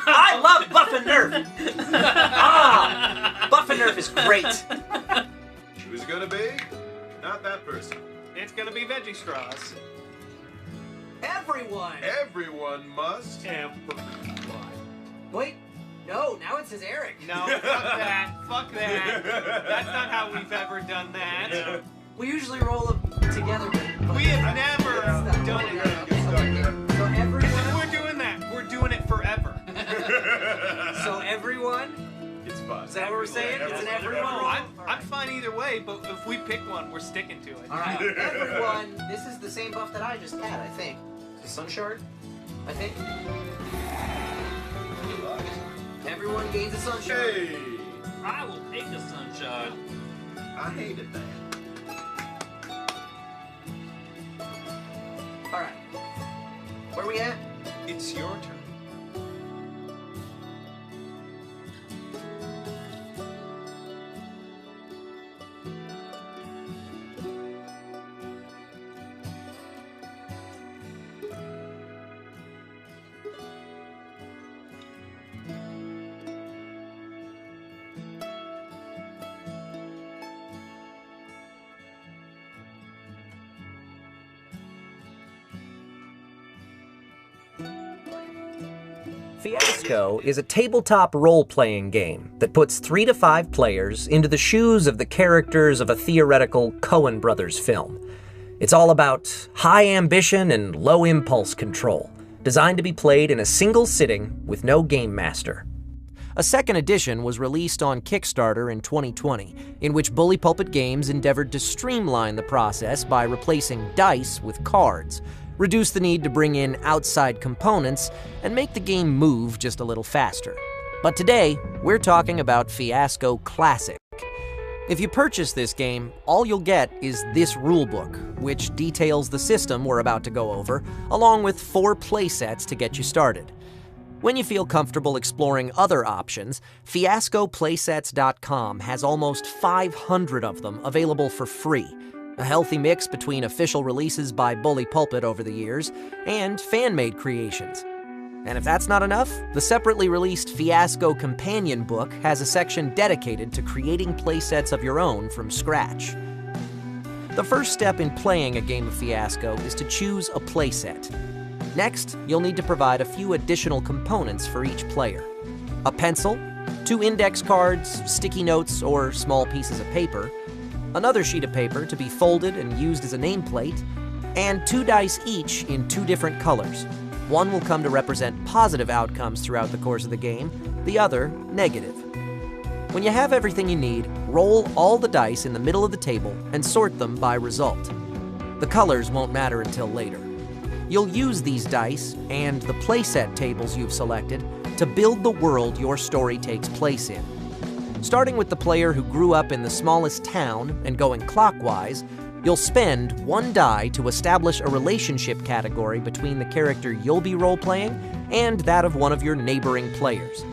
I love Buff and Nerf! Buff and Nerf is great! Who's it gonna be? Not that person. It's gonna be veggie straws. Everyone! Everyone must. Everyone. Wait, no, now it says Eric. No, fuck that. Fuck that. That's not how we've ever done that. We usually roll them together, but We have never done it. So everyone... We're doing that. We're doing it forever. So everyone... It's fun. Is that what we're saying? It's an everyone roll? I'm fine either way, but if we pick one, we're sticking to it. Alright, everyone, this is the same buff that I just had, I think. Sun Shard, I think. Everyone gains a Sun Shard. Hey! I will take the sunshine. I hated that. Alright. Where are we at? It's your turn. Fiasco is a tabletop role-playing game that puts 3 to 5 players into the shoes of the characters of a theoretical Coen Brothers film. It's all about high ambition and low impulse control, designed to be played in a single sitting with no game master. A second edition was released on Kickstarter in 2020, in which Bully Pulpit Games endeavored to streamline the process by replacing dice with cards, reduce the need to bring in outside components, and make the game move just a little faster. But today, we're talking about Fiasco Classic. If you purchase this game, all you'll get is this rulebook, which details the system we're about to go over, along with 4 playsets to get you started. When you feel comfortable exploring other options, FiascoPlaysets.com has almost 500 of them available for free, a healthy mix between official releases by Bully Pulpit over the years and fan-made creations. And if that's not enough, the separately released Fiasco Companion book has a section dedicated to creating playsets of your own from scratch. The first step in playing a game of Fiasco is to choose a playset. Next, you'll need to provide a few additional components for each player. A pencil, 2 index cards, sticky notes, or small pieces of paper, another sheet of paper to be folded and used as a nameplate, and 2 dice each in 2 different colors. One will come to represent positive outcomes throughout the course of the game, the other negative. When you have everything you need, roll all the dice in the middle of the table and sort them by result. The colors won't matter until later. You'll use these dice, and the playset tables you've selected, to build the world your story takes place in. Starting with the player who grew up in the smallest town and going clockwise, you'll spend 1 die to establish a relationship category between the character you'll be role-playing and that of one of your neighboring players.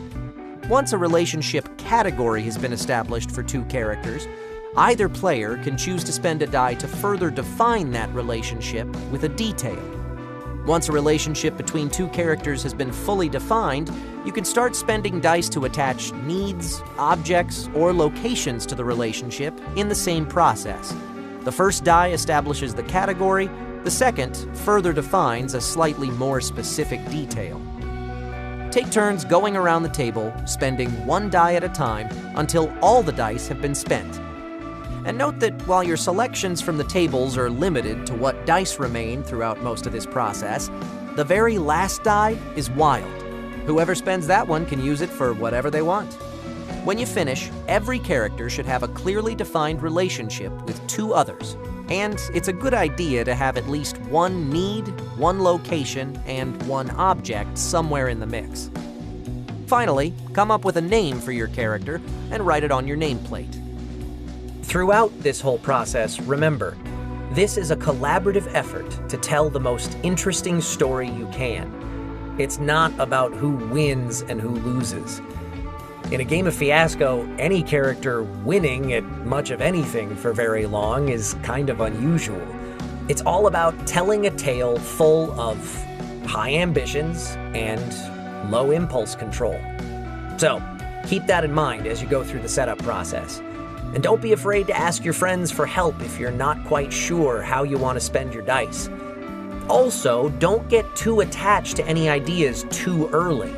Once a relationship category has been established for 2 characters, either player can choose to spend a die to further define that relationship with a detail. Once a relationship between 2 characters has been fully defined, you can start spending dice to attach needs, objects, or locations to the relationship in the same process. The first die establishes the category, the second further defines a slightly more specific detail. Take turns going around the table, spending 1 die at a time until all the dice have been spent. And note that while your selections from the tables are limited to what dice remain throughout most of this process, the very last die is wild. Whoever spends that one can use it for whatever they want. When you finish, every character should have a clearly defined relationship with 2 others. And it's a good idea to have at least one need, one location, and one object somewhere in the mix. Finally, come up with a name for your character and write it on your nameplate. Throughout this whole process, remember, this is a collaborative effort to tell the most interesting story you can. It's not about who wins and who loses. In a game of Fiasco, any character winning at much of anything for very long is kind of unusual. It's all about telling a tale full of high ambitions and low impulse control. So, keep that in mind as you go through the setup process. And don't be afraid to ask your friends for help if you're not quite sure how you want to spend your dice. Also, don't get too attached to any ideas too early.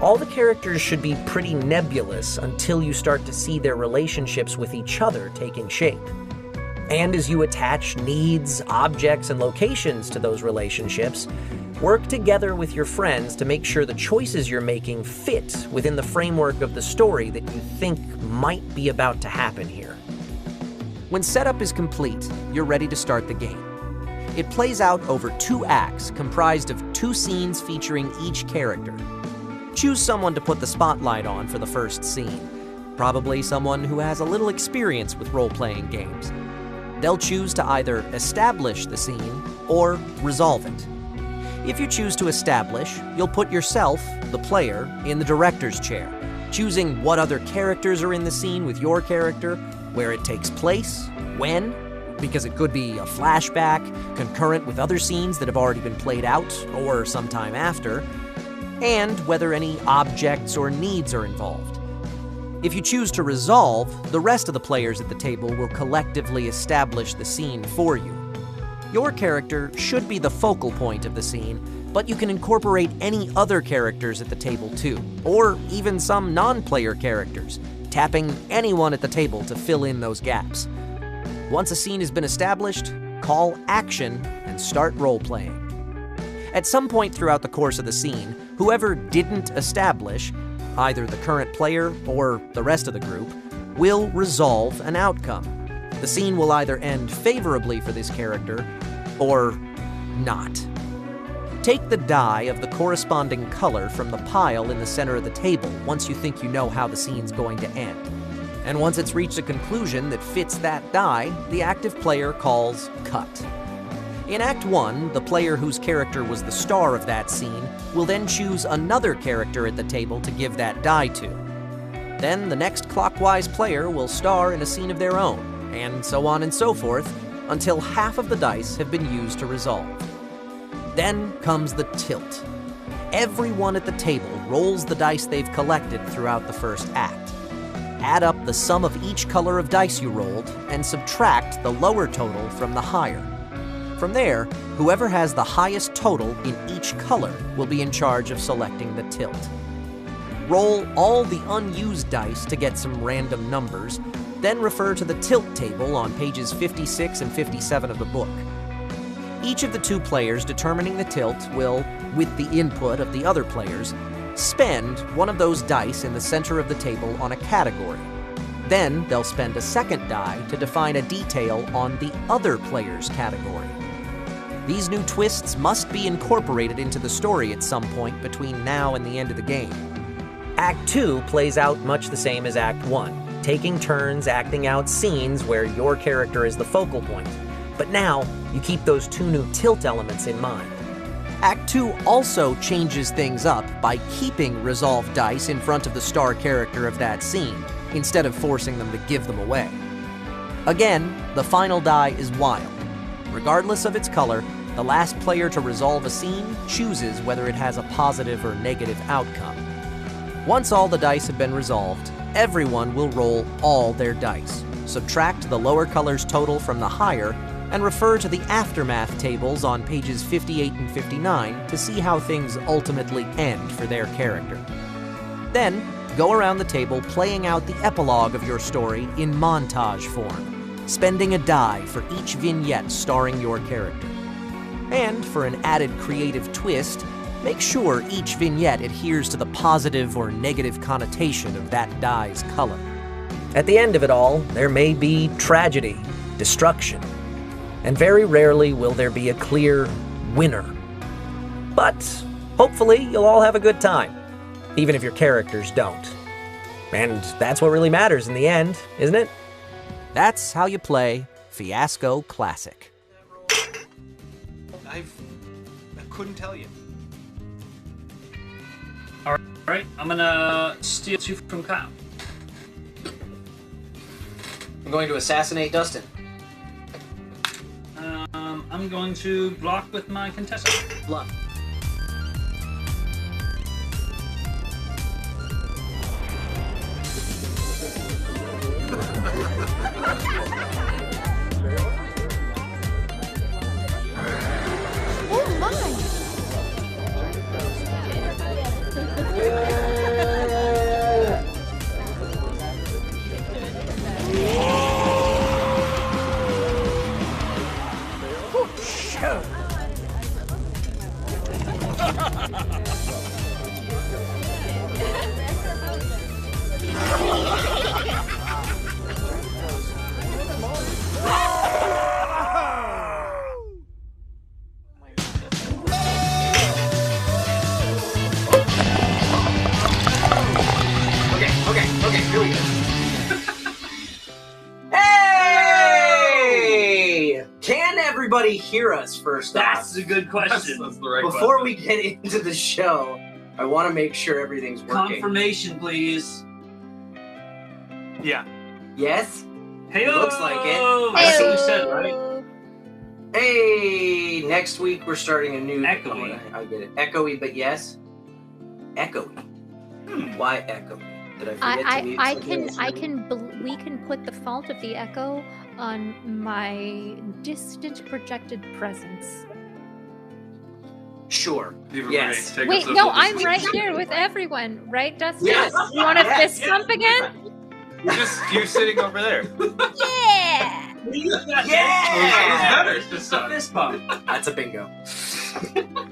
All the characters should be pretty nebulous until you start to see their relationships with each other taking shape. And as you attach needs, objects, and locations to those relationships, work together with your friends to make sure the choices you're making fit within the framework of the story that you think might be about to happen here. When setup is complete, you're ready to start the game. It plays out over 2 acts comprised of 2 scenes featuring each character. Choose someone to put the spotlight on for the first scene, probably someone who has a little experience with role-playing games. They'll choose to either establish the scene or resolve it. If you choose to establish, you'll put yourself, the player, in the director's chair, choosing what other characters are in the scene with your character, where it takes place, when, because it could be a flashback, concurrent with other scenes that have already been played out, or sometime after, and whether any objects or needs are involved. If you choose to resolve, the rest of the players at the table will collectively establish the scene for you. Your character should be the focal point of the scene, but you can incorporate any other characters at the table too, or even some non-player characters, tapping anyone at the table to fill in those gaps. Once a scene has been established, call action and start role-playing. At some point throughout the course of the scene, whoever didn't establish, either the current player or the rest of the group, will resolve an outcome. The scene will either end favorably for this character, or not. Take the die of the corresponding color from the pile in the center of the table once you think you know how the scene's going to end. And once it's reached a conclusion that fits that die, the active player calls cut. In Act 1, the player whose character was the star of that scene will then choose another character at the table to give that die to. Then the next clockwise player will star in a scene of their own, and so on and so forth, until half of the dice have been used to resolve. Then comes the tilt. Everyone at the table rolls the dice they've collected throughout the first act. Add up the sum of each color of dice you rolled, and subtract the lower total from the higher. From there, whoever has the highest total in each color will be in charge of selecting the tilt. Roll all the unused dice to get some random numbers, then refer to the tilt table on pages 56 and 57 of the book. Each of the 2 players determining the tilt will, with the input of the other players, spend one of those dice in the center of the table on a category. Then they'll spend a second die to define a detail on the other player's category. These new twists must be incorporated into the story at some point between now and the end of the game. Act 2 plays out much the same as Act 1, taking turns acting out scenes where your character is the focal point. But now, you keep those 2 new tilt elements in mind. Act 2 also changes things up by keeping resolved dice in front of the star character of that scene, instead of forcing them to give them away. Again, the final die is wild. Regardless of its color, the last player to resolve a scene chooses whether it has a positive or negative outcome. Once all the dice have been resolved, everyone will roll all their dice, subtract the lower color's total from the higher, and refer to the aftermath tables on pages 58 and 59 to see how things ultimately end for their character. Then, go around the table playing out the epilogue of your story in montage form, spending a die for each vignette starring your character. And for an added creative twist, make sure each vignette adheres to the positive or negative connotation of that die's color. At the end of it all, there may be tragedy, destruction, and very rarely will there be a clear winner. But hopefully you'll all have a good time, even if your characters don't. And that's what really matters in the end, isn't it? That's how you play Fiasco Classic. I couldn't tell you. Alright, I'm gonna steal 2 from Kyle. I'm going to assassinate Dustin. I'm going to block with my contestant. Bluff. Oh my! Okay, here we go. Hey! Can everybody hear us first off? That's a good question. That's the right Before question. we get into the show, I want to make sure everything's working. Confirmation, please. Yeah. Yes? Hey, Looks like it. That's what we said, right? Hey! Next week we're starting a new... Echoey. Oh, I get it. Echoey, but yes? Echoey. Why echoey? Did I forget to mute something? We can put the fault of the echo on my distant projected presence. Sure. Eva Yes. Marie, take Wait, a no, social I'm distance. right here with everyone, right, Dustin? Yes. You want to Yes. fist bump again? You're sitting over there. Yeah! Yeah! It's just A fist bump. That's a bingo.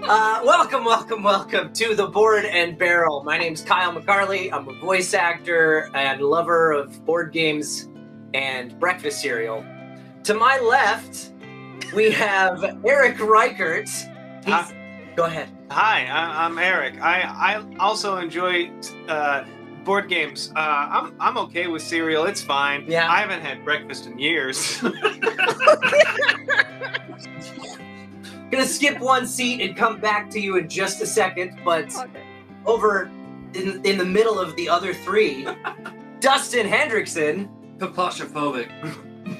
Welcome to the Board and Barrel. My name's Kyle McCarley. I'm a voice actor and lover of board games and breakfast cereal. To my left, we have Eric Reichert. Go ahead. Hi, I'm Eric. I also enjoy board games. I'm okay with cereal. It's fine. Yeah. I haven't had breakfast in years. Gonna skip one seat and come back to you in just a second, but over in the middle of the other three, Dustin Hendrickson. Claustrophobic.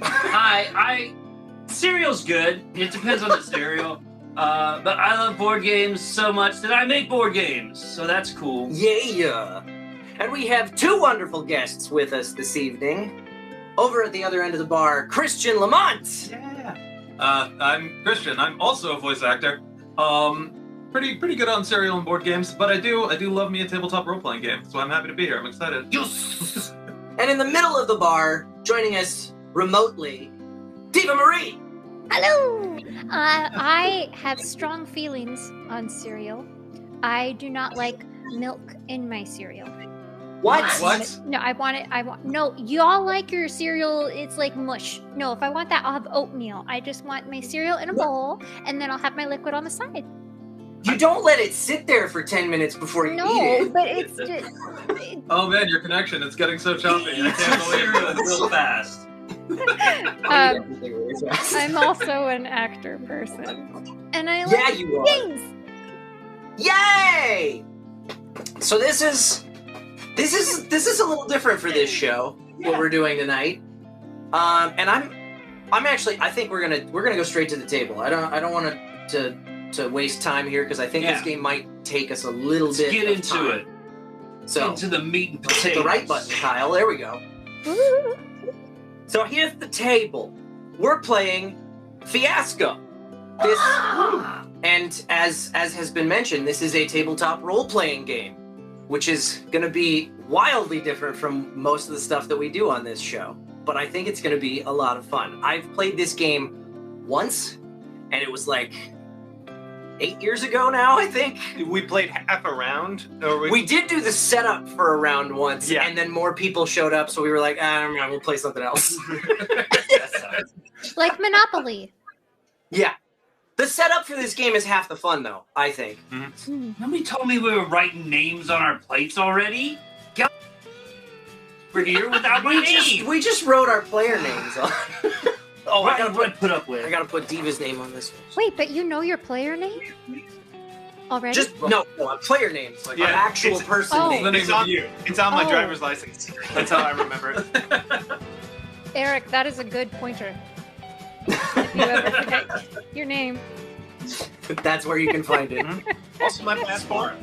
Hi, cereal's good. It depends on the cereal. But I love board games so much that I make board games. So that's cool. Yeah. And we have two wonderful guests with us this evening. Over at the other end of the bar, Christian Lamont. Yeah. I'm Christian. I'm also a voice actor. Pretty good on cereal and board games, but I do love me a tabletop role-playing game, so I'm happy to be here. I'm excited. Yes. And in the middle of the bar, joining us remotely, Diva Marie. Hello! I have strong feelings on cereal. I do not like milk in my cereal. What? No, no, y'all like your cereal, it's like mush. No, if I want that, I'll have oatmeal. I just want my cereal in a bowl, and then I'll have my liquid on the side. You don't let it sit there for 10 minutes before you eat No, it. but it's just... Oh man, your connection, it's getting so choppy. I can't believe Cereal it. real fast. I'm also an actor person. And I Yeah, like you are. games. Yay! So this is a little different for this show. What we're doing tonight, and I'm actually I think we're gonna go straight to the table. I don't want to waste time here because I think this game might take us a little Let's bit. get of into time. it. So Into the meat and hit potatoes. the right button, Kyle. There we go. Woo. So here's the table. We're playing Fiasco. This and as has been mentioned, this is a tabletop role-playing game, which is going to be wildly different from most of the stuff that we do on this show. But I think it's going to be a lot of fun. I've played this game once, and it was like 8 years ago now, I think. We played half a round. Or We did do the setup for a round once, Yeah. and then more people showed up, so we were like, we'll play something else. Like Monopoly. Yeah. The setup for this game is half the fun, though, I think. Nobody told me we were writing names on our plates already. Get over here without my name. We just wrote our player names on. Oh, I gotta put up with. I gotta put Diva's name on this one. Wait, but you know your player name already? Just no, player names, like Yeah, our actual it's- person Oh. name. The name It's of on- you. It's on my Oh. driver's license. That's how I remember it. Eric, that is a good pointer. If you ever forget your name. That's where you can find it. Also, my passport.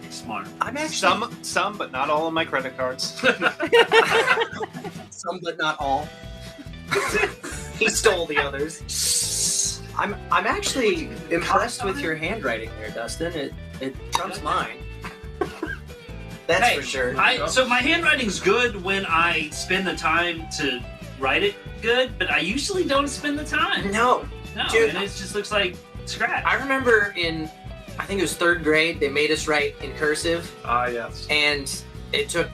Smart. I'm actually Some, but not all of my credit cards. some, but not all. He stole the others. I'm actually impressed with your handwriting there, Dustin. It trumps mine. That's Hey, for sure. So my handwriting's good when I spend the time to write it good, but I usually don't spend the time. No, No, Dude. and it just looks like scratch. I remember I think it was 3rd grade, they made us write in cursive, Ah, yes. and it took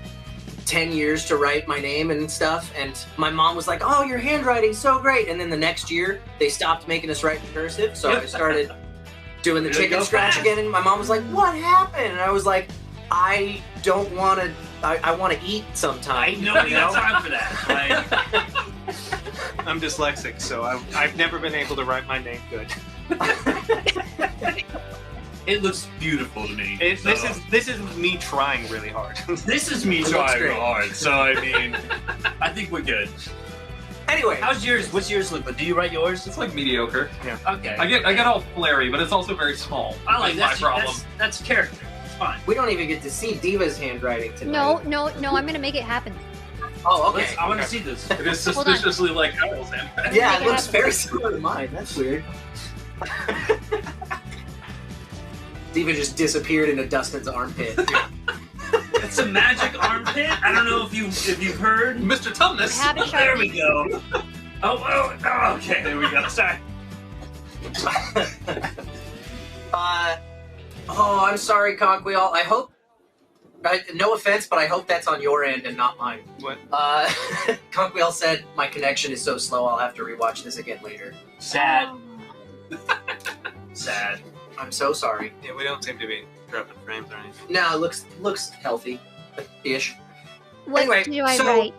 10 years to write my name and stuff, and my mom was like, oh, your handwriting's so great, and then the next year, they stopped making us write in cursive, so I started doing the Way to chicken go scratch fast. again, and my mom was like, what happened? And I was like, I don't want to, I want to eat sometime. Ain't nobody got time for that. Right? I'm dyslexic, so I've never been able to write my name good. It looks beautiful to me. This is me trying really hard. This is me looks trying great. hard. So I mean, I think we're good. Anyway, How's yours? What's yours look like? Do you write yours? It's like mediocre. Okay. I get all flary, but it's also very small. I like That's that. my problem. That's character. It's fine. we don't even get to see Diva's handwriting tonight. No, I'm gonna make it happen. Oh, okay. I want to see this. It is Hold on. suspiciously like Kyle's handwriting. Yeah, Make it it looks happen. very similar to mine. That's weird. Diva just disappeared into Dustin's armpit. It's a magic armpit. I don't know if you've heard. Mr. Tumnus. I have a There we Sharpie. go. Oh, okay. There we go. Sorry. I'm sorry, Conquial. I hope. No offense, but I hope that's on your end and not mine. What? Conquial said my connection is so slow. I'll have to rewatch this again later. Sad. Sad. I'm so sorry. Yeah, we don't seem to be dropping frames or anything. No, it looks healthy-ish. What Anyway, do I so- write?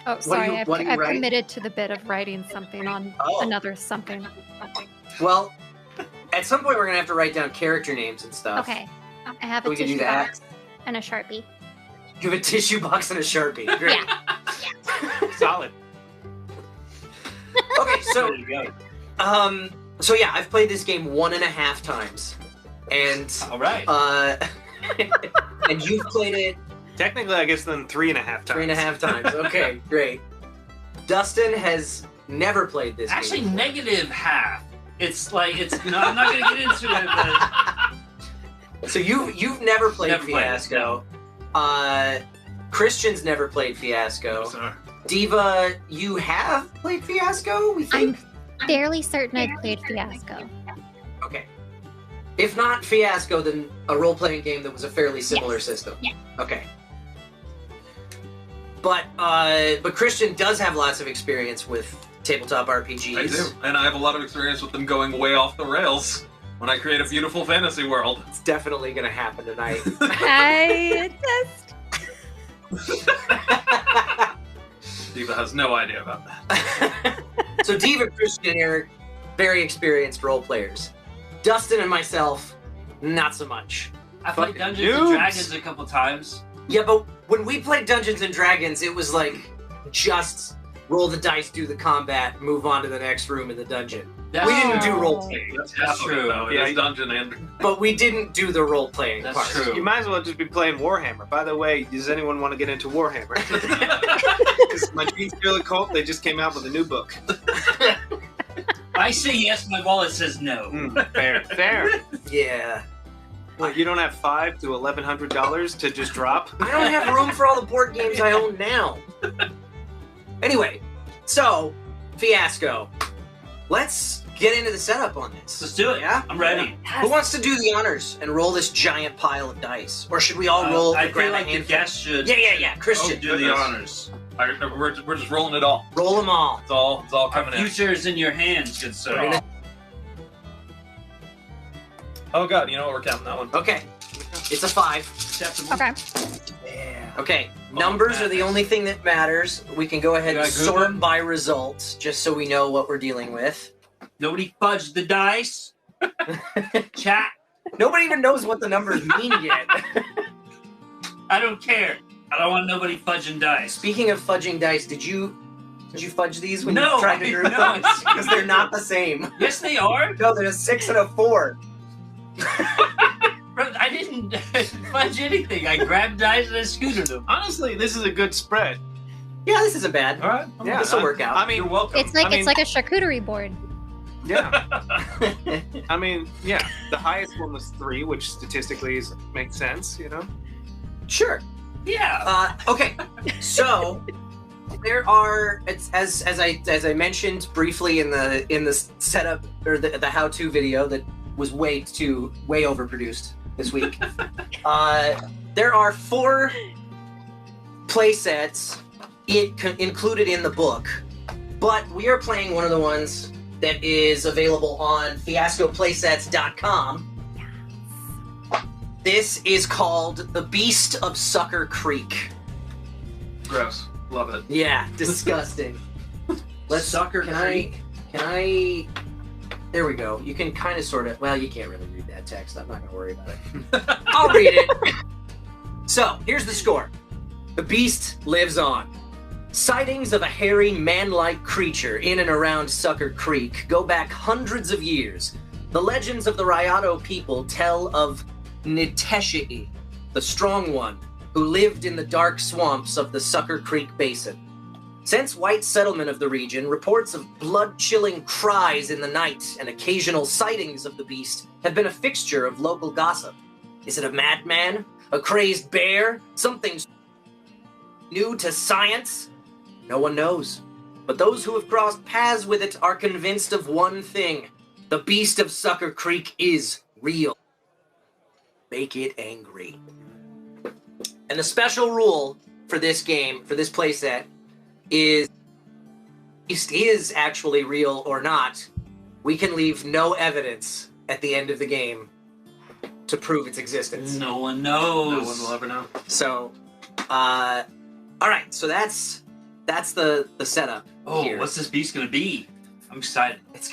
Oh, sorry, what do you I've write? committed to the bit of writing something on Oh. another something. Well, at some point we're gonna have to write down character names and stuff. Okay, I have So a we can do tissue that. box and a Sharpie. You have a tissue box and a Sharpie. Great. Solid. Okay, so There you go. so yeah, I've played this game 1.5 times, and All right. and you've played it Technically, I guess then 3.5 times. 3.5 times. Okay, great. Dustin has never played this Actually, game. negative half. It's like I'm not gonna get into it, but So you've never played Never played it, Fiasco. Christian's never played Fiasco. Sorry. Diva, you have played Fiasco, we think? I'm fairly certain I've played Fiasco. Okay. If not Fiasco, then a role-playing game that was a fairly similar system. Yeah. Okay. But Christian does have lots of experience with tabletop RPGs. I do, and I have a lot of experience with them going way off the rails when I create a beautiful fantasy world. It's definitely gonna happen tonight. I just Diva has no idea about that. So Diva, Christian, and Eric, very experienced role players. Dustin and myself, not so much. I played Fucking Dungeons and noobs. Dragons a couple times. Yeah, but when we played Dungeons and Dragons, it was like just roll the dice, do the combat, move on to the next room in the dungeon. That's We didn't do Oh. role playing, That's true. Though. It Yeah, is dungeon and but we didn't do the role playing That's part. true. You might as well just be playing Warhammer. By the way, does anyone want to get into Warhammer? Because my Dreams Feel Cult, they just came out with a new book. I say yes, my wallet says no. Fair. Yeah. What, you don't have $500 to $1,100 to just drop? I don't have room for all the board games I own now. Anyway, so Fiasco. Let's get into the setup on this. Let's do it. Yeah? I'm ready. Who wants to do the honors and roll this giant pile of dice? Or should we all roll I and grab feel like a the handful? guest should Yeah. Christian. do the honors. We're just rolling it all. Roll them all. It's all Our coming in. future is in your hands, good sir. Oh god, you know what? We're counting that one. Okay. It's a 5. Acceptable. Okay. Yeah. Okay. Numbers are the only thing that matters. We can go ahead and Should I Google sort them? by results, just so we know what we're dealing with. Nobody fudged the dice. Chat. Nobody even knows what the numbers mean yet. I don't care. I don't want nobody fudging dice. Speaking of fudging dice, did you fudge these when No, you tried to I group did them? not. Because they're not the same. Yes, they are. No, they're a 6 and a 4. Bro, I didn't fudge anything. I grabbed dice and I scooted them. Honestly, this is a good spread. Yeah, this isn't bad. All right. Yeah, This will work out. I mean, You're welcome. It's like I mean- it's like a charcuterie board. yeah. I mean, yeah. The highest one was 3, which statistically makes sense, you know. Sure. Yeah. Okay. So there are, as I mentioned briefly in the setup or the how-to video that was way overproduced this week. There are 4 play sets included in the book, but we are playing one of the ones that is available on fiascoplaysets.com. This is called The Beast of Sucker Creek. Gross. Love it. Yeah, disgusting. Let's Sucker can Creek. I there we go. You can kind of sort of, well, you can't really read that text. I'm not going to worry about it. I'll read it. So, here's the score. The beast lives on. Sightings of a hairy, man-like creature in and around Sucker Creek go back hundreds of years. The legends of the Rayado people tell of Niteshii, the strong one, who lived in the dark swamps of the Sucker Creek Basin. Since white settlement of the region, reports of blood-chilling cries in the night and occasional sightings of the beast have been a fixture of local gossip. Is it a madman? A crazed bear? Something new to science? No one knows. But those who have crossed paths with it are convinced of one thing. The beast of Sucker Creek is real. Make it angry. And the special rule for this game, for this playset, is beast is actually real or not. We can leave no evidence at the end of the game to prove its existence. No one knows. No one will ever know. So, all right. So that's the setup. Oh, here. what's this beast gonna be? I'm excited. It's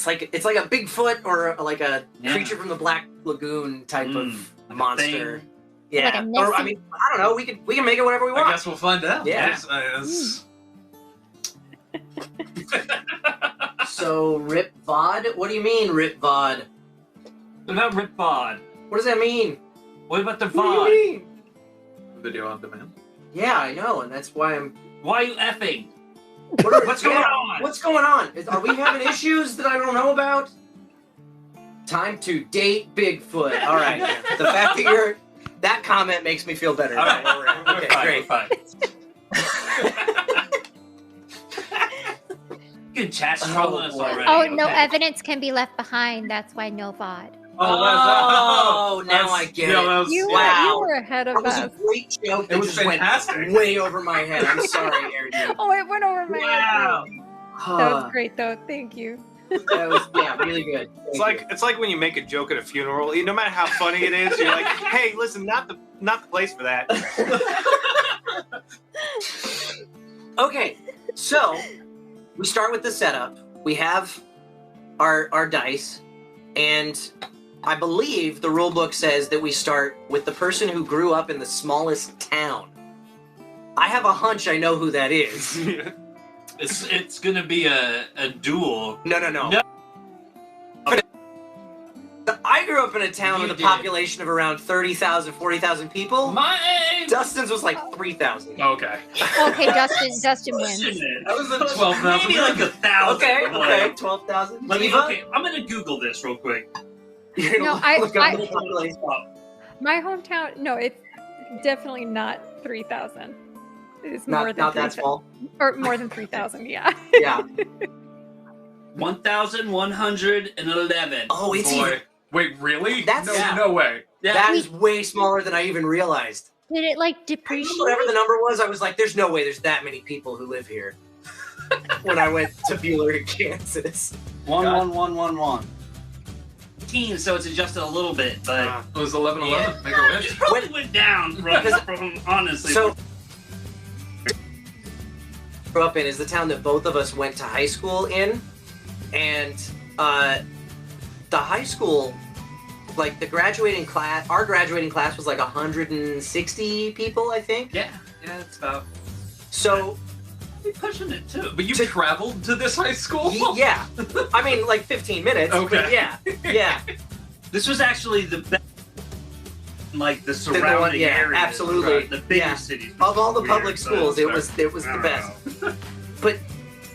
like a Bigfoot or like a Yeah. creature from the Black Lagoon type of Like a monster. thing. Yeah. Like a Or I Nessie. mean, I don't know. We can make it whatever we want. I guess we'll find out. Yeah. Yes, So Rip Vod? What do you mean Rip Vod? What about Rip Vod? What does that mean? What about the What Vod? do you mean? Video on demand. Yeah, I know, and that's why I'm. Why are you effing? What's going on? What's going on? Are we having issues that I don't know about? Time to date Bigfoot. All right. The fact that that comment makes me feel better. All right, Okay, we're fine. great. We're fine. Good chat's trolling us boy. already. Oh, no okay. evidence can be left behind. That's why no VOD. Oh, now I get it. That was, You Wow. were ahead That of was us. a great joke that It was just fantastic. went way over my head. I'm sorry, Aaron. Oh, it went over my head. Wow. That was great, though. Thank you. That was really good. It's like when you make a joke at a funeral. No matter how funny it is, you're like, "Hey, listen, not the place for that." Okay, so we start with the setup. We have our dice, and I believe the rule book says that we start with the person who grew up in the smallest town. I have a hunch I know who that is. It's gonna be a duel. No. No. I grew up in a town You with a did. population of around 30,000, 40,000 people. My Dustin's was like 3,000. Okay. Okay, Dustin wins. That was a 12,000. Maybe like 1,000. Okay, 12,000. Let me. Diva? Okay, I'm gonna Google this real quick. You're gonna No, I- look up I- the population. My hometown, no, it's definitely not 3,000. It's more than Not that 3,000. small. Or more than 3,000, yeah. Yeah. 1,111. Oh, it's Boy. even. Wait, really? That's- no, yeah. no way. Yeah. That is way smaller than I even realized. Did it like depreciate? Whatever the number was, I was like, "There's no way there's that many people who live here." When I went to Bueller, Kansas. 11111. So it's adjusted a little bit, but It was 11-11. Make a it wish. probably went down from honestly. So, grew up in is the town that both of us went to high school in, and the high school, like the graduating class, our graduating class was like 160 people, I think. yeah, it's about. So, We're pushing it too. But you traveled to this high school? yeah, I mean like 15 minutes. Okay. But yeah. This was actually the best, like the one- surrounding yeah, areas, absolutely. right? The bigger Yeah. cities. Of all the Weird, public so schools, it was I the don't best. know. But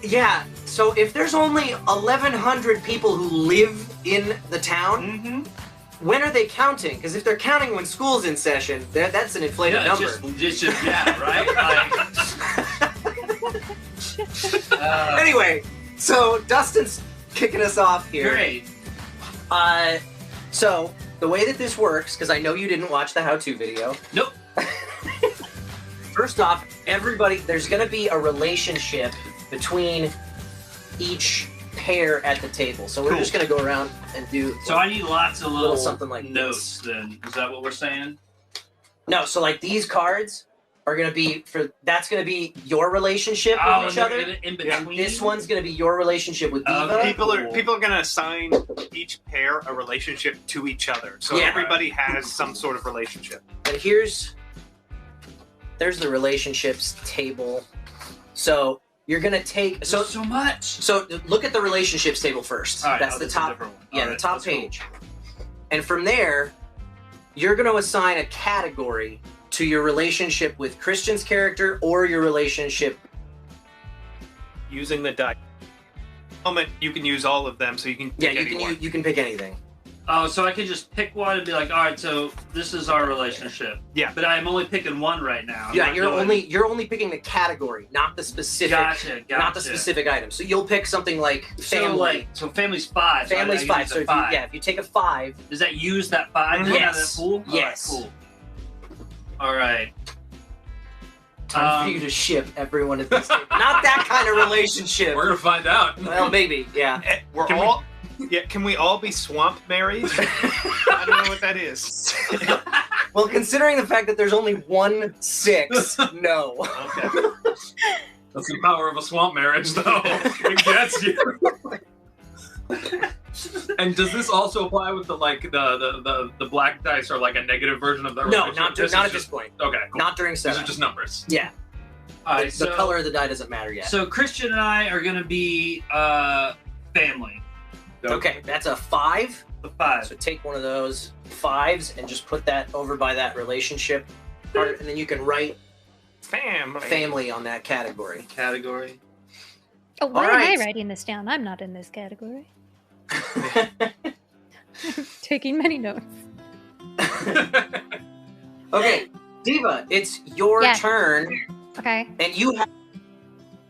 yeah, so if there's only 1,100 people who live in the town, Mm-hmm. when are they counting? Because if they're counting when school's in session, that's an inflated Yeah, number. it's just yeah, right. Like, Anyway, so Dustin's kicking us off here. great. So the way that this works, because I know you didn't watch the how-to video. Nope. First off, everybody, there's going to be a relationship between each pair at the table. So we're Cool. just going to go around and do. So I need lots of little something like notes. Then is that what we're saying? No, so like these cards are going to be that's going to be your relationship Oh, with each and other. they're in Yeah. between. This one's going to be your relationship with Diva. Okay. People are gonna assign each pair a relationship to each other, so Yeah. everybody has some sort of relationship. And there's the relationships table. So you're going to take so much. So look at the relationships table first. All right, That's oh, the this is a top. different one. Yeah, All the right, top that's cool. page. And from there, you're going to assign a category to your relationship with Christian's character or your relationship. Using the die. Moment you can use all of them, so you can Yeah, pick anyone. you can pick anything. Oh, so I could just pick one and be like, all right, so this is our relationship. Yeah. But I'm only picking one right now. I'm Yeah, not you're only picking the category, not the specific, Gotcha. not the specific item. So you'll pick something like family. So family's 5. Family's so I 5. use So the if 5. if you take a 5, Does that use that 5 Mhm. out of that Yes. pool? Yes. All right, cool. All right. time for you to ship everyone at this table. Not that kind of relationship. We're gonna find out. Well, maybe, yeah. Can we all be swamp married? I don't know what that is. Well, considering the fact that there's only 1 6, no. Okay. That's the power of a swamp marriage, though. It gets you. And does this also apply with the black dice are like a negative version of the No, relationship? not at this point. Okay, cool. Not during These setup. are just numbers. Yeah. All The, right, the color of the die doesn't matter yet. So Christian and I are going to be family. Okay, that's a 5. The 5. So take one of those 5s and just put that over by that relationship part, and then you can write family on that category. Category. Oh, why All am right. I writing this down? I'm not in this category. Taking many notes. Okay, Diva, it's your Yeah. turn, Okay. and you have.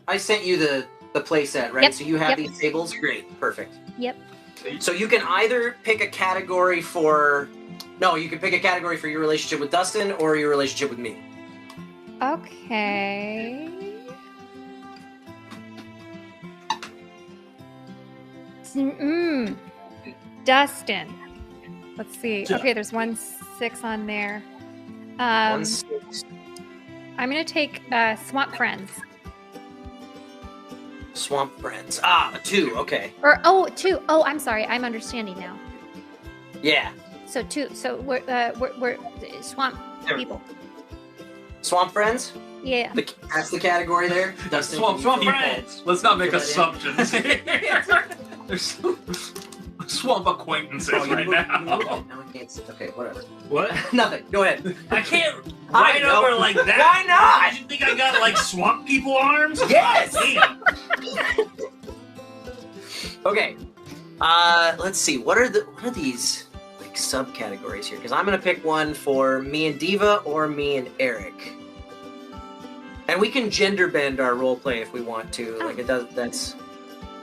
I sent you the playset, right? Yep, So you have yep. these tables. Great, perfect. Yep. So you can either pick a category for. No, you can pick a category for your relationship with Dustin or your relationship with me. Okay. Dustin. Let's see. Yeah. Okay, there's 1 6 on there. 1 6. I'm gonna take Swamp Friends. Swamp Friends. Ah, a 2. Okay. Or 2. Oh, I'm sorry. I'm understanding now. Yeah. So 2. So we're swamp There. people. Swamp Friends. Yeah. That's the category there. Dustin, Swamp can you people. friends. Let's not make Put that in. assumptions here. There's swamp acquaintances Oh, you right moved- you moved now. it. Now I can't see. Okay, whatever. What? Nothing. Go ahead. I can't I ride know. over like that. Why not? Did you think I got like swamp people arms? Yes. Damn. Okay. Let's see. What are these like subcategories here? Because I'm gonna pick one for me and Diva or me and Eric. And we can gender bend our role play if we want to. Like it does. That's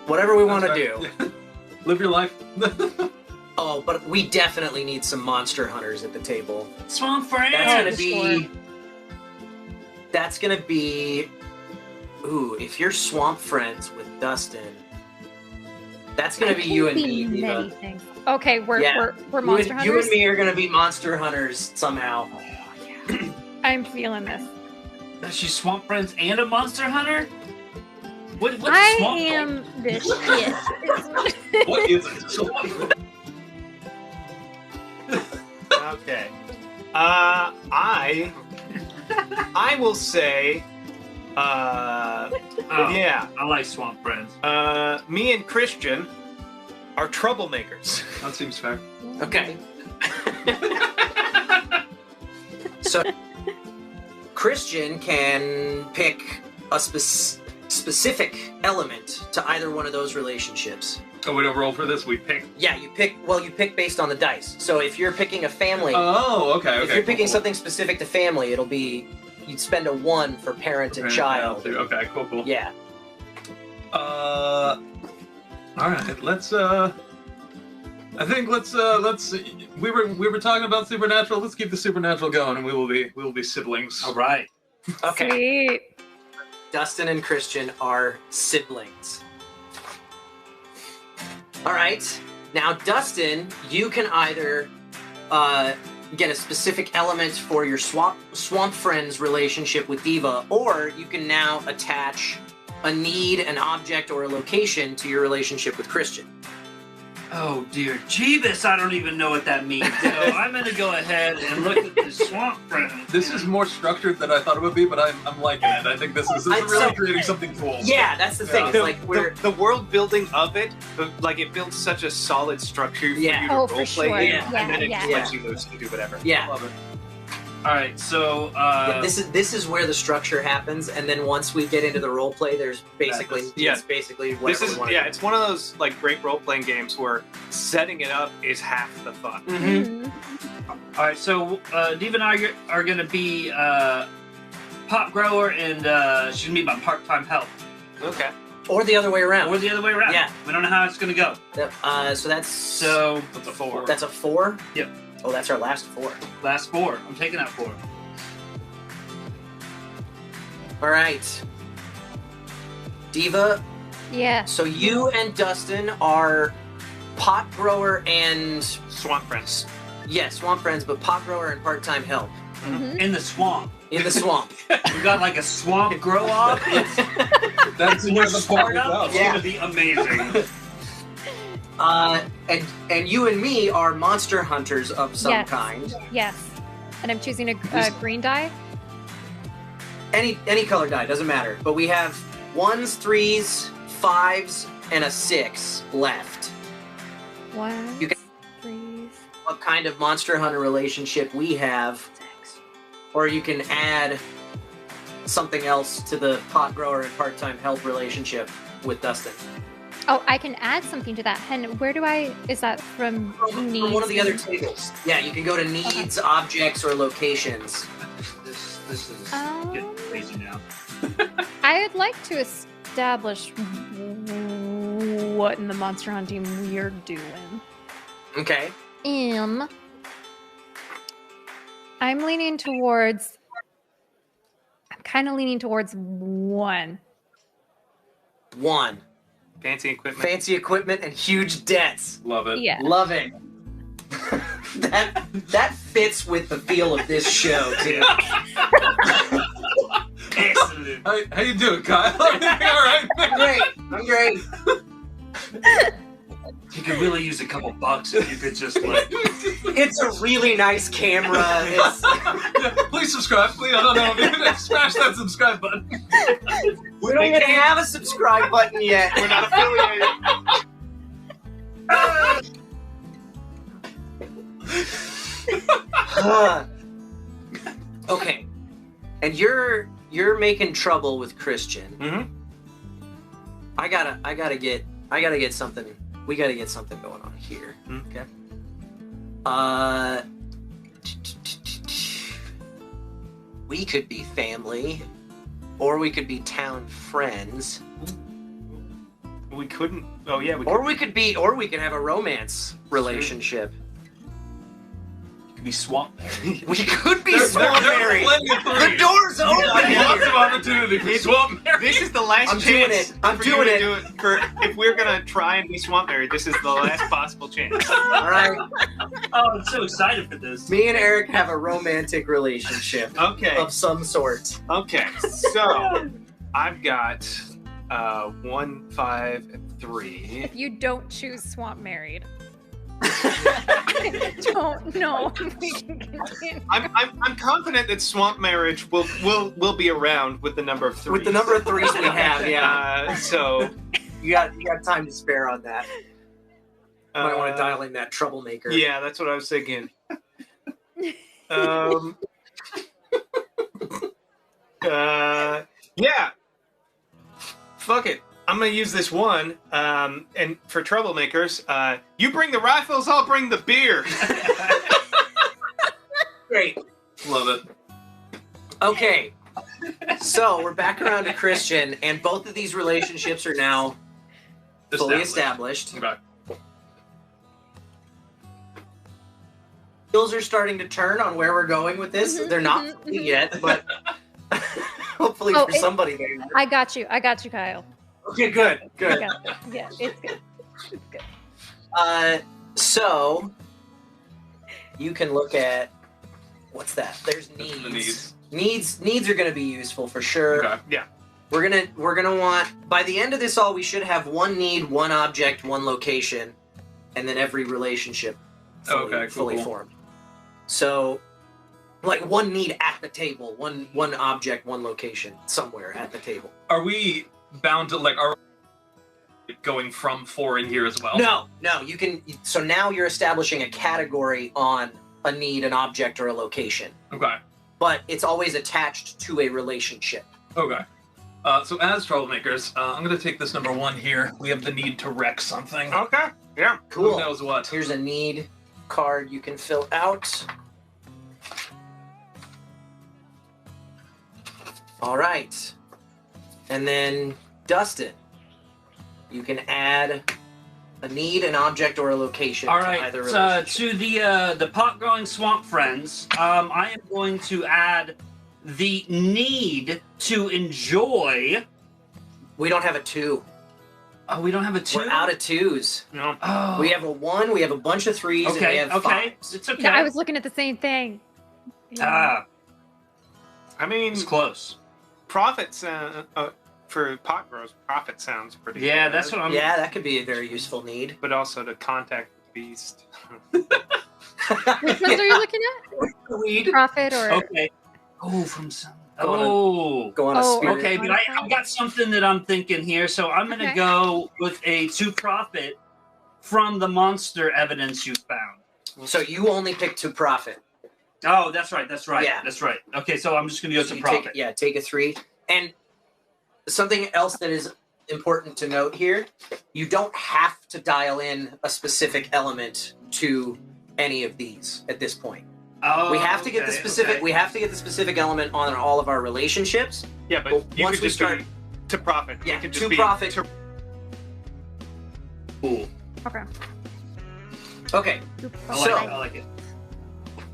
whatever we want to do. Live your life. Oh, but we definitely need some monster hunters at the table. Swamp friends. That's gonna for be. That's gonna be. Ooh, if you're swamp friends with Dustin, that's gonna be you and me, Many Diva. things. Okay, we're You monster and, hunters. you and me are gonna be monster hunters somehow. I'm feeling this. Is she swamp friends and a monster hunter? What's I swamp? am the shit. What is it? Okay. I will say, yeah, I like swamp friends. me and Christian are troublemakers. That seems fair. Okay. So, Christian can pick a specific element to either one of those relationships. Oh, we don't roll for this. We pick. Yeah, you pick. Well, you pick based on the dice. So if you're picking a family, Oh, okay. if you're picking something specific to family, it'll be you'd spend a 1 for parent and child. Okay, cool. Yeah. All right. Let's. I think let's. We were talking about supernatural. Let's keep the supernatural going, and we will be siblings. All right. Okay. Sweet. Dustin and Christian are siblings. All right. Now, Dustin, you can either get a specific element for your swamp friends relationship with Diva, or you can now attach a need, an object, or a location to your relationship with Christian. Oh dear Jeebus, I don't even know what that means. So I'm gonna go ahead and look at the swamp friend. This is more structured than I thought it would be, but I'm liking it. I think this is really creating something cool. Yeah, that's the thing. Yeah. It's like we're The world building of it, like it builds such a solid structure for Yeah. you to Oh, for role play sure. in, Yeah. and then it just Yeah. lets you loose to do whatever. yeah. Love it. All right, so Yeah, this is where the structure happens, and then once we get into the role play, there's basically Yeah. it's basically This whatever is we want it's one of those like great role playing games where setting it up is half the fun. Mm-hmm. all right, so Diva and I are gonna be pot grower, and she's gonna be my part-time help, Okay. Or the other way around. or the other way around. Yeah. We don't know how it's gonna go. So that's So That's a 4. that's a 4. Yep. Oh, that's our last 4. last 4. I'm taking that 4. All right, Diva. Yeah. So you and Dustin are pot grower and Swamp friends. swamp friends, but pot grower and part-time help Mhm. In the swamp. in the swamp. We got like a swamp grow off. That's where the part Startup. It's Yeah. gonna be amazing. And you and me are monster hunters of some Yes. kind. Yes. And I'm choosing a green die. Any color die, doesn't matter. But we have 1s, 3s, 5s, and a 6 left. 1, You can- 3, What kind of monster hunter relationship we have, 6. or you can add something else to the pot grower and part-time help relationship with Dustin. Oh, I can add something to that. And where do I? Is that from From needs? one of the other tables. Yeah, you can go to needs, objects, or locations. This is Um, getting crazy now. I'd like to establish what in the monster hunting we're doing. Okay. I'm leaning towards. I'm kind of leaning towards 1. 1. Fancy equipment. Fancy equipment and huge debts. Love it. Yeah. Love it. that fits with the feel of this show too. Excellent. How you doing, Kyle? Everything all right? I'm great. You could really use a couple bucks if you could just like. It's a really nice camera. It's, Yeah, please subscribe. Please, I don't know. Smash that subscribe button. we don't even have a subscribe button yet. We're not affiliated. Okay. And you're making trouble with Christian. Mhm. I gotta get something. We gotta get something going on here. Okay. We could be family, or we could be town friends, We couldn't. Oh yeah, we or we could have a romance relationship. could be Swamp Mary. We could be There's Swamp Mary. plenty of The threes. door's open Lots of here. opportunity for Swamp Mary. This is the last I'm doing chance. it. I'm for you doing to it. do it. For if we're gonna try and be Swamp Mary, this is the last possible chance. All right. Oh, I'm so excited for this. Me and Eric have a romantic relationship Okay. of some sort. Okay. So I've got 1, 5, and 3. If you don't choose Swamp Married. Don't know. We can continue. I'm confident that Swamp Marriage will be around with the number of 3s. With the number of threes we have, yeah. So You got time to spare on that. Might want uh, to dial in that troublemaker. Yeah, that's what I was thinking. Yeah. Fuck it. I'm gonna use this one. And for troublemakers, you bring the rifles, I'll bring the beer. Great. Love it. Okay. So we're back around to Christian, and both of these relationships are now fully established. Okay. Wheels are starting to turn on where we're going with this. They're not fully yet, but hopefully Oh, for somebody they are. I got you, Kyle. Okay, good, I good. got you. Yeah, it's good. It's good. So you can look at what's that? There's The needs. needs. Needs are going to be useful for sure. Okay. Yeah. We're gonna want, by the end of this all, we should have one need, one object, one location, and then every relationship fully cool. formed. So, like one need at the table, one object, one location somewhere at the table. Are we bound to are we going from 4 in here as well? No, you can. So now you're establishing a category on a need, an object, or a location, Okay. but it's always attached to a relationship. Okay. So as troublemakers, I'm going to take this number 1 here. We have the need to wreck something. Okay. Yeah. Cool. Who knows what? Here's a need card you can fill out. All right. And then Dustin, you can add a need, an object, or a location All to right, either relationship. to the pot-growing swamp friends, I am going to add the need to enjoy. We don't have a 2. Oh, we don't have a 2? We're out of 2s. No. Oh. We have a 1, we have a bunch of 3s, and we Okay, have okay. 5s. It's okay. Yeah, I was looking at the same thing. Ah, I mean, it's close. profits for pot grows. Profit sounds pretty. Yeah, good, that's what I'm... Yeah, that could be a very useful need. But also to contact the beast. Which ones are you looking at? Weed. Profit or? Okay. Oh, from some... Go on. Oh. Go on a Oh, spirit. Okay, but I've got something that I'm thinking here, so I'm going to Okay. go with a to profit from the monster evidence you found. So you only pick to profit. Oh, that's right. That's right. Yeah. That's right. Okay, so I'm just going to go So to you profit. take a 3. And something else that is important to note here, you don't have to dial in a specific element to any of these at this point. Oh, We have to get the okay, specific. okay. We have to get the specific element on all of our relationships. Yeah, but Well, you once could we just start- be to profit. Yeah, You could to just be profit. to- Cool. Okay. Okay, I like So- it. I like it.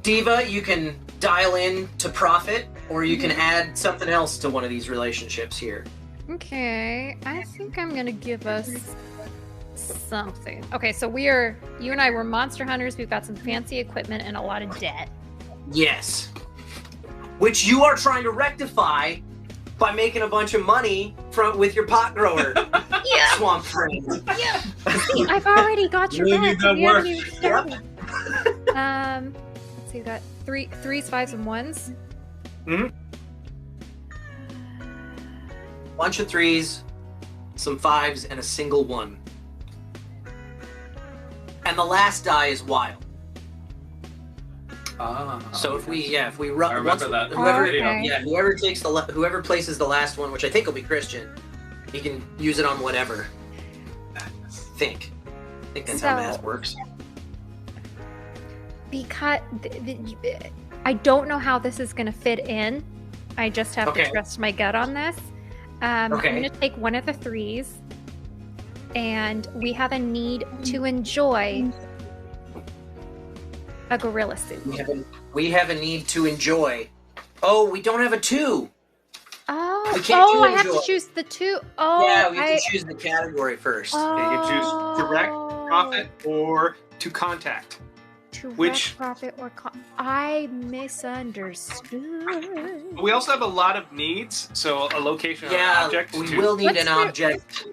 Diva, you can dial in to profit, or you can add something else to one of these relationships here. Okay, I think I'm gonna give us something. Okay, so you and I were monster hunters. We've got some fancy equipment and a lot of debt. Yes, which you are trying to rectify by making a bunch of money with your pot grower Yeah, swamp friend. yeah. See, I've already got your Really back. need that We haven't work. even started. Let's see, we've got 3s, 5s, and 1s. Bunch of 3s, some 5s, and a single 1. And the last die is wild. So if we run, I remember that. whoever, Okay. whoever takes whoever places the last one, which I think will be Christian, he can use it on whatever. I think that's how So- math works. Because I don't know how this is gonna fit in. I just have Okay. to trust my gut on this. I'm Okay. gonna take one of the 3s, and we have a need to enjoy A gorilla suit. We have a need to enjoy. Oh, we don't have a 2. Oh, We can't do I have to enjoy. choose the 2. Oh, Yeah, we have to choose the category first. Okay, you choose direct, profit, or to contact. Direct, which- profit, or I misunderstood. But we also have a lot of needs, so a location or an Yeah, object. we too. will need Let's an do- object.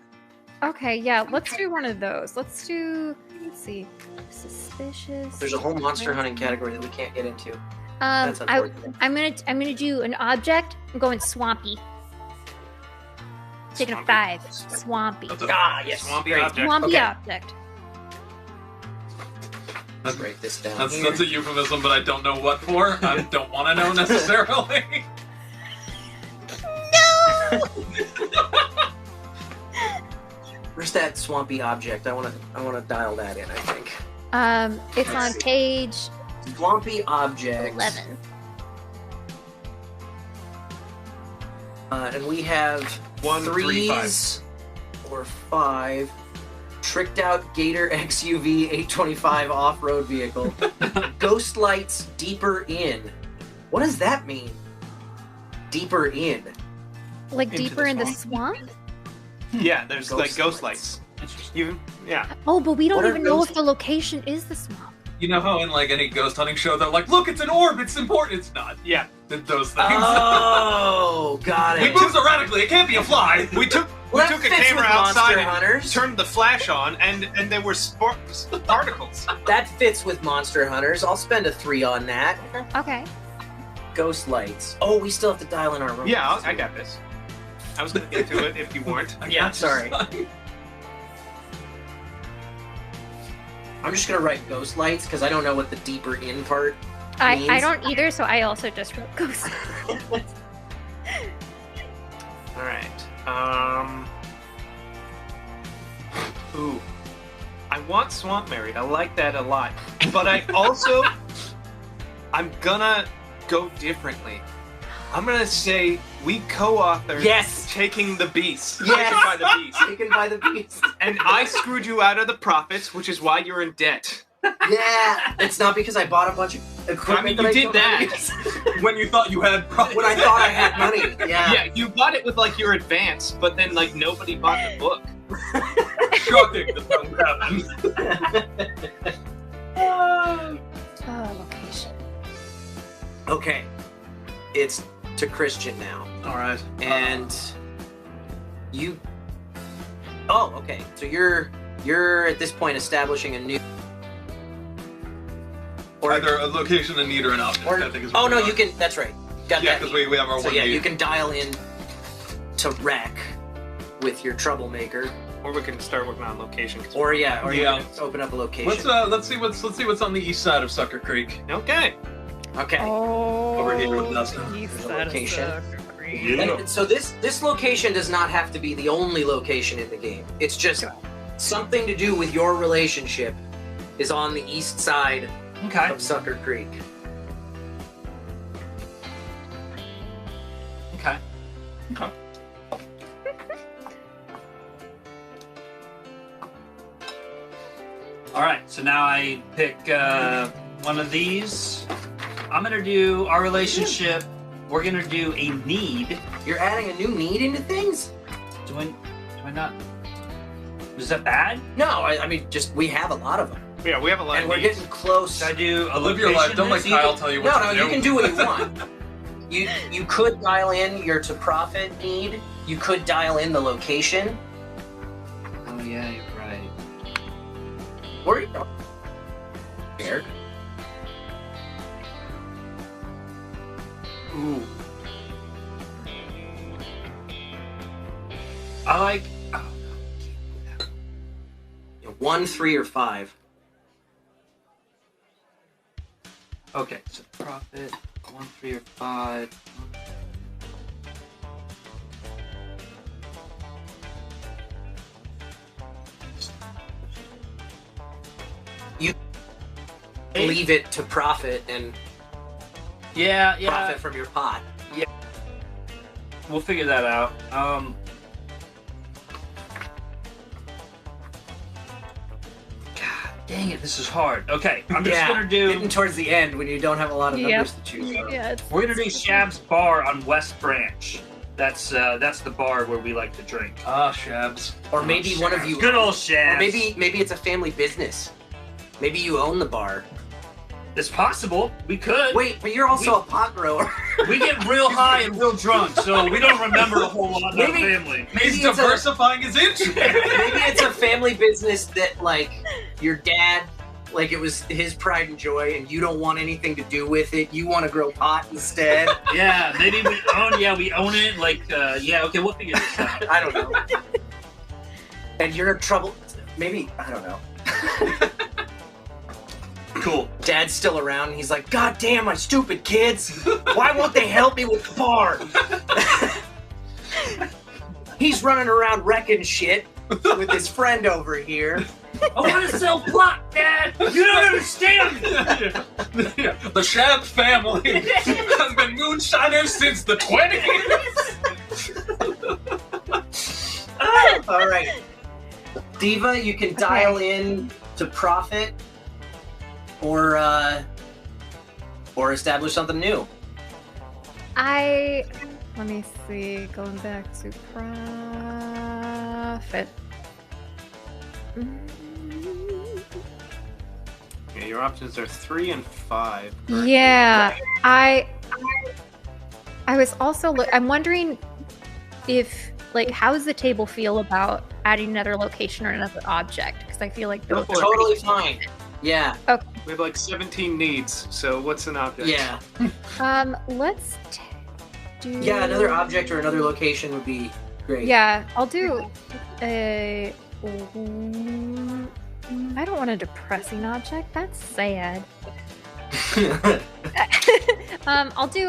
Okay, yeah, let's do one of those. Let's see. Suspicious. There's a whole monster hunting category that we can't get into. Um, That's unfortunate. I'm gonna do an object. I'm going swampy. Taking a Swampy. 5. Swampy. Ah, yes. Swampy Great. object. Swampy Okay. object. Let's break this down. That's here. a euphemism, but I don't know what for. I don't want to know necessarily. Where's that swampy object? I wanna dial that in, I think. It's on page Swampy object. 11. And we have 1, 3, 5. 3s or 5. Tricked out Gator XUV 825 off-road vehicle. Ghost lights deeper in. What does that mean? Deeper in. Like Into deeper the in the swamp? swamp? Yeah, there's Ghost like ghost lights. lights. Yeah. Oh, but we don't What are even know ghost- if the location is the swamp. You know how in like any ghost hunting show they're like, look, it's an orb, it's important. It's not. Yeah. Those things. Oh, got He it. moves erratically. It can't be a fly. We took Well, a that fits camera with outside Monster and Hunters. turned the flash on, and there were particles. That fits with Monster Hunters. I'll spend a 3 on that. Okay. Ghost lights. Oh, we still have to dial in our room. Yeah, I got this. I was gonna get to it if you weren't. Yeah, sorry. I'm just gonna write ghost lights because I don't know what the deeper in part I means. don't either, so I also just wrote ghost. All right. Ooh. I want Swamp Married. I like that a lot. But I also, I'm gonna go differently. I'm gonna say we co-authored Yes! Taking the Beast. Yes! Taken by the Beast. Taken by the beast. And I screwed you out of the profits, which is why you're in debt. Yeah, it's not because I bought a bunch of equipment. I mean, that you did don't have that. use. When you thought you had profit. When I thought I had money. Yeah. Yeah, you bought it with like your advance, but then like nobody bought the book. Shocking that that happened. Oh, location. Okay, it's to Christian now, All right. and you. Oh, okay. So you're at this point establishing a new. Or Either a location, a need, or an object. Or, I think is what oh no, we are. you can. That's right. Got Yeah, that. because we have our So one yeah, need. you can dial in to wreck with your troublemaker, Or we can start working on location. or you Yeah. can open up a location. Let's see what's on the east side of Sucker Creek. Okay. Okay. Oh, Over here with us now. There's a location. Yeah. And so this location does not have to be the only location in the game. It's just something to do with your relationship is on the east side Okay. of Sucker Creek. Okay. All right. So now I pick one of these. I'm gonna do our relationship. We're gonna do a need. You're adding a new need into things? Do I not? Is that bad? No, I mean just we have a lot of them, Yeah, we have a lot and of we're needs. getting close. Should I do a Live your life. location Don't let list? Kyle tell you what No, to do. you can do what you want. You could dial in your to profit need. You could dial in the location. Oh yeah, you're right. Or you don't. Here. Ooh. I like. Oh, 1, 3, or 5. okay, so profit 1, 3, or 5. Leave it to profit and Yeah, profit from your pot. we'll figure that out. God, Dang it, this is hard. Okay, I'm just Yeah, gonna do. getting towards the end when you don't have a lot of numbers to choose from. Yeah, We're gonna do Shab's Bar on West Branch. That's the bar where we like to drink. Ah, Shabs. Or maybe one of you. Good old Or Shabs. maybe it's a family business. Maybe you own the bar. It's possible. We could. Wait, but you're also a pot grower. We get real high and real drunk, so we don't remember a whole lot about Maybe- family. He's it's a- diversifying his interest. Maybe it's a family business that, like, your dad, like, it was his pride and joy, and you don't want anything to do with it. You want to grow pot instead. Yeah, maybe we own it. Like, yeah, okay, we'll figure this out. I don't know. And you're in trouble. Maybe, I don't know. Cool. Dad's still around, and he's like, God damn, my stupid kids. Why won't they help me with the bar? He's running around wrecking shit with his friend over here. I want to sell plot, Dad. You don't understand. The Shab family has been moonshiners since the 20s. All right. Diva, you can dial in to profit or establish something new. Let me see, going back to profit. Yeah, your options are 3 and 5. Yeah, I was also I'm wondering if, like, how does the table feel about adding another location or another object? Because I feel like those are Totally pretty- fine. Yeah, We have like 17 needs, so what's an object? yeah. Let's do. Yeah, another object or another location would be great. Yeah, I'll do a. I don't want a depressing object. That's sad. I'll do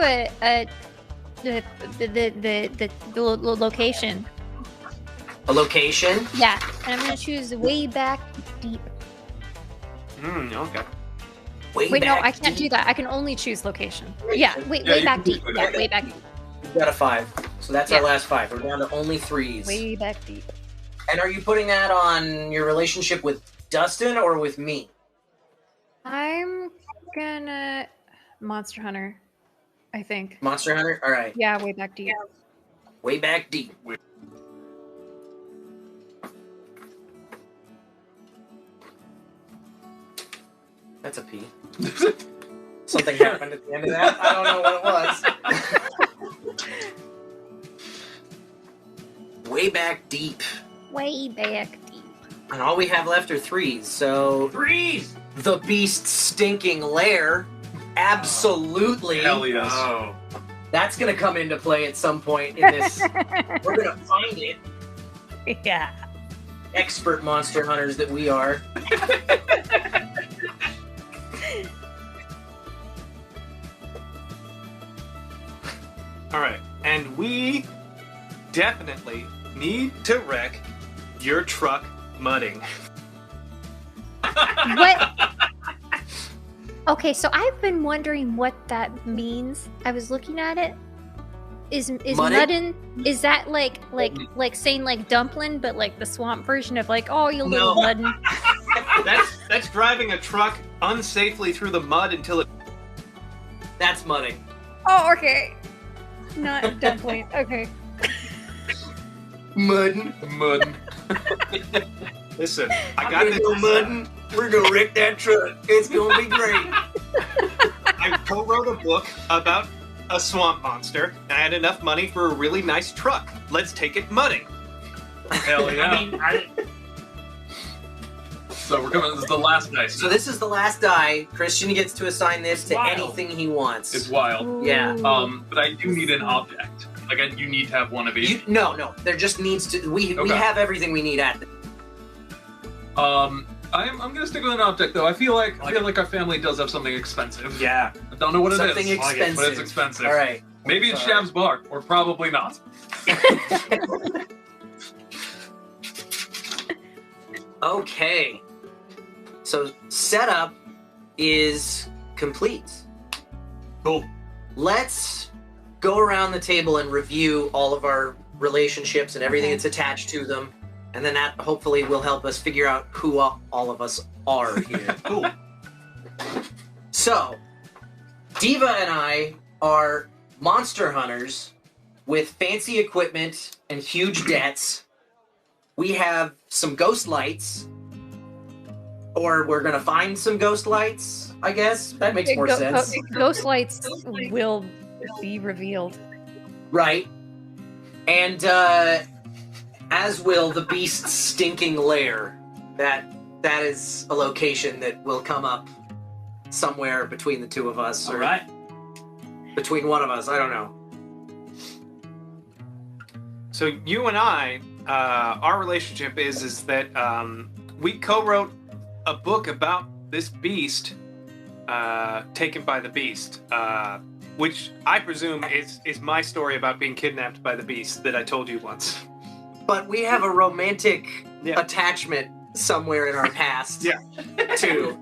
the location. A location? Yeah, and I'm gonna choose way back deep. Okay. Wait, no, I can't do that. I can only choose location. Yeah, Yeah, way you back can deep. do Yeah, that. way back deep. We've got a 5. So that's Yeah. our last 5. We're down to only 3s. Way back deep. And are you putting that on your relationship with Dustin or with me? I'm gonna Monster Hunter, I think. Monster Hunter? All right. Yeah, way back deep. Way back deep. That's a P. Something happened at the end of that. I don't know what it was. Way back deep. Way back deep. And all we have left are 3s. So Freeze. the beast's stinking lair. Absolutely. Hell yes. Oh. That's gonna come into play at some point in this. We're gonna find it. Yeah. Expert monster hunters that we are. All right, and we definitely need to wreck your truck mudding. What? Okay, so I've been wondering what that means. I was looking at it. Is Mudding? muddin'? Is that like saying like dumpling, but like the swamp version of like, oh, you little No. muddin'? That's driving a truck unsafely through the mud until it. That's mudding. Oh, okay. Not dumpling. Okay. Muddin'. Mud. Listen, I I'm got gonna go this. muddin'. We're gonna wreck that truck. It's gonna be great. I co-wrote a book about a swamp monster, and I had enough money for a really nice truck. Let's take it mudding. Hell yeah. I mean, So we're coming. This is the last dice. So this is the last die. Christian gets to assign this to Wow. anything he wants. It's wild. Yeah. But I do need an object. Like, you need to have one of each. No. There just needs to. We Okay. have everything we need at. I'm gonna stick with an object though. I feel like our family does have something expensive. Yeah. I don't know what it is. Something expensive. But it's expensive. All right. Maybe it's Sorry. Shab's bar, or probably not. Okay. So setup is complete. Cool. Let's go around the table and review all of our relationships and everything Okay. that's attached to them. and then that hopefully will help us figure out who all of us are here. Cool. So, Deva and I are monster hunters with fancy equipment and huge debts. We have some ghost lights, or we're gonna find some ghost lights, I guess. That makes more sense. Ghost lights will be revealed. Right. And as will the beast's stinking lair. That is a location that will come up somewhere between the two of us. All Or right. between one of us, I don't know. So you and I, our relationship is that we co-wrote a book about this beast taken by the beast, which I presume is my story about being kidnapped by the beast that I told you once. But we have a romantic Yeah. attachment somewhere in our past, Yeah. too.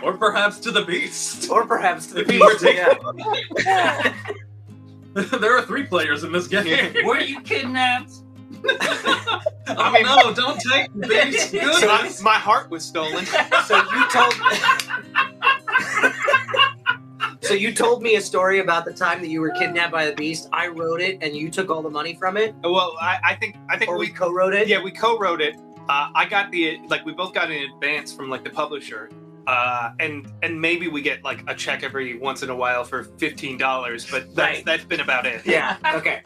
Or perhaps to the beast. Or perhaps to the If you were beast. to- Yeah. There are 3 players in this game. Were you kidnapped? Oh no, don't take the beast. Good. My heart was stolen. So you told me a story about the time that you were kidnapped by the beast. I wrote it, and you took all the money from it. Well, I think Or we we co-wrote it. Yeah, we co-wrote it. I got we both got an advance from like the publisher, and maybe we get like a check every once in a while for $15, but that's been about it. Yeah. Okay.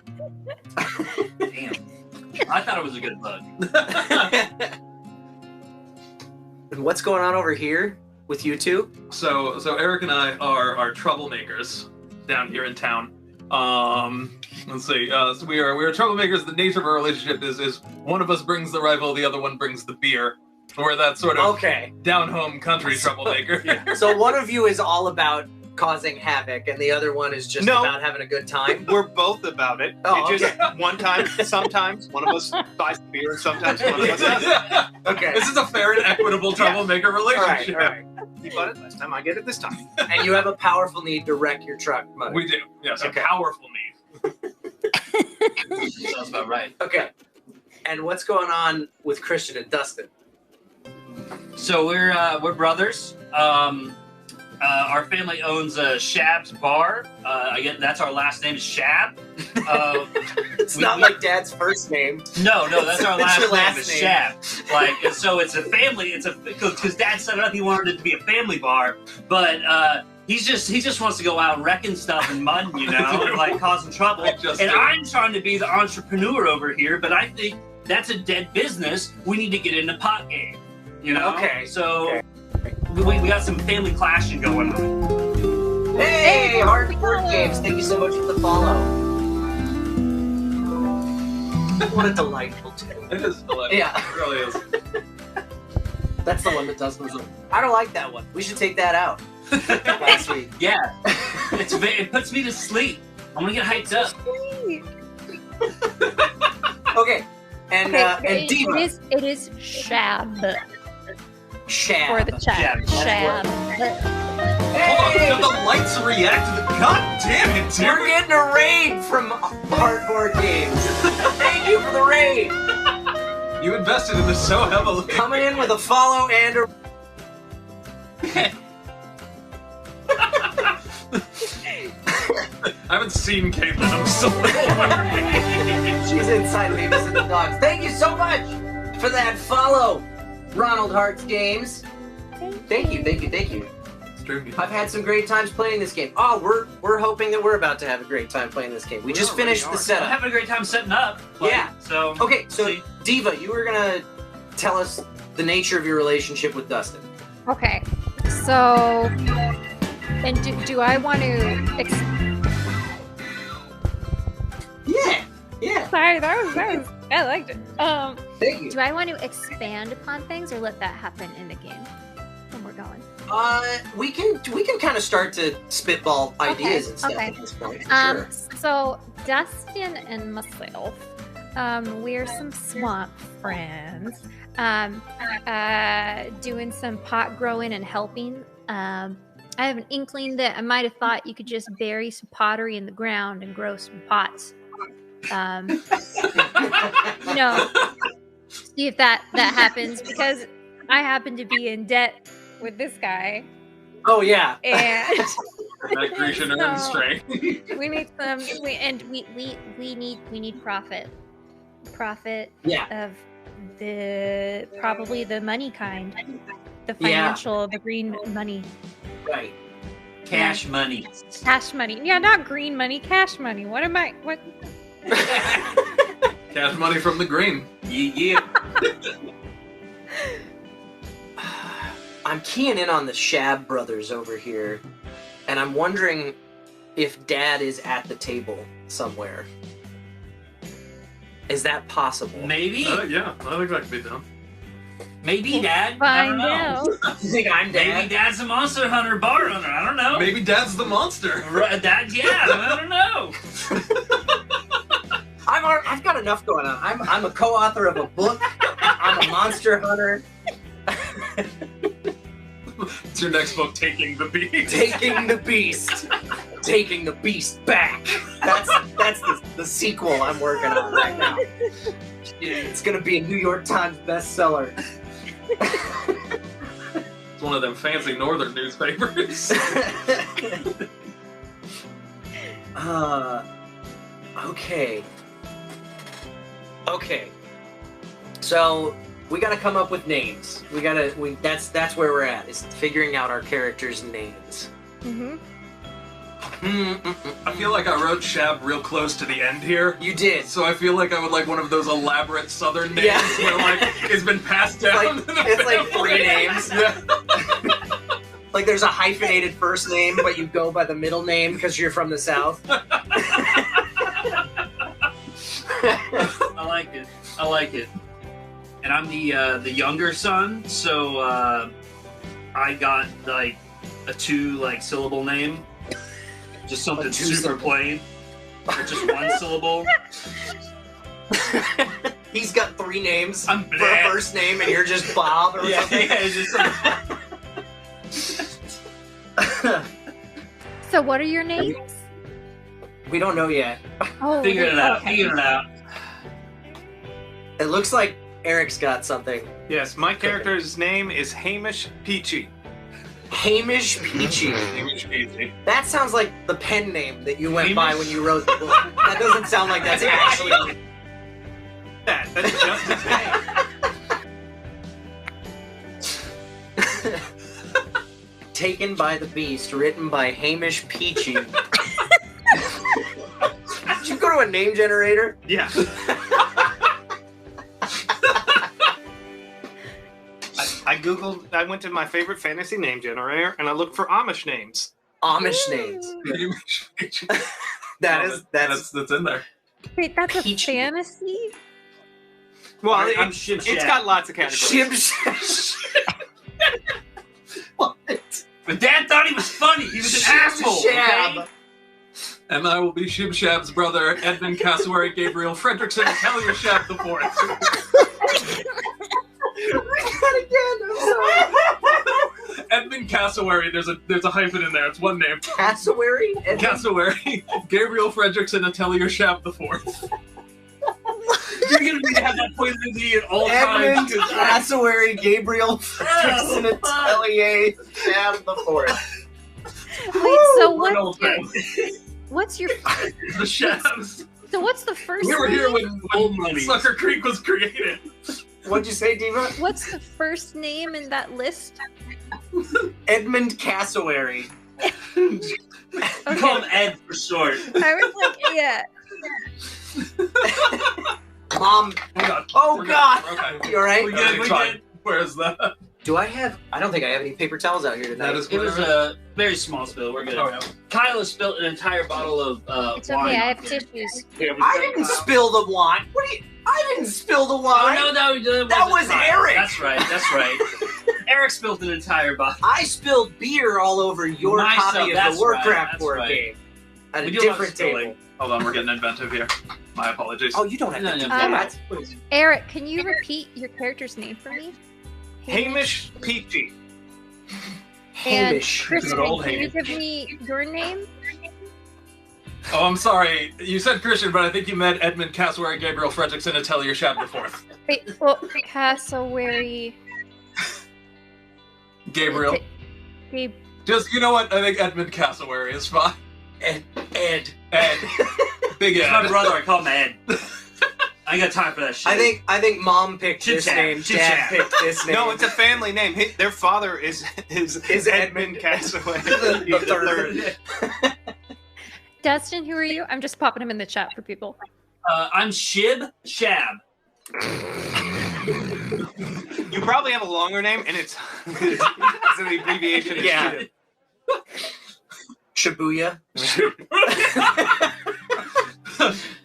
Damn. I thought it was a good bug. And what's going on over here with you two? So Eric and I are troublemakers down here in town. Let's see. So we are troublemakers. The nature of our relationship is one of us brings the rifle, the other one brings the beer. We're that sort of Okay. down home country troublemaker. So one of you is all about causing havoc, and the other one is just No. about having a good time. We're both about it. Oh, It just one time, sometimes one of us buys the beer, and sometimes one of us doesn't. Okay. This is a fair and equitable troublemaker All right. relationship. All right. You bought it last time. I get it this time. And you have a powerful need to wreck your truck, Mother. We do. Yes, Okay. a powerful need. Sounds about right. Okay. And what's going on with Christian and Dustin? So we're brothers. Our family owns a Shab's bar. Again, that's our last name is Shab. It's We- not we- like Dad's first name. No, that's our It's last your name last is name. Shab. Like, and so it's a family. It's because Dad set it up. He wanted it to be a family bar, but he just wants to go out wrecking stuff and mudding, and like causing trouble. I just And did. I'm trying to be the entrepreneur over here, but I think that's a dead business. We need to get into pot game. Okay. So we got some family clashing going on. Hey, Hard Board Games, thank you so much for the follow. What a delightful tune. It is delightful. Yeah. It really is. That's the one that Dustin was on. I don't like that one. We should take that out. Last week. Yeah, it puts me to sleep. I'm gonna get hyped up. Okay. And and Deva. It is Shab Shab. for the chat. Shab. Hold on, did the lights react to the... God damn it, We're dude! getting a raid from Hard Board Games. Thank you for the raid. You invested in this so heavily. Coming in with a follow and a... I haven't seen Caitlin. I'm so worried. She's inside babysitting the dogs. Thank you so much for that follow, Ronald Hart's Games. Thank you. It's true. I've had some great times playing this game. Oh, we're hoping that we're about to have a great time playing this game. We just already finished the are. I'm setup. having a great time setting up. Like, Yeah. So Okay, so See? Deva, you were gonna tell us the nature of your relationship with Dustin. Okay, so, and do I want to? Yeah. Sorry, that was I liked it. Thank you. Do I want to expand upon things or let that happen in the game when we're going? We can kind of start to spitball ideas and stuff okay. at this point. For sure. So Dustin and myself, we're some swamp friends. Doing some pot growing and helping. I have an inkling that I might have thought you could just bury some pottery in the ground and grow some pots. You know, see if that happens, because I happen to be in debt with this guy, Oh yeah. and That Grecian earned So- strength. we need some. We need profit. Profit Yeah. of probably the money kind, the Yeah. financial, the green money, Right. Cash money. cash money. Yeah, not green money, cash money. What am I? What? Cash money from the green. Yeah. I'm keying in on the Shab brothers over here, and I'm wondering if Dad is at the table somewhere. Is that possible? Maybe. Yeah, I think that could be done. Maybe Dad. I don't Find know. out. You think I'm Dad? Maybe Dad's a monster hunter, bar hunter. I don't know. Maybe Dad's the monster. Dad, yeah. I don't know. I've got enough going on. I'm a co-author of a book. I'm a monster hunter. It's your next book, Taking the Beast. Taking the beast. Taking the beast back. That's the sequel I'm working on right now. It's gonna be a New York Times bestseller. It's one of them fancy northern newspapers. Okay. Okay. So we gotta come up with names. That's where we're at, is figuring out our characters' names. Mm-hmm. I feel like I wrote Shab real close to the end here. You did. So I feel like I would like one of those elaborate southern names Yeah. where like it's been passed down. Like, in the it's like family. 3 names. Yeah. Like there's a hyphenated first name, but you go by the middle name because you're from the South. I like it. I like it. And I'm the younger son, so I got like a 2 syllable name, just something A 2 super syllable. plain, or just 1 syllable. He's got 3 names I'm for a Bleh. first name, and you're just Bob or something. it's just So, what are your names? We don't know yet. Oh, figure it out. okay. Figure it out. It looks like Eric's got something. Yes, my character's name is Hamish Peachy. Hamish Peachy. Easy. That sounds like the pen name that you went by Hamish? when you wrote the book. That doesn't sound like that's actually. That's just his name. Taken by the Beast, written by Hamish Peachy. Did you go to a name generator? Yeah. I went to my favorite fantasy name generator and I looked for Amish names. Amish names. That's That's in there. Wait, that's a Peachy. fantasy? Well, Alright, I'm it's Shib got lots of categories. Shib. What? But Dad thought he was funny. He was an asshole. Shab. Okay? And I will be Shib Shab's brother, Edmund Cassowary Gabriel Fredrickson, and Talia Shab the Fourth. Edmund Cassowary, there's a hyphen in there. It's one name. Cassowary? Cassowary, Gabriel Fredrickson, and Talia Shab the Fourth. You're gonna need to have that pointed at me at all Edmund times. 'cause Cassowary Gabriel Fredrickson Atelier Shab the Fourth. Wait, so We're an old what's your The Shabs. so what's the first We were name? here when Old money. Sucker Creek was created. What'd you say, Diva? What's the first name in that list? Edmund Cassowary. We call him Ed for short. I was like, yeah. Mom. Oh We're God. good. Okay. You alright? We good, good. we Fine. good. Where's that? Do I have? I don't think I have any paper towels out here tonight. That is It was a very small spill. We're good. Okay. Kyle has spilled an entire bottle of It's wine. okay, I have tissues. I didn't spill the wine. What do you? I didn't spill the Oh wine. no, that That was Kyle. Eric. That's right. That's right. Eric spilled an entire bottle. I spilled beer all over your Myself, copy of that's the Warcraft right, that's board right. game at We a do a lot of different spilling. table. Hold on, we're getting inventive here. My apologies. Oh, you don't have No, to no, do no. that. Eric, can you repeat your character's name for me? Hamish Peachy. And Hamish. Kristen, Good old can you Hamish. give me your name? Oh, I'm sorry. You said Christian, but I think you meant Edmund Cassowary, Gabriel Fredrickson, and Tellier Shatterforth. Wait, well, Cassowary. Gabriel. Gabe. Just, you know what? I think Edmund Cassowary is fine. Ed. Ed. Big He's my Ed. brother. I call him Ed. I ain't got time for that shit. I think Mom picked this Chit-chat, name. Dad chit-chat. picked this name. No, it's a family name. Their father is Edmund Cassaway. the third. Dustin, who are you? I'm just popping him in the chat for people. I'm Shib Shab. You probably have a longer name, and it's an abbreviation of Yeah. Shib. Shibuya.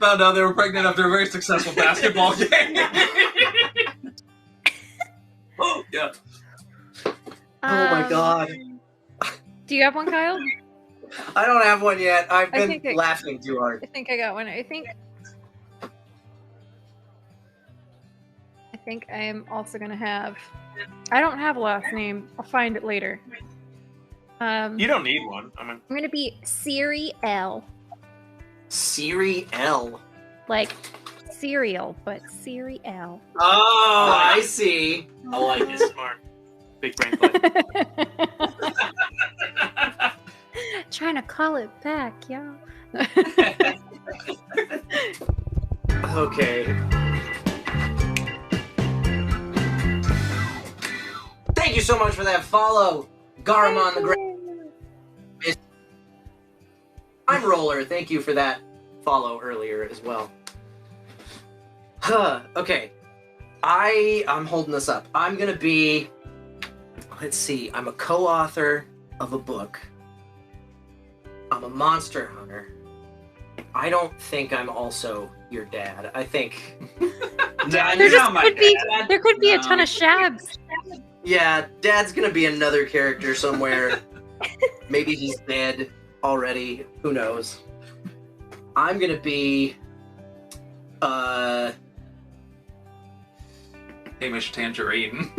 Found out they were pregnant after a very successful basketball game. Oh, yeah. Oh my god. Do you have one, Kyle? I don't have one yet. I've I been think laughing too hard. I think I got one. I think I am also gonna have. I don't have a last name. I'll find it later. You don't need one. I mean, I'm gonna be Siri L. Siri L. Like cereal, but Siri L. Oh, I see. I like it. smart. Big brain play. Trying to call it back, y'all. Okay. Thank you so much for that follow, Garamon the Great. I'm Roller. Thank you for that follow earlier as well. Okay. I'm holding this up. I'm gonna be. Let's see. I'm a co-author of a book. I'm a monster hunter. I don't think I'm also your dad. I think. Dad, There you're just not my could be. dad. There could be a No. ton of shabs. Yeah, Dad's gonna be another character somewhere. Maybe he's dead already. Who knows? I'm gonna be. Hamish Tangerine.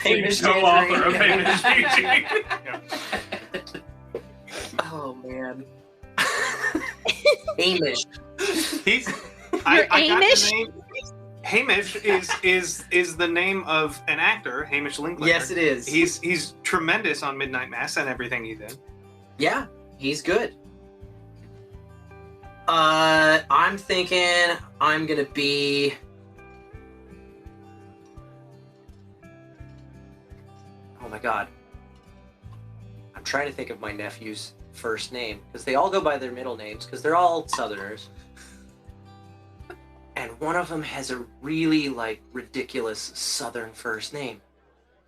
Hamish Co-author of Tangerine. Hamish PG. Oh man. Hamish. He's. You're I got Amish? the name. Hamish is the name of an actor, Hamish Linklater. Yes, it is. He's tremendous on Midnight Mass and everything he's in. Yeah, he's good. I'm thinking I'm gonna be. Oh my god. I'm trying to think of my nephew's first name because they all go by their middle names because they're all Southerners. And one of them has a really like ridiculous Southern first name.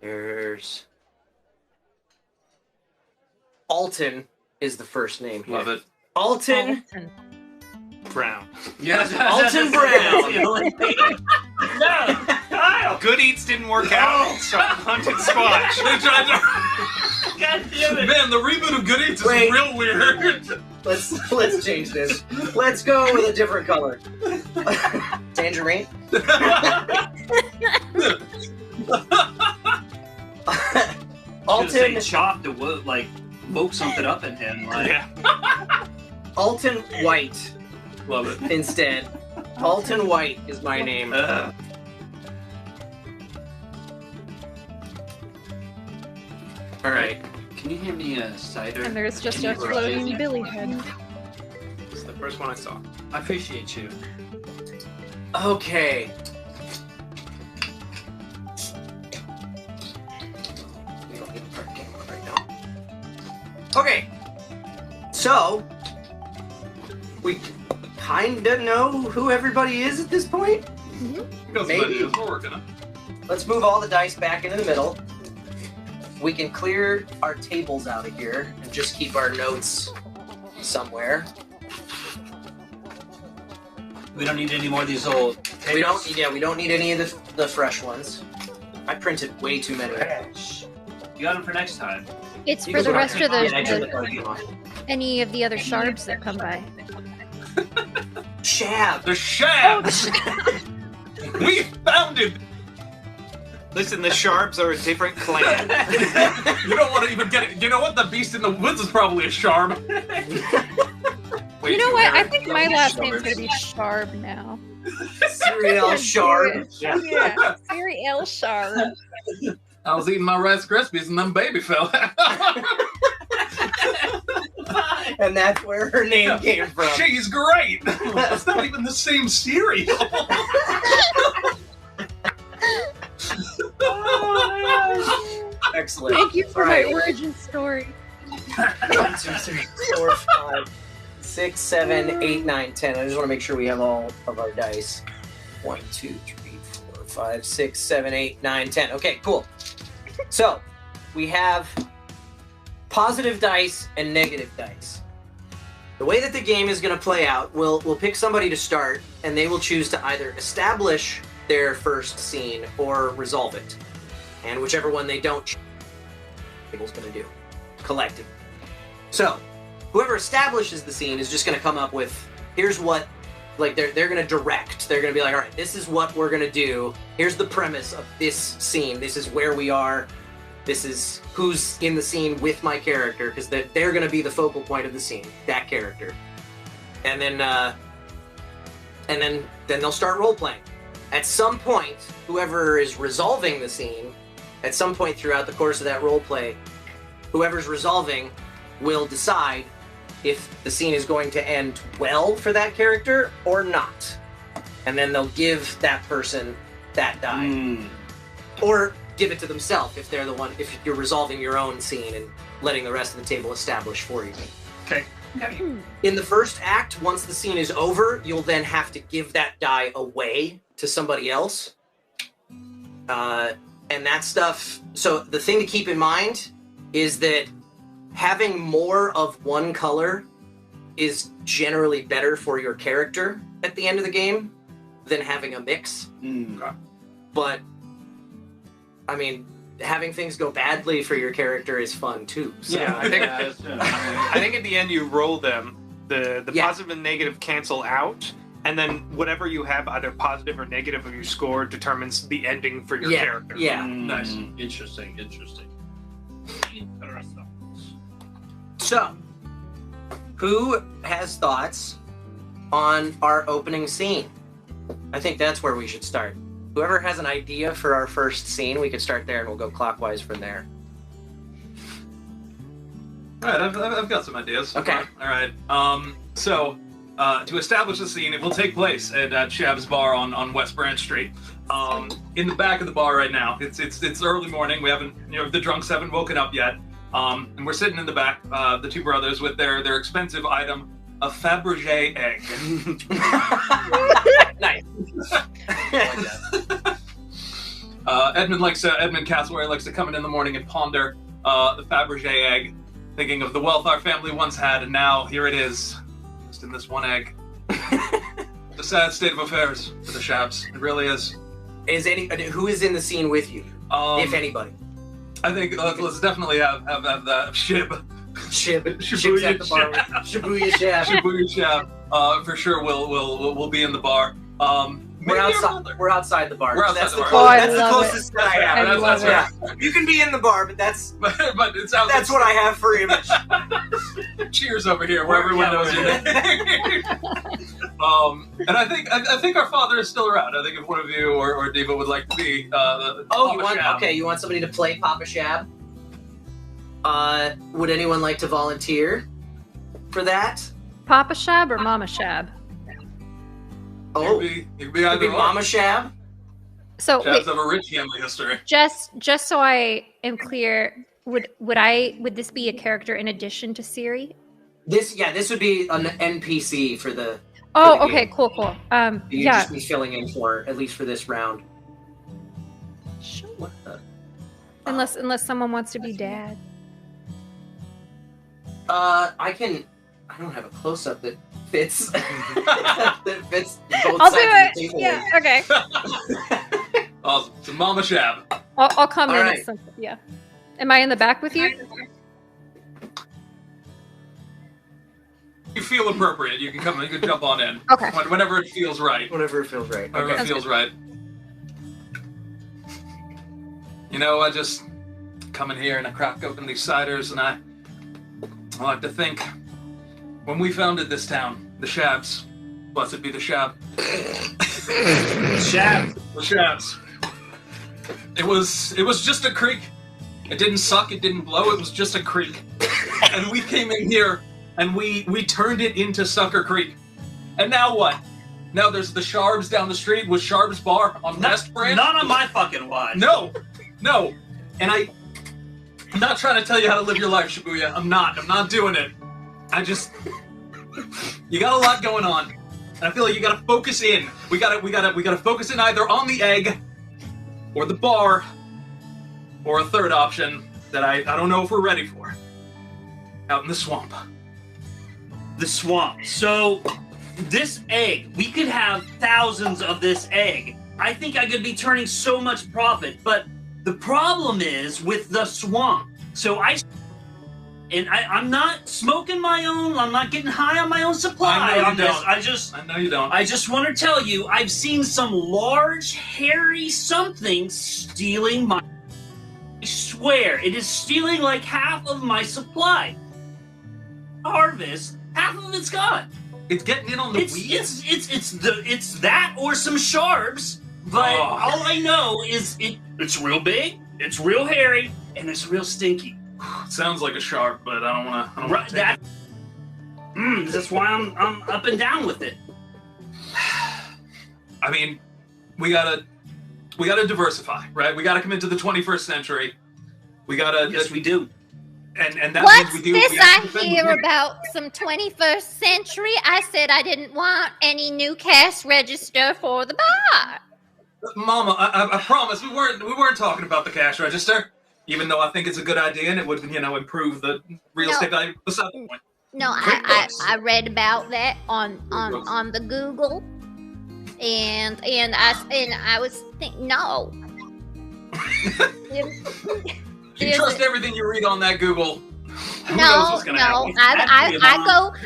There's Alton is the first name here. Love it. Alton Brown. Yes. Alton Brown. No, Kyle. Good Eats didn't work out, so Hunted Squatch. They tried to. God damn it. Man, the reboot of Good Eats is Wait. real weird. Let's change this. Let's go with a different color. Tangerine. Alton Alton chopped to like woke something up in him. Like, Yeah. Alton White Love it. instead. Alton White is my name. All right. can you hand me a cider? And there's just Can a you floating brush it? Billy head. It's the first one I saw. I appreciate you. Okay. We don't need to start game right now. Okay. So we kinda know who everybody is at this point. Got some Maybe. ideas. We're working on. Let's move all the dice back into the middle. We can clear our tables out of here and just keep our notes somewhere. We don't need any more of these old. We don't need any of the fresh ones. I printed way too many. You got them for next time. It's You for can the put rest of yeah, I turned the the card game on. any of the other shards that come by. Shab. The Shab! We found it! Listen, the Sharps are a different clan. You don't want to even get it. You know what? The beast in the woods is probably a Sharb. way You know too what? I arrogant. think my last name's gonna be Sharb now. Cereal Shard. Yeah, Siri L Sharb. I was eating my Rice Krispies and then baby fell out. And that's where her name came from. She's great. It's not even the same cereal. Excellent. Thank you for All my right. origin story. 1, 2, 3, 4, 5, 6, 7, 8, 9, 10. I just want to make sure we have all of our dice. 1, 2, 3, 4, 5, 6, 7, 8, 9, 10. Okay, cool. So we have positive dice and negative dice. The way that the game is going to play out, we'll pick somebody to start, and they will choose to either establish their first scene or resolve it. And whichever one they don't, the table's going to do collectively. So whoever establishes the scene is just going to come up with, here's what, like they're going to direct. They're going to be like, all right, this is what we're going to do. Here's the premise of this scene. This is where we are. This is who's in the scene with my character, because they're going to be the focal point of the scene, that character. And then they'll start role playing. At some point, whoever is resolving the scene, at some point throughout the course of that role play, whoever's resolving will decide if the scene is going to end well for that character or not. And then they'll give that person that die. Or give it to themselves if they're the one, if you're resolving your own scene and letting the rest of the table establish for you. Okay. In the first act, once the scene is over, you'll then have to give that die away to somebody else. And that stuff, so the thing to keep in mind is that having more of one color is generally better for your character at the end of the game than having a mix. But I mean, having things go badly for your character is fun too. So. Yeah, I think at the end you roll them. The positive and negative cancel out, and then whatever you have, either positive or negative of your score, determines the ending for your character. Yeah. Nice. Interesting. So, who has thoughts on our opening scene? I think that's where we should start. Whoever has an idea for our first scene, we could start there and we'll go clockwise from there. All right, I've got some ideas. Okay. All right. So to establish the scene, it will take place at Shab's Bar on West Branch Street. In the back of the bar right now. It's early morning. We haven't, the drunks haven't woken up yet. And we're sitting in the back, the two brothers with their expensive item, a Fabergé egg. Nice. Edmund Castleberry likes to come in the morning and ponder the Fabergé egg, thinking of the wealth our family once had, and now here it is, just in this one egg. The sad state of affairs for the Shabs. It really is. Who is in the scene with you, if anybody? I think let's definitely have that Shib. Shib's at the bar. Shibuya Shab. Shibuya Shab. For sure, we'll be in the bar. We're outside the bar. We're outside that's the the bar. That's the closest that I have. I love That's You can be in the bar, but that's but it's out. that's what I have for image. Cheers over here, where everyone knows your name. And I think our father is still around. I think if one of you or Diva would like to be you want somebody to play Papa Shab? Would anyone like to volunteer for that? Papa Shab or Mama Shab? Oh, It could be could either be one. Mama Shab. So Shabs have a rich family history. just so I am clear, would this be a character in addition to Siri? This would be an NPC for the. Oh, the okay, game. cool. You'd just be filling in for, at least for this round. Sure. What the? Unless someone wants to be dad. I don't have a close up that fits. that fits both I'll sides do of the it. table. Yeah. Okay. Awesome. So Mama Shab. I'll come All in. right. At some, yeah. Am I in the back with you? You feel appropriate. You can come. You can jump on in. Okay. Whenever it feels right. Whatever it feels right. Whenever Okay. it feels right. I just come in here and I crack open these ciders and I like to think When we founded this town, the Shabs, blessed be the Shab. Shab. The Shabs. It was just a creek. It didn't suck, it didn't blow, it was just a creek. And we came in here and we turned it into Sucker Creek. And now what? Now there's the Sharbs down the street with Sharbs Bar on West Branch. None of my fucking watch. No. And I'm not trying to tell you how to live your life, Shibuya. I'm not doing it. You got a lot going on. And I feel like you gotta focus in. We gotta focus in either on the egg, or the bar, or a third option that I don't know if we're ready for. Out in the swamp. The swamp. So, this egg, we could have thousands of this egg. I think I could be turning so much profit, but the problem is with the swamp. So I'm not smoking my own, I'm not getting high on my own supply on this. I know you don't. I just want to tell you, I've seen some large, hairy something stealing my... I swear, it is stealing like half of my supply. Harvest, half of it's gone. It's getting in on the weeds? It's that or some Sharbs, but all I know is it's real big, it's real hairy, and it's real stinky. Sounds like a sharp, but I don't want to. That's why I'm up and down with it. I mean, we gotta diversify, right? We gotta come into the 21st century. We gotta. Yes, we do. And that What's means we do. this we have I to defend hear the unit. about some 21st century? I said I didn't want any new cash register for the bar. Mama, I promise we weren't talking about the cash register. Even though I think it's a good idea and it would, improve the real estate value. Beside the point. No, I read about that on the Google, and I was thinking, no. You trust everything you read on that Google. Who knows No, what's gonna no. happen?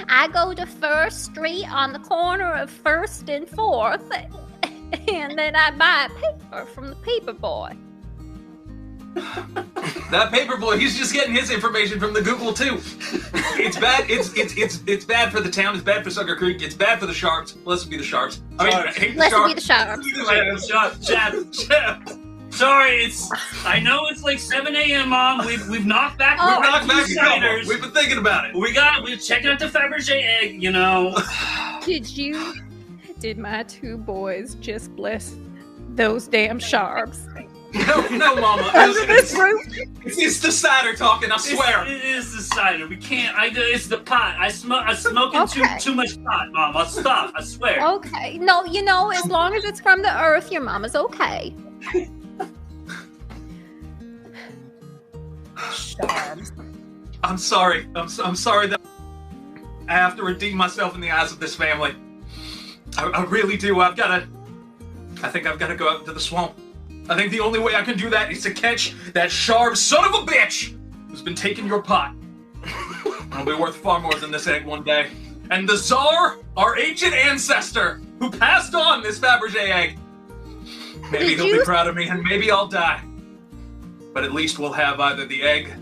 I go to First Street on the corner of First and Fourth, and then I buy a paper from the paper boy. That paper boy, he's just getting his information from the Google too. It's bad. It's bad for the town. It's bad for Sucker Creek. It's bad for the Sharps. Blessed be the Sharps. I mean, I hate the Let's Sharps. be the Sharps. Chad. Sorry, I know it's like 7 a.m. Mom. We've knocked back. Oh. We've knocked back a couple. ciders. We've been thinking about it. We're checking out the Fabergé egg. Did my two boys just bless those damn Sharbs? No, Mama. Under this roof? It's the cider talking. I swear. It is the cider. We can't. It's the pot. I'm smoking Okay. too much pot, Mom. I'll stop. I swear. Okay. No, as long as it's from the earth, your mama's okay. Sharbs. I'm sorry. I'm sorry that I have to redeem myself in the eyes of this family. I really do. I think I've got to go out into the swamp. I think the only way I can do that is to catch that Sharp son of a bitch who's been taking your pot. It'll be worth far more than this egg one day. And the Tsar, our ancient ancestor, who passed on this Fabergé egg, maybe he'll be proud of me and maybe I'll die. But at least we'll have either the egg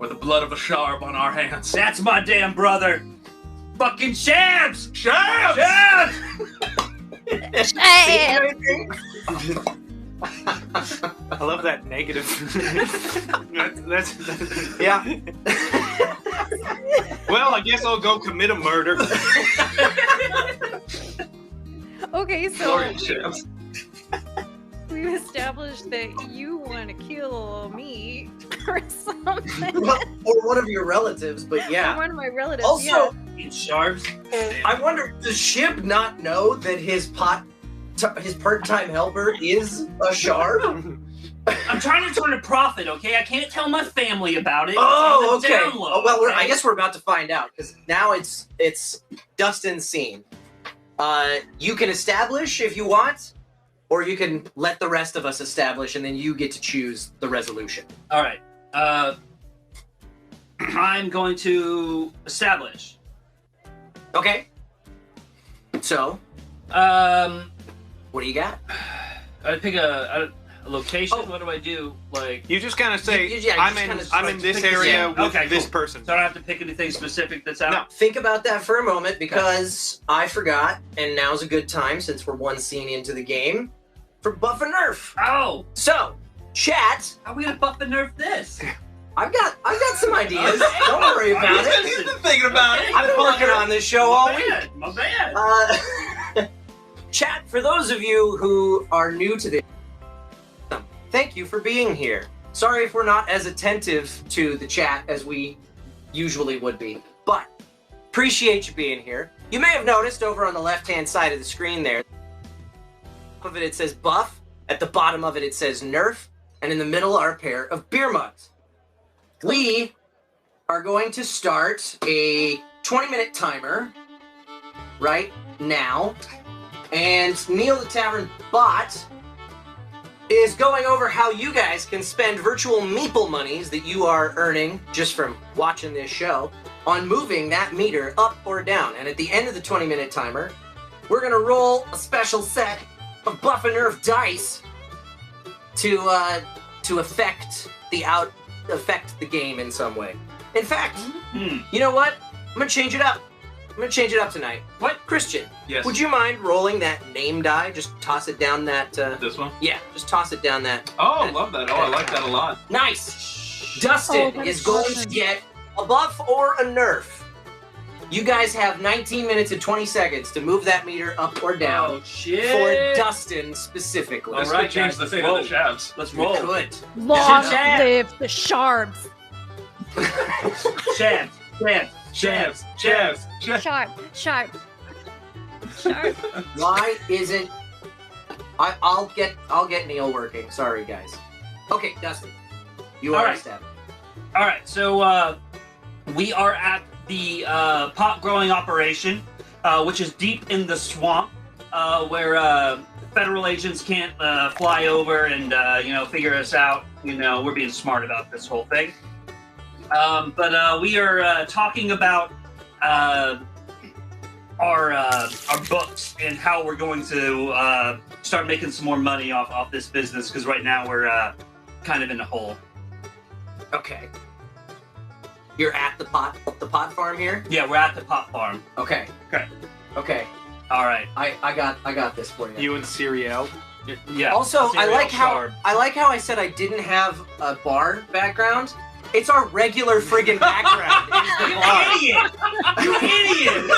or the blood of a Sharp on our hands. That's my damn brother. Fucking Shabs! Shabs! Shabs! I love that negative. that's Yeah. Well, I guess I'll go commit a murder. Okay, so Sorry, Shabs. we've established that you want to kill me or something. Well, or one of your relatives, but yeah. One of my relatives. Also, Eat Shabs. I wonder, does Shib not know that his part-time helper is a Sharp? I'm trying to turn a profit, okay? I can't tell my family about it. Oh, It's on the okay. down low, Oh, well, okay? I guess we're about to find out, because now it's Dustin's scene. You can establish if you want, or you can let the rest of us establish, and then you get to choose the resolution. All right. I'm going to establish. Okay. So, Um, what do you got? I'd pick Location? Oh. What do I do? Like, You just kind of say, You just I'm kinda in this pick this- area yeah. with Okay, this cool. person. so I don't have to pick anything specific that's out? No. Think about that for a moment because I forgot, and now's a good time since we're one scene into the game for buff and nerf. Oh! So, chat, How are we gonna buff and nerf this? I've got some ideas. Don't worry about it. He's been thinking about it. I've been working on this show all week. My bad. Chat, for those of you who are new to this, thank you for being here. Sorry if we're not as attentive to the chat as we usually would be, but appreciate you being here. You may have noticed over on the left-hand side of the screen there, top of it says buff, at the bottom of it says nerf, and in the middle are a pair of beer mugs. We are going to start a 20-minute timer right now. And Neil the Tavern Bot is going over how you guys can spend virtual meeple monies that you are earning just from watching this show on moving that meter up or down. And at the end of the 20-minute timer, we're going to roll a special set of buff and nerf dice to affect the game in some way. In fact, you know what? I'm going to change it up. I'm going to change it up tonight. What? Christian, Yes. would you mind rolling that name die? Just toss it down that... This one? Yeah, just toss it down that... Oh, love that. Oh, I like that a lot. Nice! Dustin that is is going awesome. to get a buff or a nerf. You guys have 19 minutes and 20 seconds to move that meter up or down Oh, shit. for Dustin specifically. This right, could change guys, the let's fate roll. of the Shabs. Let's We roll. could. Long Yeah. live the shards. Shabs. Shabs. Shabs. Shabs. Sharp. Sharp. Why isn't... I'll get Neil working. Sorry, guys. Okay, Dustin. You All are right. established. All right, so we are at the pot growing operation, which is deep in the swamp, where federal agents can't fly over and figure us out. We're being smart about this whole thing. But we are talking about our books and how we're going to start making some more money off this business, because right now we're kind of in a hole. Okay. You're at the pot farm here? Yeah, we're at the pot farm. Okay. Okay. Okay. All right. I got this for you. You and Serial. Yeah. Also, I Serial like shard. how I said I didn't have a bar background. It's our regular friggin' background. It's the bar. You idiot!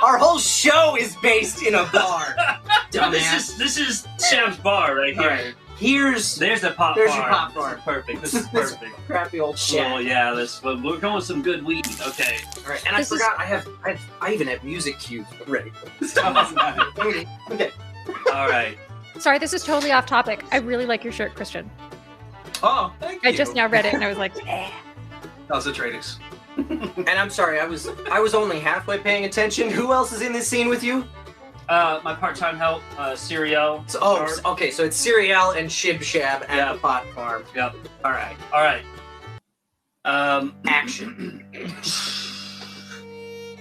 Our whole show is based in a bar. Dumbass. This is Sam's bar right here. All right. There's There's the pot your bar. pot bar. Perfect. This is This perfect. crappy old shit. Oh yeah, we're going with some good weed. Okay. All right, and I This is- forgot I even have music cues ready. Okay. All right. Sorry, this is totally off topic. I really like your shirt, Christian. Oh, thank you. I just now read it and I was like, eh. How's the tradings? And I'm sorry, I was only halfway paying attention. Who else is in this scene with you? My part-time help, Serial. So, okay, so it's Serial and Shib Shab at Yeah. the pot farm. Yep. All right, All right. action.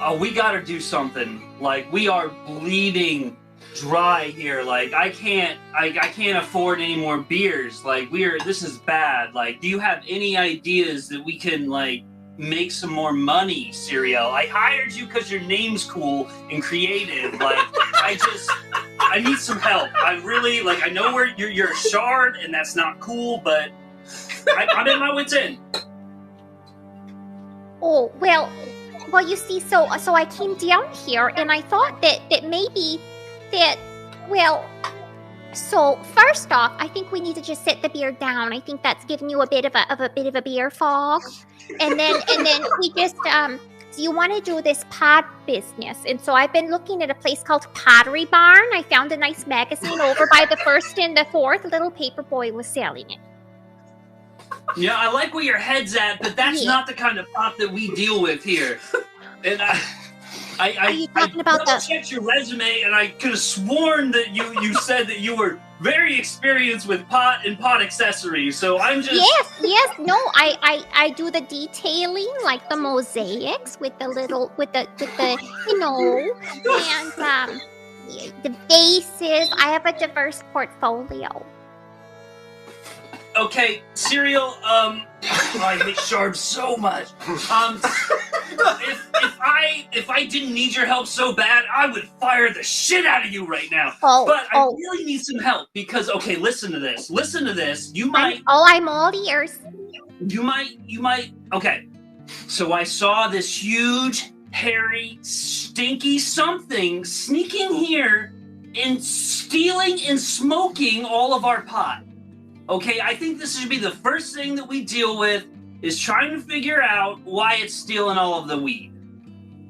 Oh, we gotta do something. Like, we are bleeding dry here. Like, I can't afford any more beers. Like, this is bad. Like, do you have any ideas that we can, like, make some more money, Serial? I hired you because your name's cool and creative. Like, I need some help. I really, like, I know you're a shard and that's not cool, but I'm in my wit's end. Oh, well, you see, so I came down here and I thought that maybe that, well, so first off, I think we need to just set the beer down. I think that's giving you a bit of a beer fog. And then we just, so you want to do this pod business. And so I've been looking at a place called Pottery Barn. I found a nice magazine over by the 1st and the 4th. Little paper boy was selling it. Yeah, I like where your head's at, but that's Yeah. not the kind of pot that we deal with here. And Are you talking about the- checked your resume, and I could have sworn that you said that you were very experienced with pot and pot accessories. So I'm just Yes, no, I do the detailing, like the mosaics with the little, with the and the vases. I have a diverse portfolio. Okay, Cereal, I hate Sharp so much. If I didn't need your help so bad, I would fire the shit out of you right now. But I really need some help because, okay, listen to this. Listen to this. You might... I'm all ears. You might... Okay, so I saw this huge, hairy, stinky something sneaking here and stealing and smoking all of our pot. Okay, I think this should be the first thing that we deal with, is trying to figure out why it's stealing all of the weed.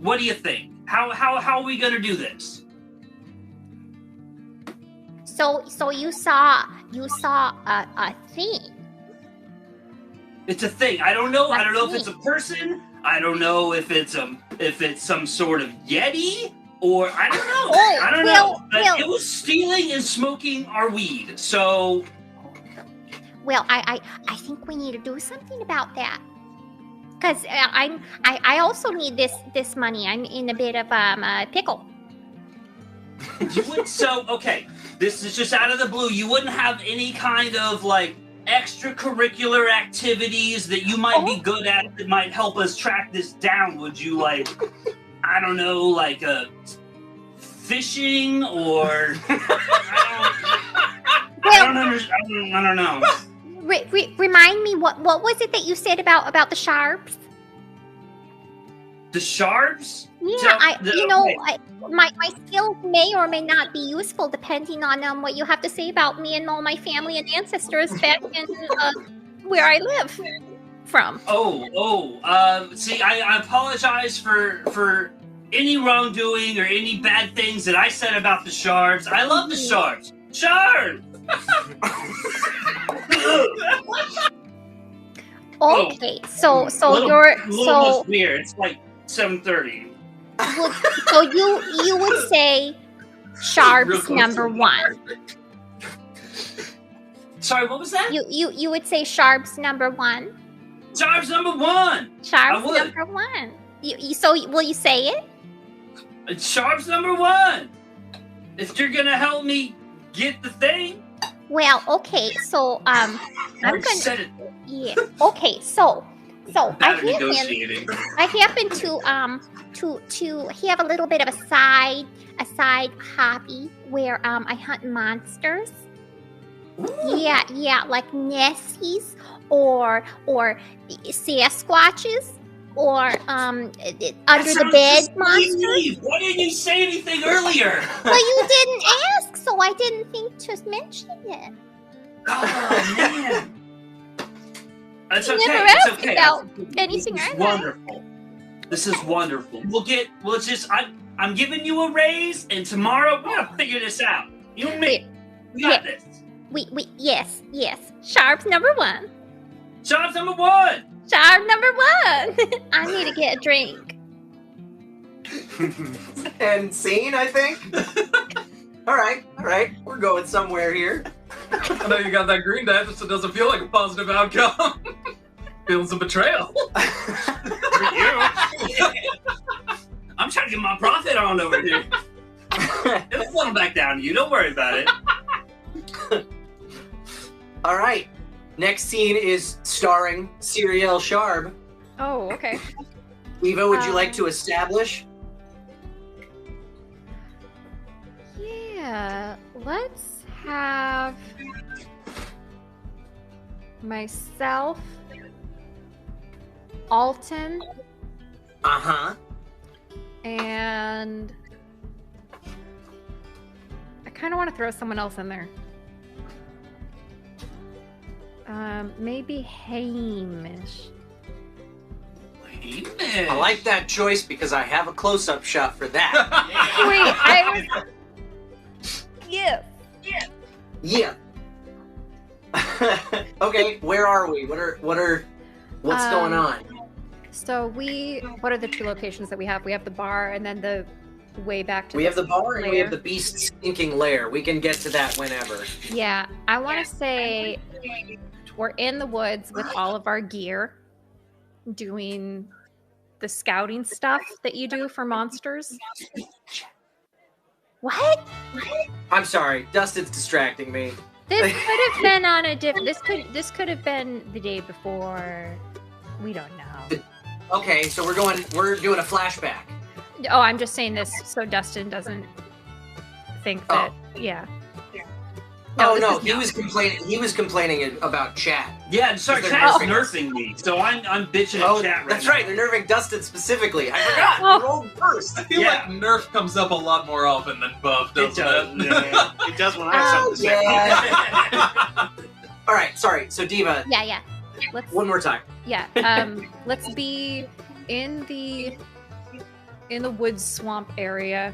What do you think? How are we gonna do this? So you saw a thing. It's a thing. I don't know if it's a person. I don't know if it's some sort of Yeti, or I don't know. I don't know. But it was stealing and smoking our weed. So. Well, I think we need to do something about that. Because I also need this money. I'm in a bit of a pickle. Okay, this is just out of the blue. You wouldn't have any kind of like extracurricular activities that you might be good at that might help us track this down, would you? Like, I don't know, like fishing or I don't know. Remind me, what was it that you said about the sharps? The sharps? Yeah, my skills may or may not be useful depending on what you have to say about me and all my family and ancestors back in where I live from. See, I apologize for any wrongdoing or any bad things that I said about the sharps. I love the sharps. Sharps! Okay, so almost near. It's like 7:30. So you would say sharps number one. Sorry, what was that? You would say sharps number one. Sharps number one. Sharps number one. So will you say it? It's sharps number one. If you're gonna help me get the thing. Well, okay, so I'm gonna. Said it. Yeah. Okay, so I happen to have a little bit of a side hobby where I hunt monsters. Ooh. Yeah, like Nessies or Sasquatches or under the bed monsters. Why didn't you say anything earlier? Well, you didn't ask, so I didn't think to mention it. Oh man. It's okay. Never It's asked okay. about anything. This is wonderful. This is wonderful. I'm giving you a raise, and tomorrow we're gonna figure this out. You and me. We got this. Yes. Sharps number one. Sharps number one. Sharp number one. I need to get a drink. And scene, I think. All right. We're going somewhere here. I know you got that green dye, just it doesn't feel like a positive outcome. Feeling some betrayal. For you. I'm trying to get my profit on over here. It'll flow back down to you. Don't worry about it. All right. Next scene is starring Siriel Sharb. Oh, okay. Eva, would you like to establish? Yeah, let's have myself, Alton, and I kind of want to throw someone else in there. Maybe Hamish. I like that choice because I have a close-up shot for that. Wait, I was... Yeah. Okay, where are we? What's going on? So what are the two locations that we have? We have the bar and then the way back to we have the bar lair. and we have the beast's stinking lair. We can get to that whenever. Yeah, I want to say we're in the woods with all of our gear doing the scouting stuff that you do for monsters. What? I'm sorry, Dustin's distracting me. This could have been on a different. This could have been the day before. We don't know. Okay, so we're doing a flashback. Oh, I'm just saying this so Dustin doesn't think that. Yeah. No, he was complaining about chat. Yeah, sorry, They're chat's nerfing nerfing me, so I'm bitching at chat right that's now. right. They're nerfing Dustin specifically. I forgot. Oh. You rolled first. I feel like Nerf comes up a lot more often than Buff, doesn't it? Yeah, it does when I have something to say. Yeah. All right, sorry. So Diva, Yeah. Let's. one more time. Yeah. Let's be in the woods swamp area.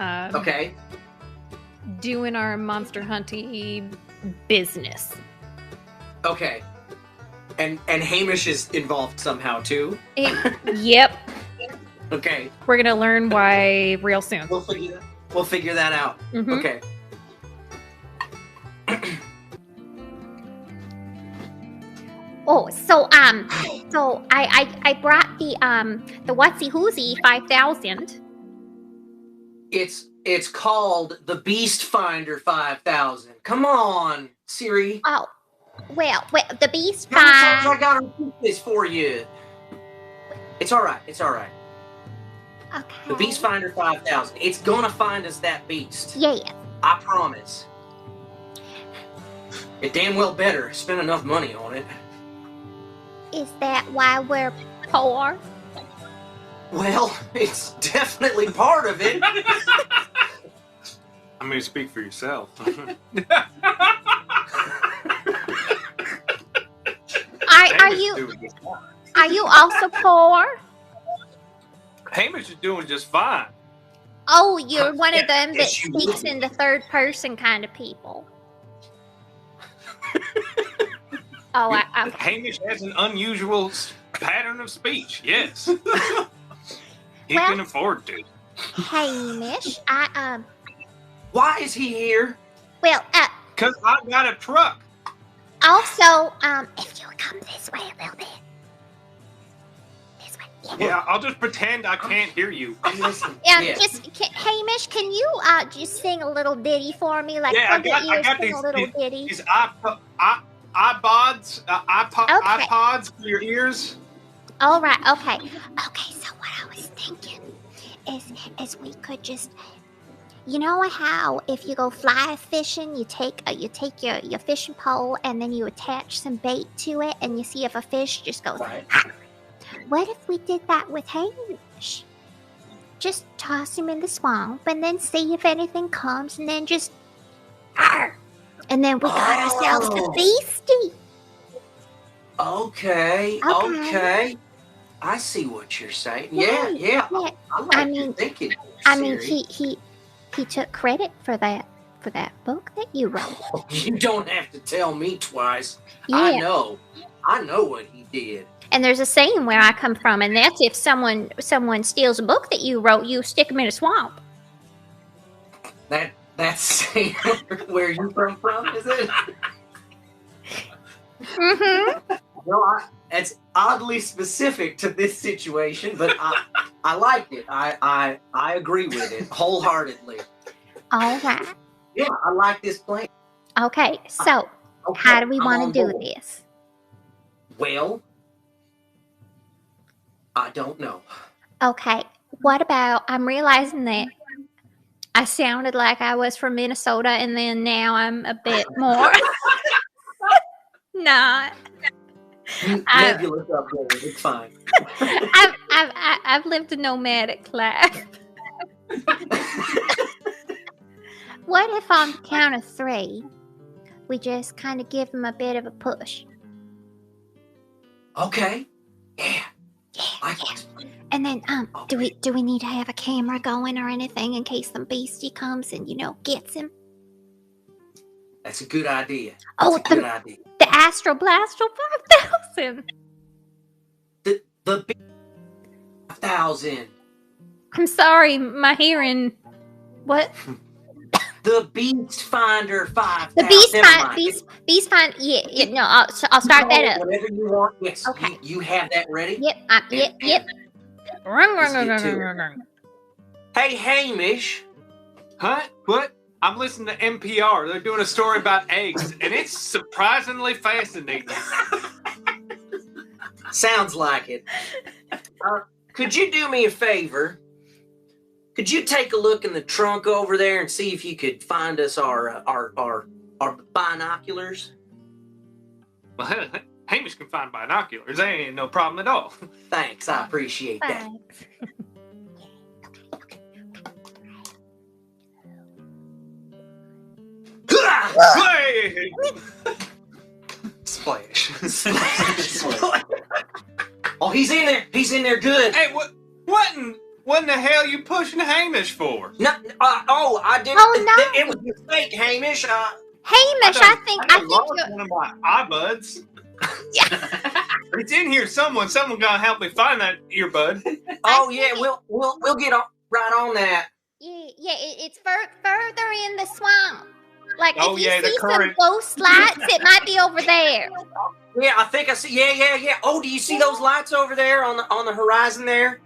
Okay. Doing our monster hunting business. Okay. And Hamish is involved somehow too. Yep. Okay. We're gonna learn why real soon. We'll figure that out. Mhm. Okay. Oh, so I brought the whatsy whoozy 5,000. It's called the Beast Finder 5000. Come on, Siri. Oh, well, the beast How many times I find. gotta repeat this for you? It's all right. Okay. The Beast Finder 5000. It's gonna find us that beast. Yes. I promise. It damn well better spend enough money on it. Is that why we're poor? Well, it's definitely part of it. I mean, speak for yourself. Are you also poor? Hamish is doing just fine. Oh, you're one of them that Yes, you speaks will. in the third person kind of people. Oh, okay. Hamish has an unusual pattern of speech. Yes, he Well- can afford to. Hamish, Why is he here? well, Cause I got a truck. also, if you would come this way a little bit. This way. Yeah, I'll just pretend I can't hear you. Listen. Just Hamish, can you just sing a little ditty for me? Like, Yeah, I plug your got ears, sing these- a little ditty. These iPods, Okay. iPods for your ears. All right. Okay. So what I was thinking is we could just, you know how if you go fly fishing, you take your fishing pole and then you attach some bait to it and you see if a fish just goes. Right. What if we did that with Hamish? Just toss him in the swamp and then see if anything comes and then just. Arr! And then we got ourselves the Oh. beastie. Okay. I see what you're saying. Yeah. Yeah. I like I your mean- thinking. I mean, Siri. he took credit for that book that you wrote. You don't have to tell me twice. Yeah. I know what he did. And there's a saying where I come from, and that's if someone steals a book that you wrote, you stick him in a swamp. That's where you come from, is it? Mm-hmm. Well, it's oddly specific to this situation, but I like it. I agree with it wholeheartedly. All right. Yeah, I like this plan. Okay. So, Okay, how do we I'm want on to do board. this? Well, I don't know. Okay. What about? I'm realizing that I sounded like I was from Minnesota, and then now I'm a bit more not. Nebulous up there. It's fine. I've lived a nomadic life. What if on the count of 3, we just kind of give him a bit of a push? Okay. Yeah. Yeah, I yeah. And then, do we need to have a camera going or anything in case some beastie comes and gets him? That's a good idea. Oh, That's a good idea. The Astro Blaster 5000. The 5000. I'm sorry, my hearing. What? The Beast Finder 5000. The Beast Never Find. mind. Beast Find. Yeah. No, I'll start that up. Whatever you want. Yes. Okay. You have that ready? Yep. Yep. Let's get to it. Hey, Hamish. Huh? What? I'm listening to NPR. They're doing a story about eggs, and it's surprisingly fascinating. Sounds like it. Could you do me a favor? Could you take a look in the trunk over there and see if you could find us our binoculars? Well, Hamish can find binoculars. There ain't no problem at all. Thanks, I appreciate that. Thanks. Hey! Splash. Oh, he's in there. He's in there good. Hey, what in the hell you pushing Hamish for? No, I didn't. Oh, no. It was a mistake, Hamish. Hamish, I think lost you're. one of my earbuds. It's in here somewhere. Someone gotta help me find that earbud. Oh yeah, we'll get right on that. Yeah, it's further in the swamp. Like, Oh, if you yeah, the see current- some ghost lights, it might be over there. Yeah, I think I see. Yeah. Oh, do you see those lights over there on the horizon there?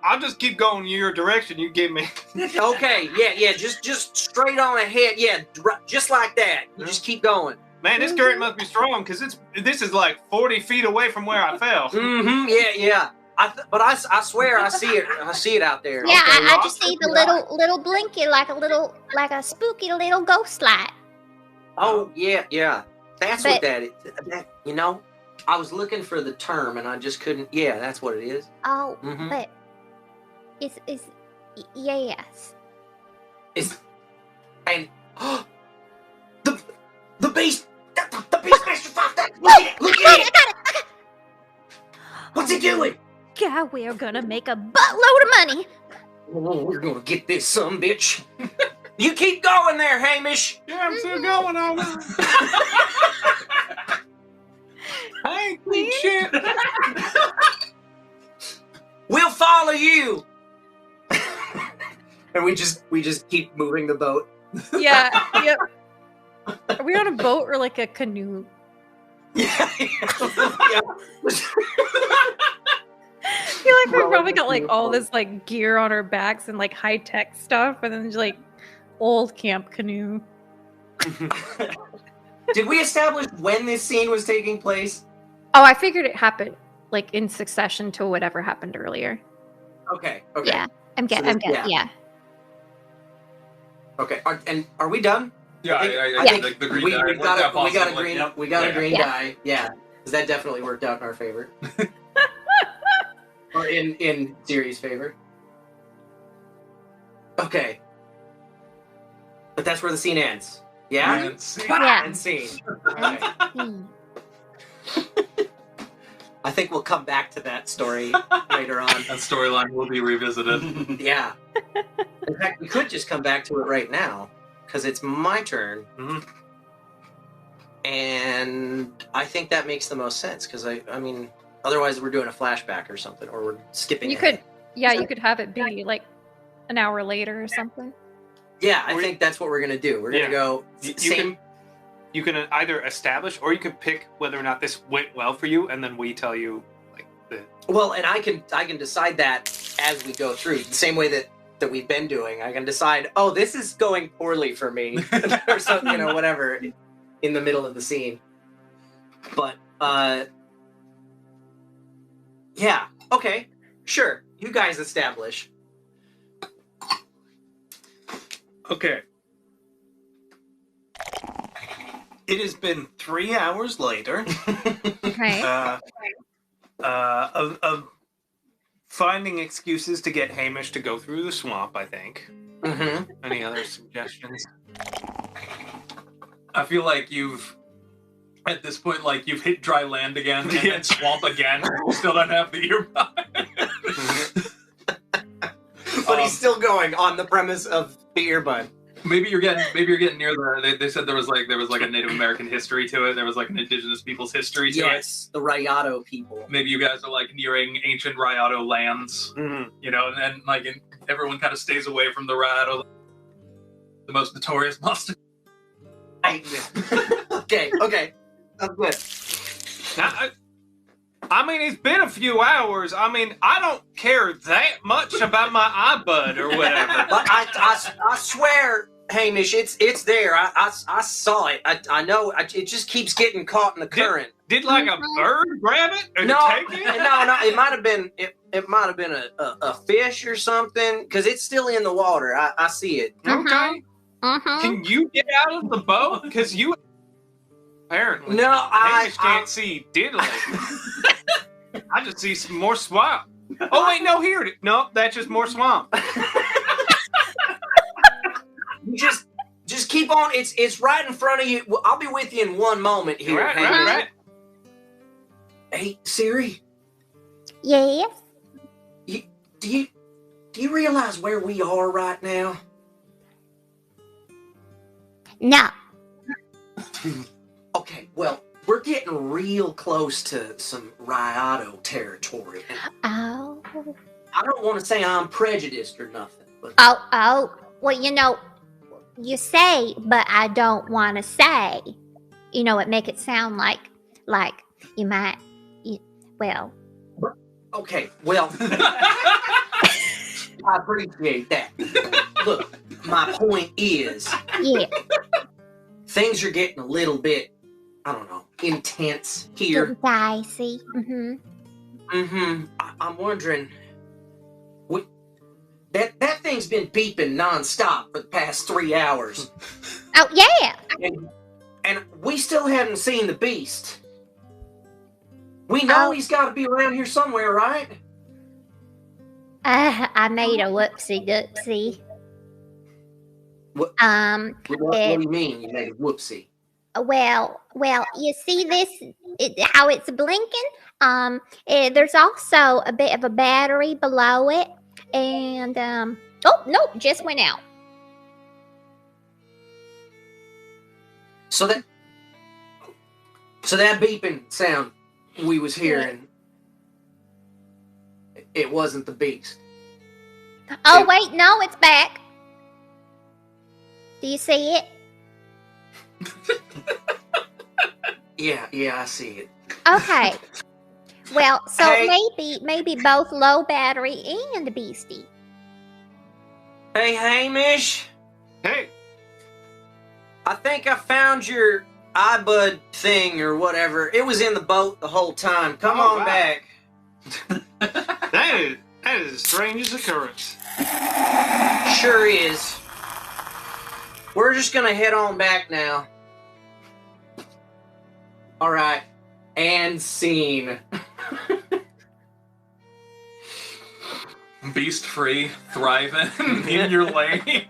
I'll just keep going your direction. You give me. Okay, yeah. Just straight on ahead. Yeah, just like that. You just keep going. Man, this current must be strong because this is like 40 feet away from where I fell. Mm-hmm. Yeah. But I swear I see it. I see it out there. Yeah, Okay, I well, just I'll see check the it out. little blinky, like a spooky little ghost light. Oh yeah. That's what But- that is. I was looking for the term and I just couldn't. Yeah, that's what it is. Oh, Mhm. but it's yes. And the beast. The beast master fought that. Look at it. What's he doing? Yeah, we're gonna make a buttload of money. Oh, we're gonna get this son bitch. You keep going there, Hamish. Yeah, I'm still going on. I ain't clean shit. We'll follow you. And we just keep moving the boat. Yeah. Yep. Are we on a boat or like a canoe? Yeah. I feel like we probably got like all this like gear on our backs and like high tech stuff, and then just like old camp canoe. Did we establish when this scene was taking place? Oh, I figured it happened like in succession to whatever happened earlier. Okay. Yeah, I'm So getting. this- Yeah. Okay. Are we done? Yeah, I think the green we dye got worked out a green positively. Yep. we got a green Yeah. die. Yeah, because that definitely worked out in our favor. Or in Siri's favor. Okay. But that's where the scene ends. Yeah? And see. Yeah. End scene. Okay. Hmm. I think we'll come back to that story later on. That storyline will be revisited. Yeah. In fact, we could just come back to it right now, because it's my turn. Mhm. And I think that makes the most sense, because I mean, otherwise we're doing a flashback or something, or we're skipping You ahead. you could have it be like an hour later or something. Yeah, I think that's what we're going to do. We're going Yeah. to go You same... You can either establish or you can pick whether or not this went well for you, and then we tell you like the. Well, and I can decide that as we go through, the same way that we've been doing. I can decide, oh, this is going poorly for me, or something, whatever, in the middle of the scene. But yeah, okay, sure. You guys establish. Okay. It has been 3 hours later. Okay. Of finding excuses to get Hamish to go through the swamp, I think. Mm-hmm. Any other suggestions? I feel like at this point, like you've hit dry land again and then swamp again. You still don't have the earbud. But he's still going on the premise of the earbud. Maybe you're getting near the. They said there was like a Native American history to it. There was like an indigenous people's history to it. Yes, the Rayado people. Maybe you guys are like nearing ancient Rayado lands, and then like everyone kind of stays away from the Rayado, the most notorious monster. Okay, that's good. Now, I mean, it's been a few hours. I mean, I don't care that much about my iBud or whatever. But I swear, Hamish, it's there. I saw it. I know. It just keeps getting caught in the current. Did like a bird grab it and No, take it? no. It might have been. It might have been a fish or something because it's still in the water. I see it. Okay. Mm-hmm. Can you get out of the boat? Because you apparently No, I just I can't see diddly. I just see some more swamp. Oh wait, no, here it is. No, that's just more swamp. You just keep on. It's right in front of you. Well, I'll be with you in one moment here. Right. Hey, Siri, Yes. do you realize where we are right now? No. Okay, well, we're getting real close to some Raiato territory. And Oh. I don't want to say I'm prejudiced or nothing, but Oh. Well, you say, but I don't want to say. It make it sound like you might. Well. okay, well, I appreciate that. Look, my point is, Yeah. things are getting a little bit, I don't know, intense here. Getting dicey. Mm-hmm. Mm-hmm. I'm wondering, that thing's been beeping nonstop for the past 3 hours. Oh yeah. And we still haven't seen the beast. We know he's got to be around here somewhere, right? I made a whoopsie doopsie. What do you mean you made a whoopsie? Well, you see this, how it's blinking? There's also a bit of a battery below it, and, oh, nope, just went out. So that beeping sound we was hearing, it wasn't the beast. Oh, wait, no, it's back. Do you see it? Yeah, I see it. Okay. Well, so Hey. maybe both low battery and beastie. Hey, Hamish, Hey, I think I found your iBud thing or whatever. It was in the boat the whole time. Come Oh, on wow. back. that is the strangest occurrence. Sure is. We're just gonna head on back now. All right, and scene. Beast free, thriving in your lane.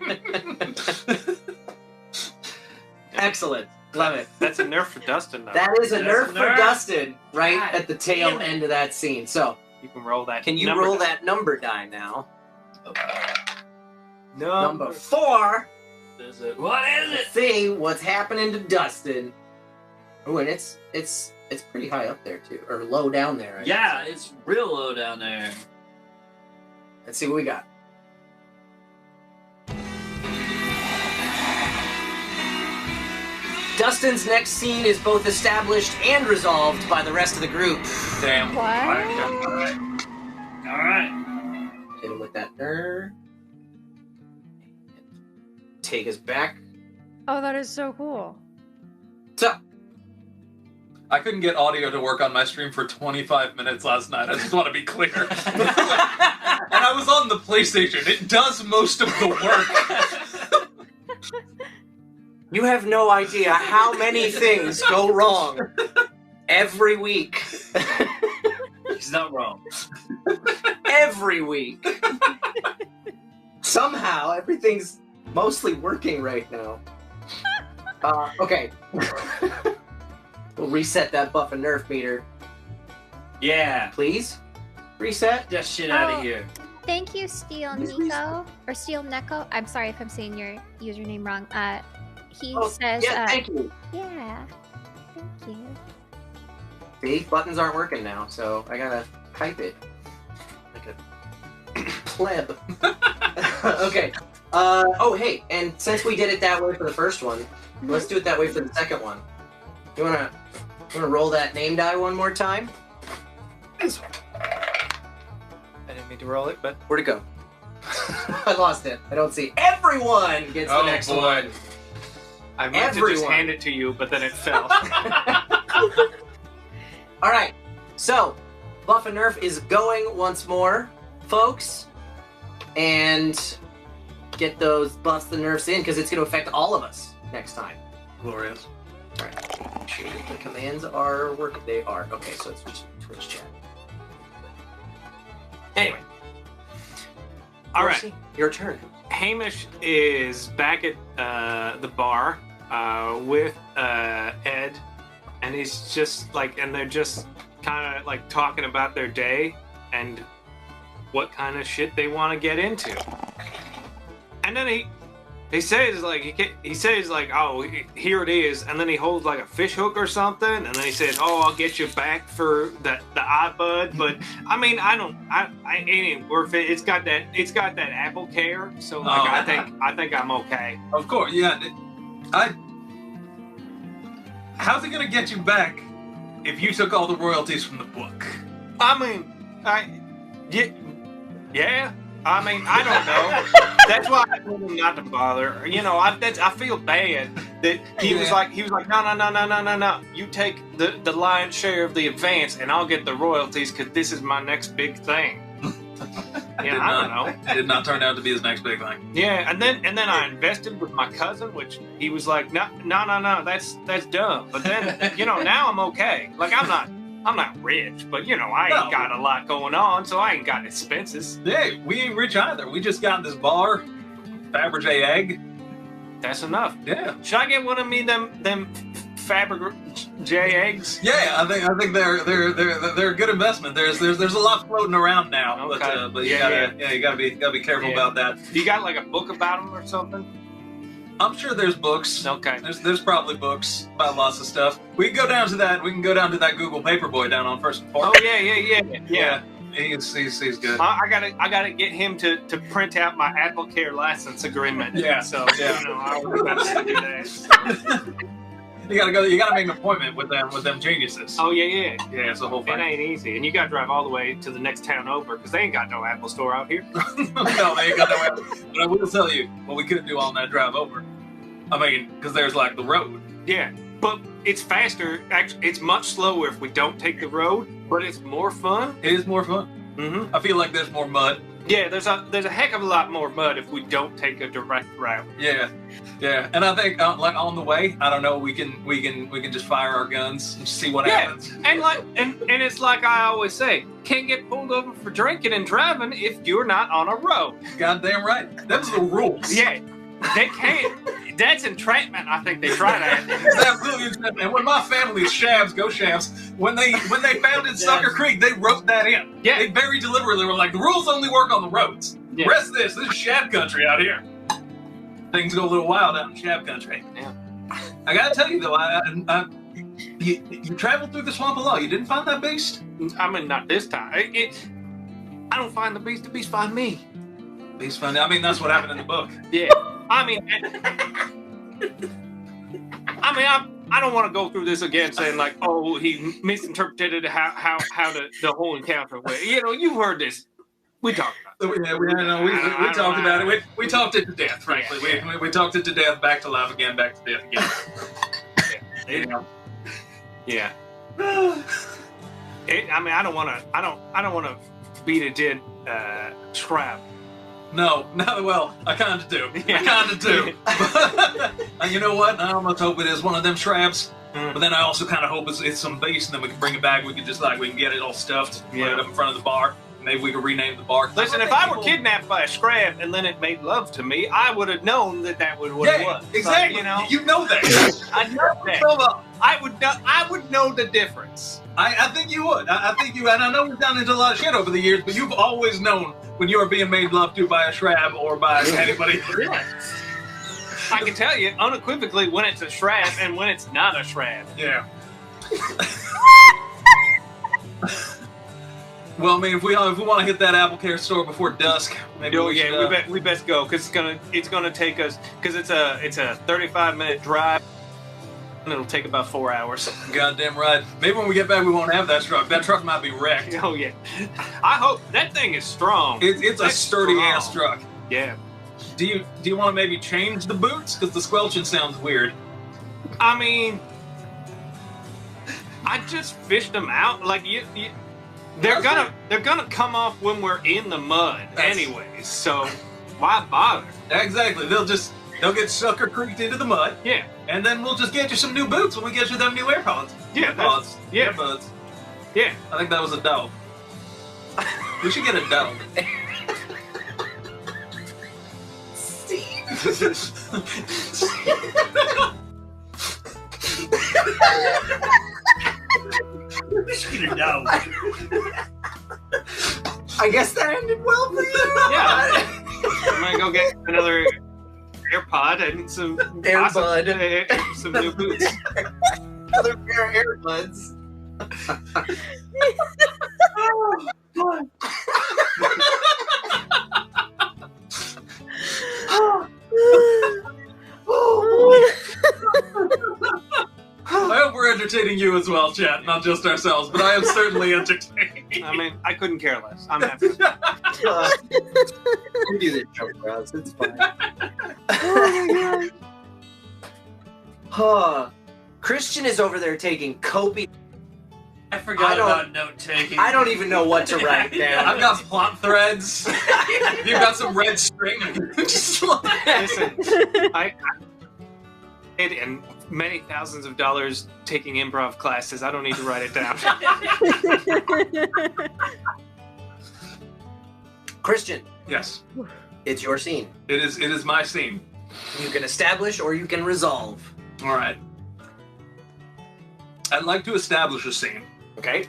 Excellent. Love it. That's a nerf for Dustin, though. That is a That's nerf a for nerf. Dustin right God at the tail damn it. end of that scene. So, You can roll that. can you number roll die. that number die now? Number Number 4. What is Let's it? see what's happening to Dustin. Oh, and it's pretty high up there too, or low down there. I should Yeah, say. it's real low down there. Let's see what we got. Dustin's next scene is both established and resolved by the rest of the group. Damn. What? All right. Hit him with that nerve. Take us back. Oh, that is so cool. So, I couldn't get audio to work on my stream for 25 minutes last night. I just want to be clear. And I was on the PlayStation. It does most of the work. you have no idea how many things go wrong every week. He's not wrong. Every week. Somehow, everything's mostly working right now. Okay. We'll reset that buff and nerf meter. Yeah. Please? Reset? Get that shit out Oh. of here. Thank you, Steel Nico or Steel Neko. I'm sorry if I'm saying your username wrong. He says, yeah, thank you. yeah, thank you. See, buttons aren't working now, so I gotta type it. Like a pleb. Okay. Oh, hey, and since we did it that way for the first one, let's do it that way for the second one. You wanna roll that name die one more time? I didn't mean to roll it, but Where'd it go? I lost it. I don't see. Everyone gets the next one. I meant to just hand it to you, but then it fell. All right. So, Buff and Nerf is going once more, folks. And get those buffs and nerfs in, because it's going to affect all of us next time. Glorious. All right. Sure the commands are working. They are. Okay, so it's Twitch chat. Anyway. All right. Your turn. Hamish is back at the bar with Ed, and he's just like, and they're just kind of like talking about their day and what kind of shit they want to get into. And then he says like he says like, oh, here it is, and then he holds like a fish hook or something, and then he says, oh, I'll get you back for the iBud. But I mean, it ain't worth it. It's got that Apple Care, so like I think I'm okay. Of course, yeah. How's it gonna get you back if you took all the royalties from the book? I mean, yeah. I mean, I don't know. That's why I told him not to bother. You know, I feel bad that he was like, no. You take the lion's share of the advance, and I'll get the royalties because this is my next big thing. Yeah, I don't know. It did not turn out to be his next big thing. Yeah, and then I invested with my cousin, which he was like, no, that's dumb. But then, you know, now I'm okay. Like I'm not rich, but you know, I ain't got a lot going on, so I ain't got expenses. Yeah, we ain't rich either. We just got this bar, Fabergé egg. That's enough. Yeah. Should I get one of me them Fabergé eggs? Yeah, I think they're a good investment. There's a lot floating around now, okay. but you gotta be careful about that. You got like a book about them or something? I'm sure there's books. Okay. There's probably books about lots of stuff. We can go down to that. We can go down to that Google Paperboy down on First and Fourth. Oh yeah. He's good. I gotta get him to print out my Apple Care license agreement. Yeah. So you know, I'll have to do that. You gotta make an appointment with them geniuses. Oh yeah. Yeah, it's a whole thing. It ain't easy, and you gotta drive all the way to the next town over because they ain't got no Apple store out here. No, they ain't got no Apple. But I will tell you what we could do on that drive over. I mean, because there's like the road. Yeah, but it's faster. Actually, it's much slower if we don't take the road, but it's more fun. It is more fun. Mm-hmm. I feel like there's more mud. Yeah, there's a heck of a lot more mud if we don't take a direct route. Yeah, and I think like on the way, I don't know, we can just fire our guns and see what happens. And like and it's like I always say, can't get pulled over for drinking and driving if you're not on a road. Goddamn right, that's the rules. Yeah, they can't. That's entrapment. I think they try that. It's absolutely entrapment. And when my family's Shabs, go Shabs, when they founded Sucker Creek, they wrote that in. Yeah. They very deliberately were like, the rules only work on the roads. Yeah. Rest of this is Shab country out here. Things go a little wild out in Shab country. Yeah. I gotta tell you though, you traveled through the swamp a lot. You didn't find that beast? I mean, not this time. I don't find the beast. The beast find me. Beast find. I mean, that's what happened in the book. Yeah. I mean, I don't want to go through this again, saying like, oh, he misinterpreted how the whole encounter went. You know, you've heard this. We talked about it. Yeah, we talked about it. We talked it to death, frankly. Yeah. We talked it to death, back to life again, back to death again. Yeah. I mean, I don't want to beat a dead trap. No, well, I kind of do. Yeah. I kind of do. And you know what? I almost hope it is one of them shrabs. But then I also kind of hope it's some beast, and then we can bring it back. We can get it all stuffed, put it up in front of the bar. Maybe we could rename the bar. Listen, if I were kidnapped by a scrab and then it made love to me, I would have known that was what it was. Exactly. So, you know that. I know that. I would know the difference. I think you would. I think you, and I know we've done into a lot of shit over the years, but you've always known when you are being made love to by a shrab or by anybody. I can tell you unequivocally when it's a shrab and when it's not a shrab. Yeah. Well, I mean, if we want to hit that Apple Care store before dusk, maybe we best go because it's gonna take us because it's a 35-minute drive. and it'll take about 4 hours. Goddamn right. Maybe when we get back, we won't have that truck. That truck might be wrecked. Oh yeah, I hope that thing is strong. It's a That's sturdy strong. ass truck. Yeah. Do you want to maybe change the boots? Because the squelching sounds weird. I mean, I just fished them out. Like they're gonna come off when we're in the mud, anyways. So why bother? Exactly. They'll get sucker creeked into the mud. Yeah. And then we'll just get you some new boots when we get you them new AirPods. Yeah. AirPods. Yeah. AirPods. Yeah. I think that was a dog. We should get a dog. I guess that ended well for you. Yeah. I'm gonna go get another AirPod and some Airbud. some new boots. Another pair of earbuds. I hope we're entertaining you as well, chat, not just ourselves, but I am certainly entertained. I mean, I couldn't care less. I'm happy. You do the joke for us. It's fine. Christian is over there taking copious. I forgot about note taking. I don't even know what to write down. I've got plot threads. You've got some red string. Just Listen, I and many thousands of dollars taking improv classes. I don't need to write it down. Christian, Yes, it's your scene. it is my scene. You can establish or you can resolve. All right. I'd like to establish a scene, Okay?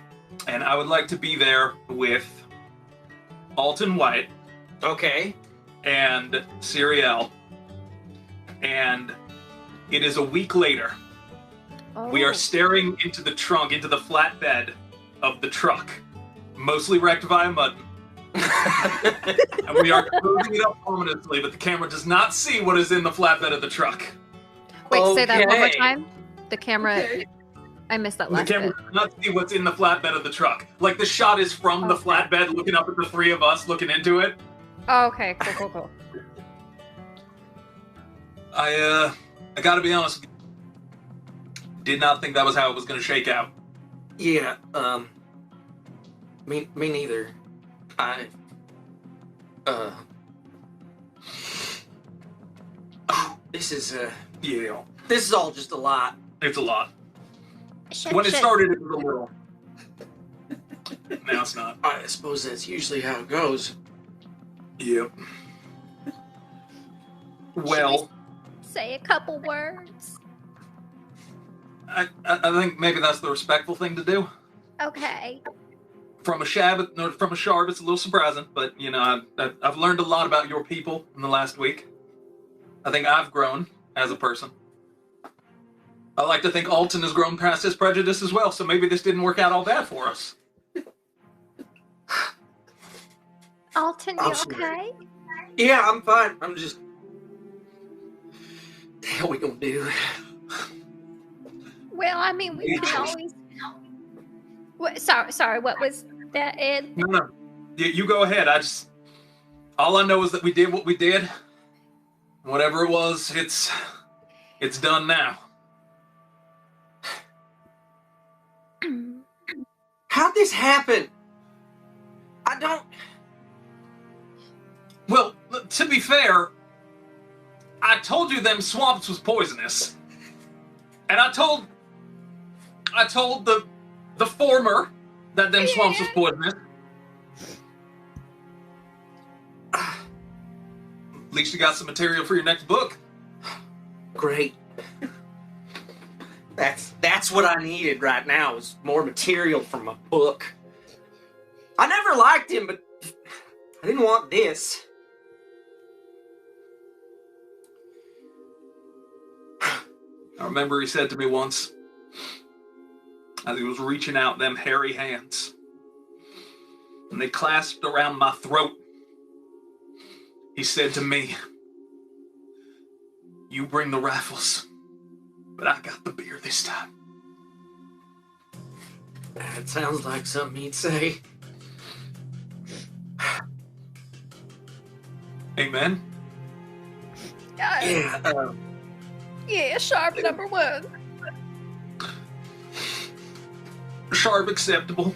and I would like to be there with Alton White Okay. and Siriel, and it is a week later. We are staring into the trunk, into the flatbed of the truck, mostly wrecked via mud. And we are closing it up ominously, but the camera does not see what is in the flatbed of the truck. Wait, say that one more Okay. time. The camera. I missed that The last camera bit. does not see what's in the flatbed of the truck. Like the shot is from the Okay. flatbed, looking up at the three of us, looking into it. Oh, okay, cool. I gotta be honest with you. Did not think that was how it was gonna shake out. Yeah, me neither. This is Yeah, this is all just a lot. it's a lot. Should, When it should- started, it was a little. Now it's not. I suppose that's usually how it goes. Yep. Well, say a couple words. I think maybe that's the respectful thing to do. Okay. From a Sharb, it's a little surprising, but you know, I've learned a lot about your people in the last week. I think I've grown as a person. I like to think Alton has grown past his prejudice as well, so maybe this didn't work out all bad for us. Alton, you Absolutely. okay? Yeah, I'm fine. I'm just. The hell we gonna do? Well, I mean, we can always. What, sorry. What was that, Ed? No. You go ahead. All I know is that we did what we did. Whatever it was, it's done now. How'd this happen? I don't. Well, to be fair, I told you them swamps was poisonous. And I told the former that them swamps was poisonous. At least you got some material for your next book. Great. That's what I needed right now is more material from a book. I never liked him, but I didn't want this. I remember he said to me once, as he was reaching out them hairy hands, and they clasped around my throat, he said to me, "You bring the rifles, but I got the beer this time. That sounds like something he'd say. Amen. Yeah. Yeah, sharp number one. Sharp acceptable.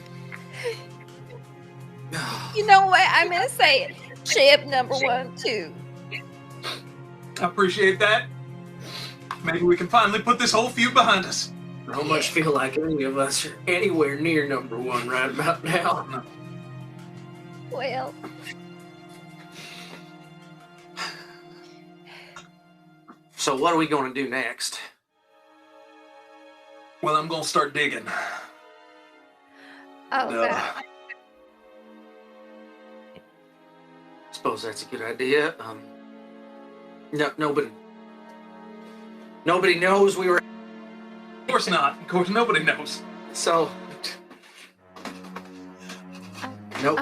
You know what? I'm gonna say it. Chip number one, too. I appreciate that. Maybe we can finally put this whole feud behind us. I don't much feel like any of us are anywhere near number one right about now. Well, So what are we going to do next? Well, I'm gonna start digging. that. Suppose that's a good idea. No, nobody knows we were. Of course not. Of course, nobody knows. So. Nope.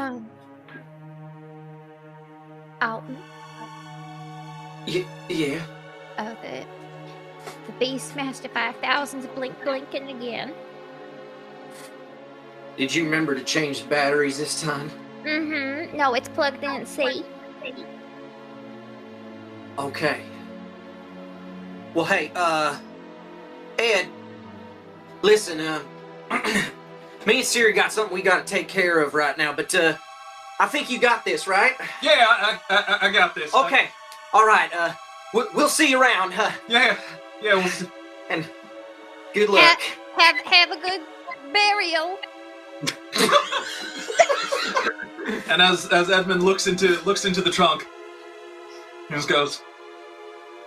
Alton. Yeah. Oh, the Beastmaster 5000's blinking again. Did you remember to change the batteries this time? Mm-hmm. No, it's plugged in. See. Okay. Well, hey, Ed, listen, me and Siri got something we gotta take care of right now, but, I think you got this, right? Yeah, I got this. Okay. All right, we'll see you around, Yeah, we'll see. and good luck. Have a good burial. And as Edmund looks into the trunk, he just goes,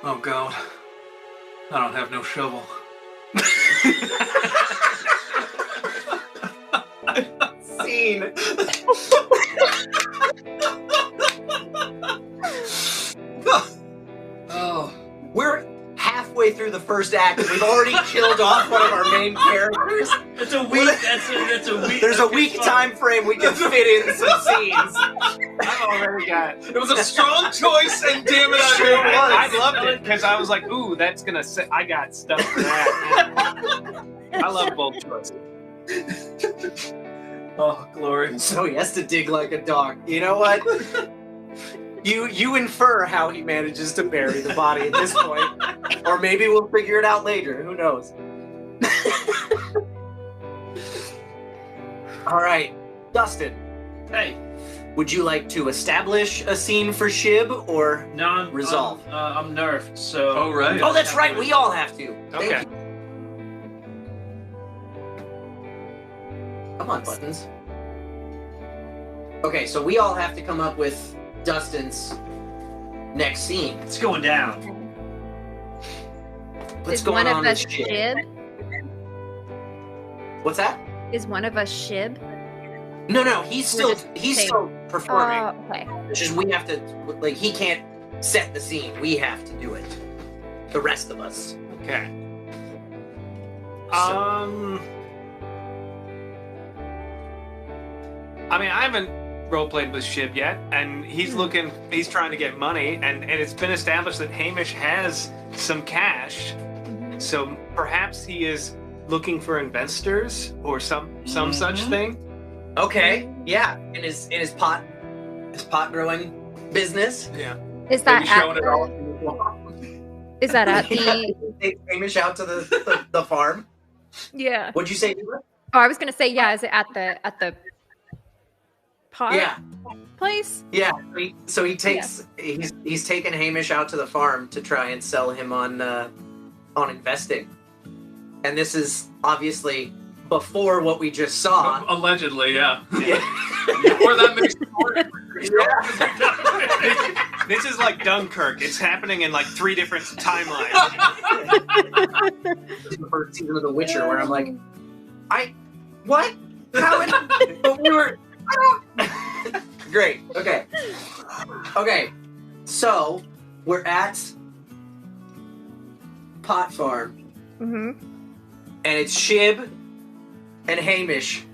"Oh God, I don't have no shovel." Scene. Oh, we're halfway through the first act and we've already killed off one of our main characters. That's a week. That's a week. There's a week time frame we can fit in some scenes. I've already got. It was a strong choice, and damn it, Sure was. I loved it because I was like, "Ooh, that's gonna." I got stuff for that. I love both choices. Oh, glory. So he has to dig like a dog. You know what? You infer how he manages to bury the body at this point. Or maybe we'll figure it out later. Who knows? All right, Dustin. Hey, Would you like to establish a scene for Shib or no, I'm resolve? I'm nerfed, so. Oh, right. Oh, that's right. We all have to. Okay. Thank you. Come on, buttons. Okay, so we all have to come up with Dustin's next scene. It's going down. What's Is going one on of with us Shib? Shib? What's that? Is one of us Shib? No, he's We're still just performing. Oh, okay. It's just we have to, like, he can't set the scene. We have to do it. The rest of us. Okay. I mean, I haven't roleplayed with Shib yet, and he's trying to get money, and it's been established that Hamish has some cash, so perhaps he is looking for investors or some such thing. Okay, yeah. In his pot growing business. Yeah. Is that Maybe at showing it all. the, is that at the Take Hamish out to the farm. yeah? What'd you say? Eva? Oh, I was gonna say yeah. Is it at the pot Yeah, place? yeah. So he takes he's taken Hamish out to the farm to try and sell him on investing, and this is obviously before what we just saw. Allegedly, yeah. Yeah. Or that makes it worse. This is like Dunkirk. It's happening in like 3 different timelines. This is the first season of The Witcher where I'm like, what? How? But we were. Great. Okay. Okay. So we're at Pot Farm, Mm-hmm. and it's Shib and Hamish.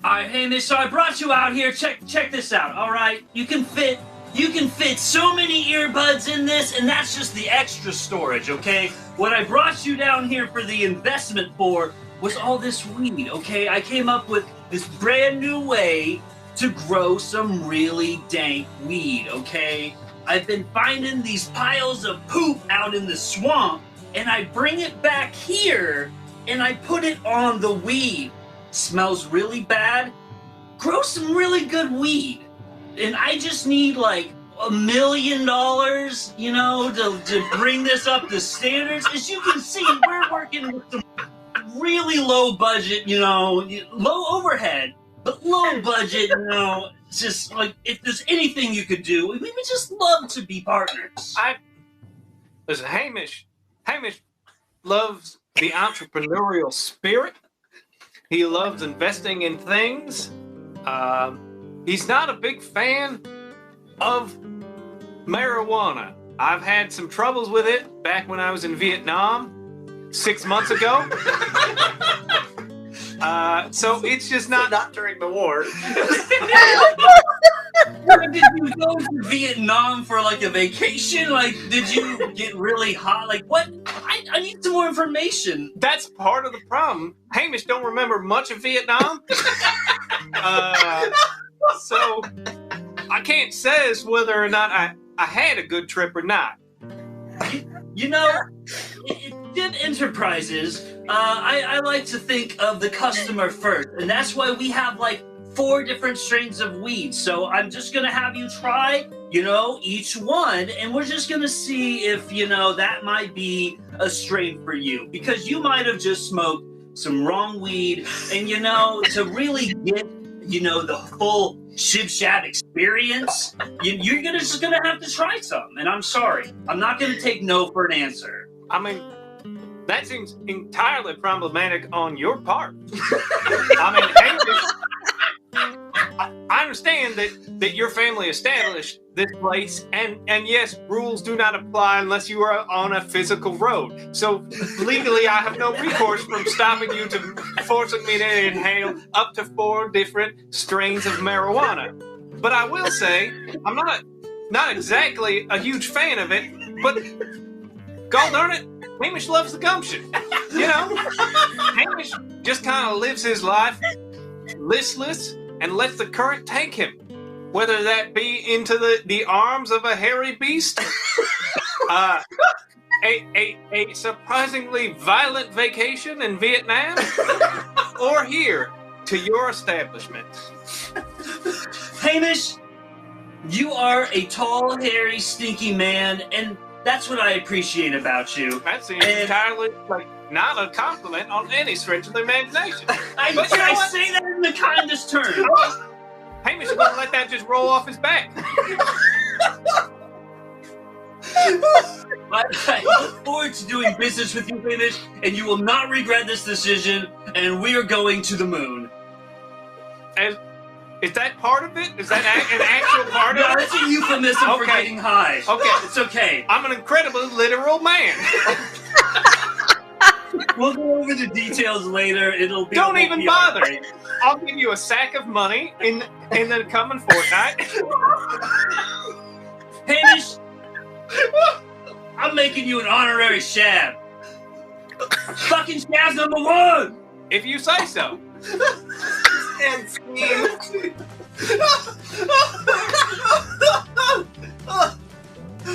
All right, Hamish. So I brought you out here. Check this out. All right, you can fit You can fit so many earbuds in this, and that's just the extra storage, okay? What I brought you down here for the investment for was all this weed, okay? I came up with this brand new way to grow some really dank weed, okay? I've been finding these piles of poop out in the swamp, and I bring it back here, and I put it on the weed. Smells really bad. Grow some really good weed. And I just need like $1 million, you know, to bring this up to standards. As you can see, we're working with some really low budget, you know, low overhead, but low budget, you know. Just like, if there's anything you could do, we would just love to be partners. Listen, Hamish loves the entrepreneurial spirit. He loves investing in things. He's not a big fan of marijuana. I've had some troubles with it back when I was in Vietnam 6 months ago. So it's just not during the war. Did you go to Vietnam for like a vacation? Like, did you get really hot? Like, what? I need some more information. That's part of the problem. Hamish don't remember much of Vietnam. So I can't say as whether or not I had a good trip or not. You know, Dib Enterprises, I like to think of the customer first, and that's why we have like 4 different strains of weed. So I'm just gonna have you try, you know, each one, and we're just gonna see if, you know, that might be a strain for you, because you might have just smoked some wrong weed, and you know, to really get, you know, the full Shib Shab experience, you're just gonna have to try some. And I'm sorry, I'm not gonna take no for an answer. I mean, that seems entirely problematic on your part. I mean, Hamish, I understand that your family established this place, and yes, rules do not apply unless you are on a physical road. So legally, I have no recourse from stopping you to forcing me to inhale up to 4 different strains of marijuana. But I will say, I'm not exactly a huge fan of it, but god darn it, Hamish loves the gumption. You know, Hamish just kind of lives his life listless and lets the current take him, whether that be into the arms of a hairy beast, a surprisingly violent vacation in Vietnam, or here to your establishment. Hamish, you are a tall, hairy, stinky man, and that's what I appreciate about you. That seems entirely like not a compliment on any stretch of the imagination. I say that in the kindest terms. Hamish is gonna let that just roll off his back. I look forward to doing business with you, Hamish, and you will not regret this decision, and we are going to the moon. Is that part of it? Is that an actual part of it? No, it's a euphemism for getting high. Okay. It's okay. I'm an incredibly literal man. We'll go over the details later. It'll be. Don't even bother. Right. I'll give you a sack of money in the coming fortnight. Hamish, I'm making you an honorary Shab. Fucking Shab's #1. If you say so. And Steve.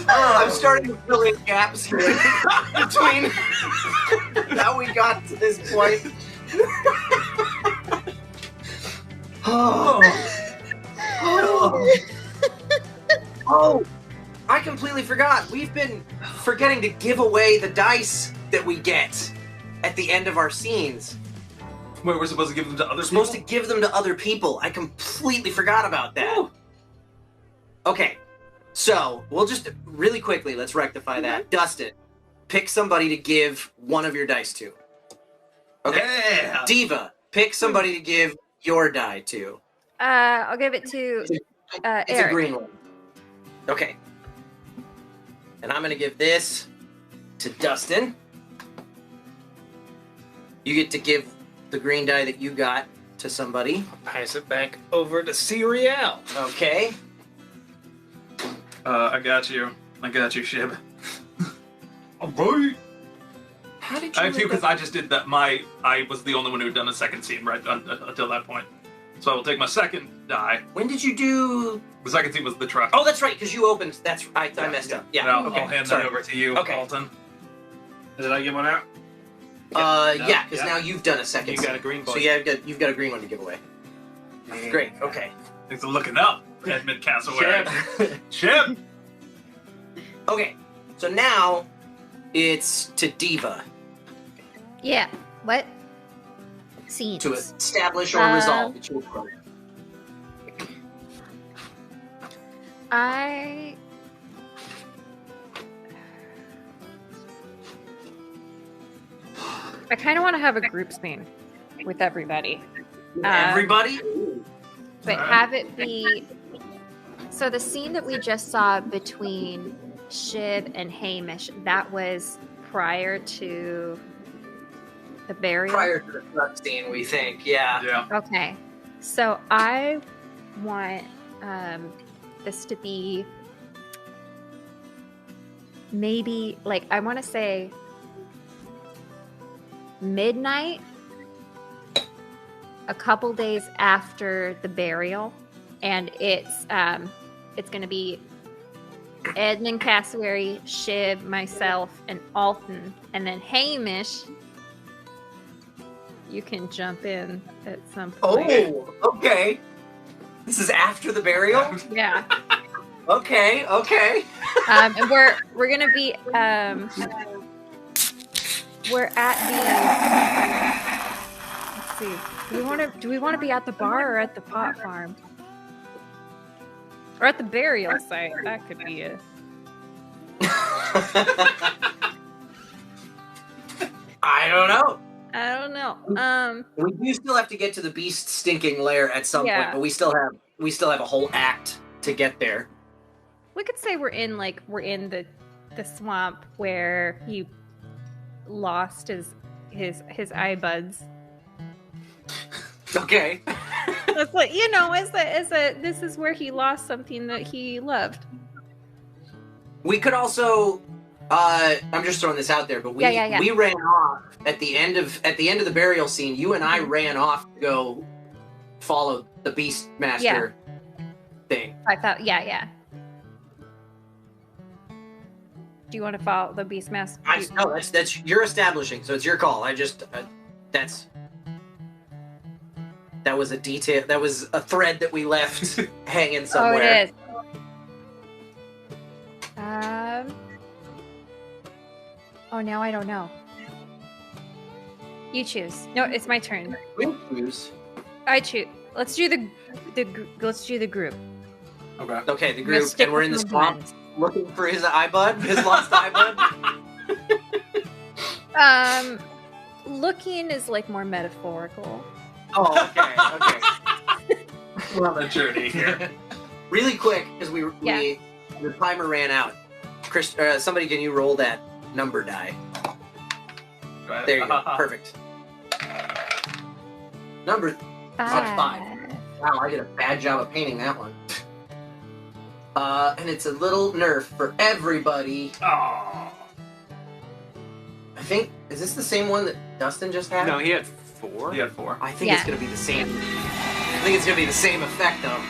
I'm starting to fill in gaps here between how we got to this point. Oh, I completely forgot. We've been forgetting to give away the dice that we get at the end of our scenes. Wait, we're supposed to give them to other We're people? supposed to give them to other people. I completely forgot about that. Ooh. Okay, so we'll just really quickly, let's rectify that. Dustin, pick somebody to give one of your dice to. Okay. Yeah. Diva, pick somebody to give your die to. I'll give it to It's Eric. a green one. Okay. And I'm gonna give this to Dustin. You get to give the green die that you got to somebody. Pass it back over to Cereal. Okay. I got you, Shib. Alright. How did you? I have to because I just did that. I was the only one who had done a second scene right until that point. So I will take my second die. When did you do? The second scene was the truck. Oh, that's right, because you opened. That's I messed up. Yeah. And I'll okay. hand Sorry. that over to you, Okay. Alton. Did I get one out? Yeah, because now you've done a second. You got a green So button. yeah, you've got a green one to give away. Great. Okay. Thanks for looking up, Edmund Cassowary. Shib. Okay. So now it's to Deva Yeah. What? Scenes. to establish or resolve the children. I kind of want to have a group scene with everybody. Everybody. But have it be so the scene that we just saw between Shib and Hamish, that was prior to the burial. Prior to the truck scene, we think. Yeah. Yeah. Okay. So I want this to be maybe like I want to say midnight, a couple days after the burial, and it's going to be Edmund Cassowary, Shib, myself, and Alton, and then Hamish. You can jump in at some point. Oh, okay. This is after the burial. Yeah. Okay. Okay. And we're gonna be we're at the let's see. Do we want to be at the bar or at the pot farm? Or at the burial site? That could be it. I don't know. I don't know. We do still have to get to the beast stinking lair at some Yeah. point, but we still have a whole act to get there. We could say we're in the swamp where he lost his eye buds. Okay. That's like this is where he lost something that he loved. We could also I'm just throwing this out there, but we ran off at the end of the burial scene. You and I ran off to go follow the Beastmaster thing. I thought, yeah. Do you want to follow the Beastmaster? No, that's you're establishing, so it's your call. That was a detail. That was a thread that we left hanging somewhere. Oh, it is. Oh, now I don't know. You choose. No, it's my turn. We choose. I choose. Let's do the group. Okay. Okay, the We're gonna group, stick and we're in the with swamp blends. looking for his eye bud, his lost eye bud. Looking is like more metaphorical. Oh, okay. We're on a journey here. Really quick, because the timer ran out. Chris, somebody, can you roll that number die? There you go. Perfect. Number 5. Wow, I did a bad job of painting that one. And it's a little nerf for everybody. Oh. I think, is this the same one that Dustin just had? No, he had 4. He had 4. I think it's gonna be the same. I think it's gonna be the same effect though.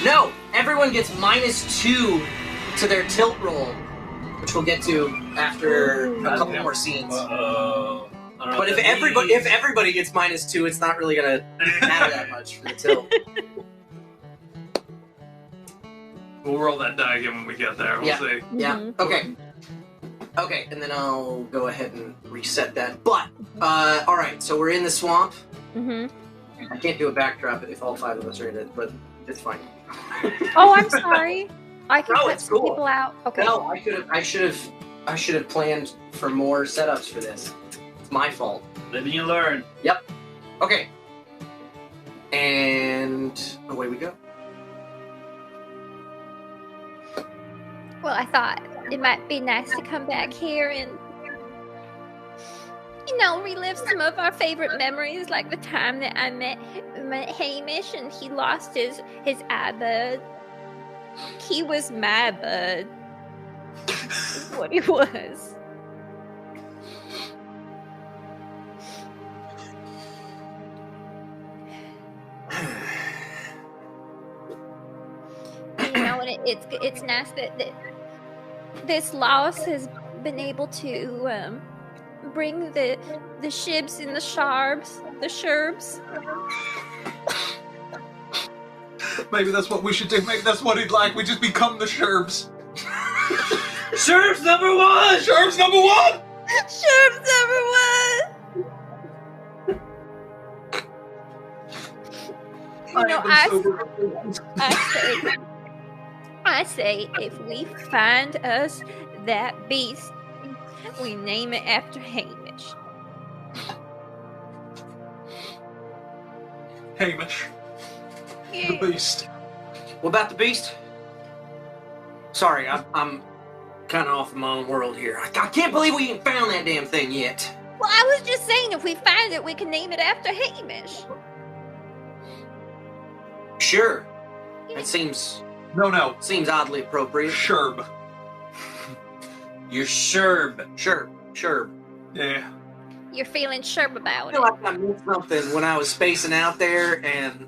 No, everyone gets -2 to their tilt roll, which we'll get to after a couple more scenes. But if everybody gets -2, it's not really gonna matter that much for the tilt. We'll roll that die again when we get there. We'll see. Yeah. Mhm. Okay. Okay, and then I'll go ahead and reset that. But all right, so we're in the swamp. Mm-hmm. I can't do a backdrop if all 5 of us are in it, but it's fine. Oh, I'm sorry. I can No, cut it's cool. people out. Okay. No, I should have planned for more setups for this. It's my fault. Live and you learn. Okay. And away we go. Well, I thought it might be nice to come back here and, relive some of our favorite memories, like the time that I met Hamish and he lost his eye bud. He was my bud. Is what he was. You know, and it's nice that this loss has been able to bring the shibs and the sherbs. Maybe that's what we should do. Maybe that's what he'd like. We just become the Sherbs. Sherbs number one! Sherbs number one! Sherbs number one! You know, I say if we find us that beast, we name it after Hamish. Hamish. Yeah. The beast. What about the beast? Sorry, I'm kind of off in my own world here. I can't believe we ain't found that damn thing yet. Well, I was just saying if we find it, we can name it after Hamish. Sure. That seems No. seems oddly appropriate. Sherb. You're Sherb. Sherb. Yeah. You're feeling sure about I it. feel like I missed something when I was spacing out there, and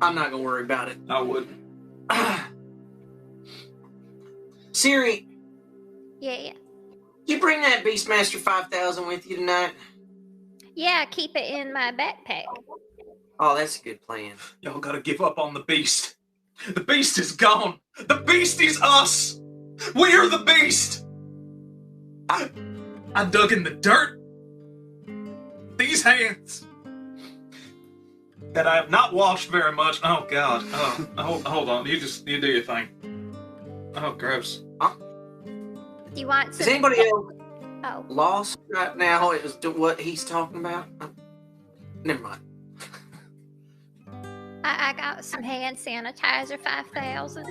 I'm not gonna worry about it. I would. Siri, Yeah. you bring that Beastmaster 5000 with you tonight? Yeah, keep it in my backpack. Oh, that's a good plan. Y'all gotta give up on the beast. The beast is gone. The beast is us. We're the beast. I dug in the dirt. These hands that I have not washed very much. Oh God. Oh, hold on. You do your thing. Oh, gross. Do you want Is some? anybody else Oh, lost right now as to what he's talking about? Never mind. I got some hand sanitizer 5,000.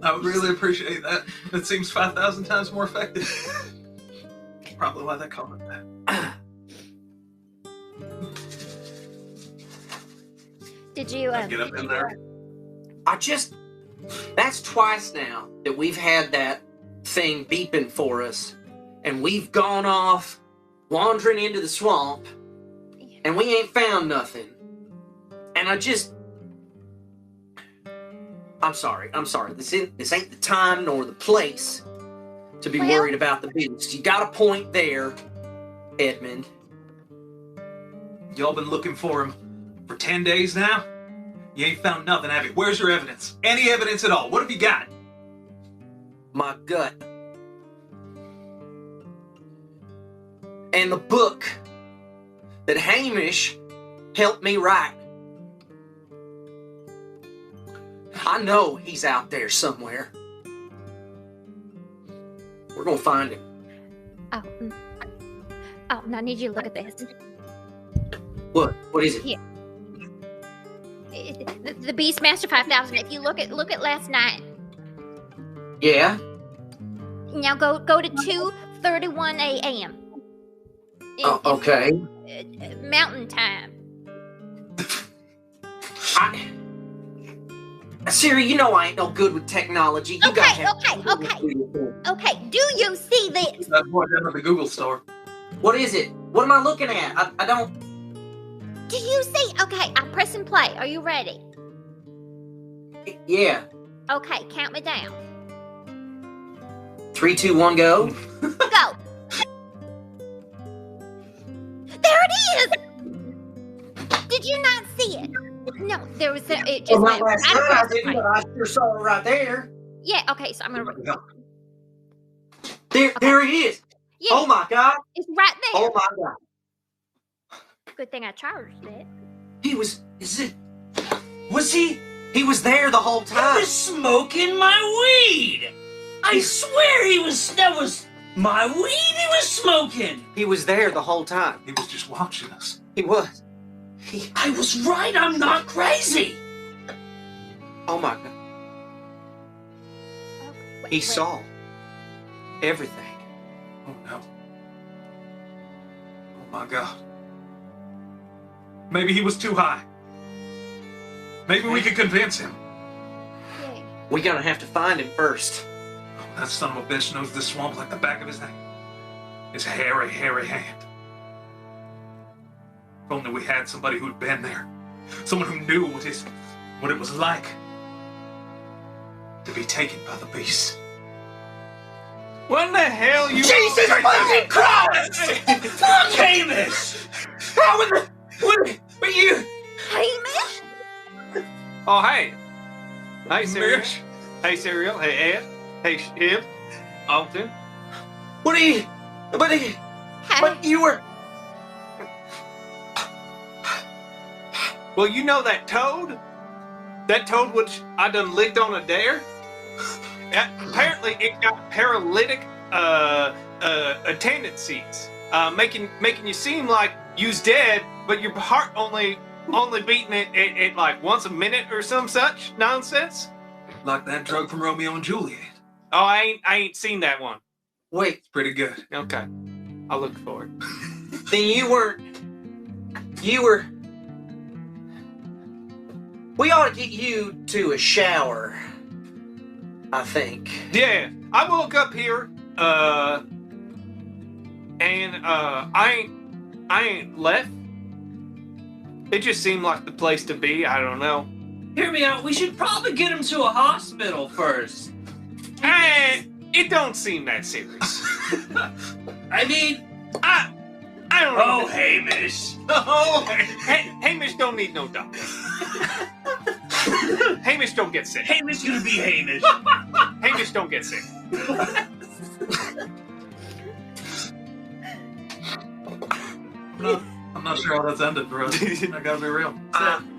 I would really appreciate that. It seems 5,000 times more effective. Probably why they call it that. Did you Get up in there. That's twice now that we've had that thing beeping for us, and we've gone off wandering into the swamp, and we ain't found nothing. And I'm sorry. This ain't the time nor the place to be worried about the beast. You got a point there, Edmund. Y'all been looking for him for 10 days now? You ain't found nothing, have you? Where's your evidence? Any evidence at all? What have you got? My gut. And the book that Hamish helped me write. I know he's out there somewhere. We're gonna find him. Oh, now I need you to look at this. What? What is it? Yeah. The Beastmaster 5000. If you look at last night. Yeah? Now go to 2:31 a.m. Oh, okay. Mountain time. Siri, you know I ain't no good with technology. You Okay. got Okay, do you see this? That's more down at the Google store. What is it? What am I looking at? I don't... Do you see? Okay, I'll press and play. Are you ready? Yeah. Okay, count me down. 3, 2, 1, go. Go. There it is! Did you not see it? No, there was it just Well, went last right night I across the didn't, front. but I sure saw it right there. Yeah, okay, so I'm gonna There he is. Yeah, Oh my God. it's right there. Oh my God. Good thing I charged it. He was there the whole He time. was smoking my weed. I swear that was my weed he was smoking. He was there the whole time. He was just watching us. He was. I was right. I'm not crazy. Oh my God. Wait, He wait. saw everything. Oh no. Oh my God. Maybe he was too high. Maybe we could convince him. Yay. We're gonna have to find him first. That son of a bitch knows this swamp like the back of his neck. His hairy, hairy hand. If only we had somebody who'd been there. Someone who knew what it was like to be taken by the beast. What in the hell you? Jesus fucking Christ! Fuck Hamish! How was it? What you? Hamish? Oh, hey. Hey, Cereal. Mitch. Hey, Cereal. Hey, Ed. Hey, Shib. Alton. What are you? Hey. But you were. Well, you know that toad? That toad which I done licked on a dare? Apparently, it got paralytic tendencies, making you seem like you's dead, but your heart only beating it at like once a minute or some such nonsense. Like that drug from Romeo and Juliet. Oh, I ain't seen that one. Wait, It's pretty good. Okay, I'll look for it. then you weren't. You were. We ought to get you to a shower. I think. Yeah, I woke up here, and I ain't left. It just seemed like the place to be. I don't know. Hear me out. We should probably get him to a hospital first. It don't seem that serious. I mean, I don't know. oh, Hamish. Oh, Hamish don't need no doctor. Hamish don't get sick. Hamish gonna be Hamish. Hamish don't get sick. I'm not sure how that's ended, bro. I gotta be real.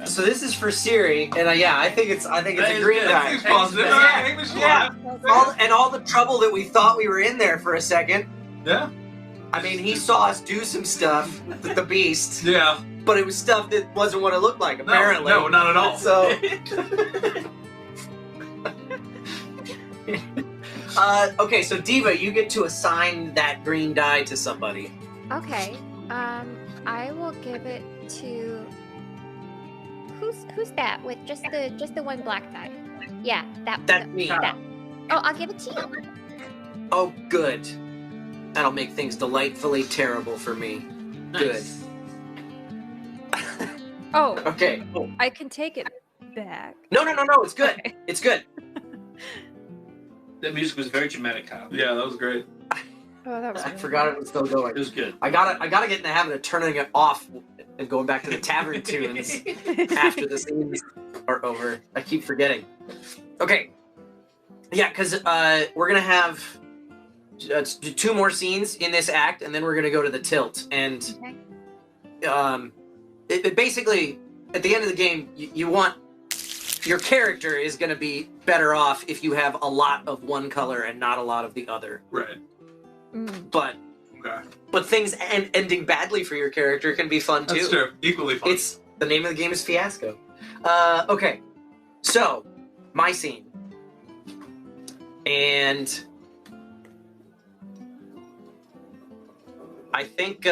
So this is for Siri, and yeah, I think it's That a is green good. die. He's positive. Yeah. Alright, Hamish, Yeah. All the trouble that we thought we were in there for a second. Yeah. I mean, he saw us do some stuff with the beast, Yeah. but it was stuff that wasn't what it looked like, apparently. No, not at all. So. Okay, so Diva, you get to assign that green die to somebody. Okay. I will give it to. Who's that with just the one black die? Yeah, That's me. That. Oh, I'll give it to you. Oh, good. That'll make things delightfully terrible for me. Nice. Oh, Good. Okay. Oh. I can take it back. No, it's good. Okay. It's good. That music was very dramatic, Kyle. Yeah, that was great. Oh, that was I really forgot it was still going. It was good. I gotta get in the habit of turning it off and going back to the tavern tunes after the scenes are over. I keep forgetting. Okay. Yeah, because we're gonna have 2 more scenes in this act, and then we're gonna go to the tilt. And it basically, at the end of the game, you want your character is gonna be better off if you have a lot of one color and not a lot of the other. Right. But Okay. things ending badly for your character can be fun too. That's true. Equally fun. It's the name of the game is Fiasco. Okay, so my scene, and I think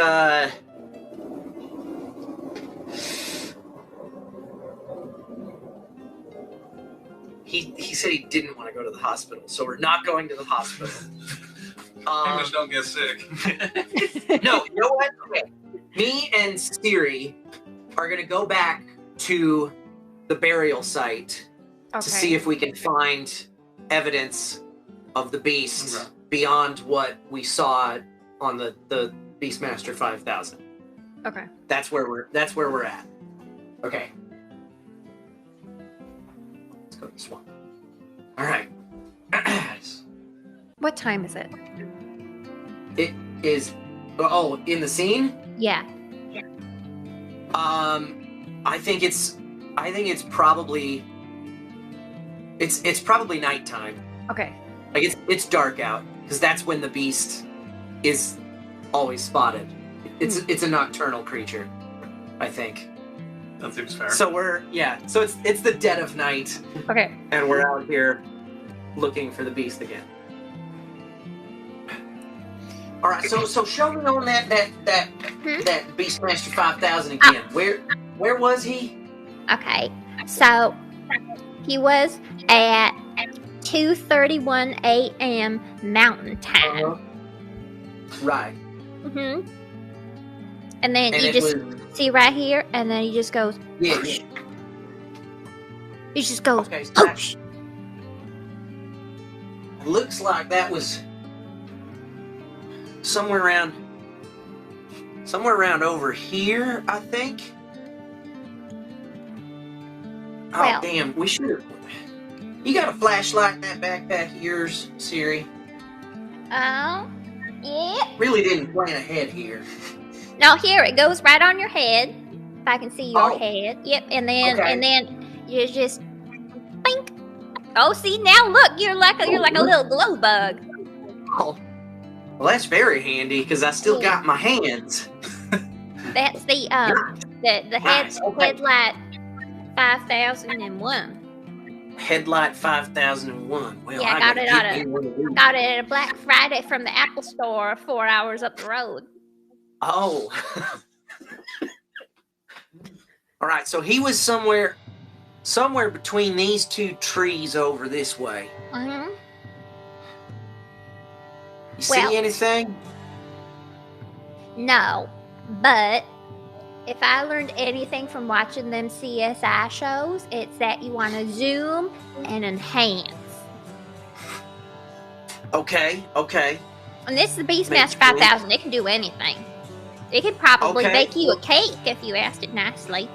he said he didn't want to go to the hospital, so we're not going to the hospital. Hamish don't get sick. No, you know what? Okay. Me and Siri are going to go back to the burial site Okay. to see if we can find evidence of the beast Okay. beyond what we saw on the Beastmaster 5000. Okay. That's where we're at. Okay. Let's go to the swamp. All right. What time is it? It is in the scene? Yeah. I think it's probably it's probably nighttime. Okay. Like it's dark out because that's when the beast is always spotted. It's a nocturnal creature, I think. That seems fair. So so it's the dead of night Okay. and we're out here looking for the beast again. All right, so show me on that Beastmaster 5000 again. Where was he? Okay. So he was at 2:31 a.m. Mountain Time. Right. Mm-hmm. And then And you it just was, see right here, and then he just goes. yeah, Whoosh. yeah. He just goes. Okay, so that Whoosh. looks like that was somewhere around over here, I think. Oh, Well. damn, we should have. You got a flashlight in that backpack of yours, Siri? Oh, yeah. Really didn't plan ahead here. No, here it goes right on your head. If I can see your Oh. head. Yep, and then Okay. you just bink. Oh, see now look, you're like a little glow bug. Oh. Well, that's very handy because I still got my hands. That's the Nice, okay. headlight 5001. Headlight 5001. Well, Yeah, I gotta got it get on me one of these. Got it at a Black Friday from the Apple Store 4 hours up the road. Oh. All right, so he was somewhere between these two trees over this way. Mm-hmm. You Well- see anything? No, but if I learned anything from watching them CSI shows, it's that you want to zoom and enhance. Okay. And this is the Makes Beastmaster sense. 5000. It can do anything. It could probably Okay. bake you a cake if you asked it nicely.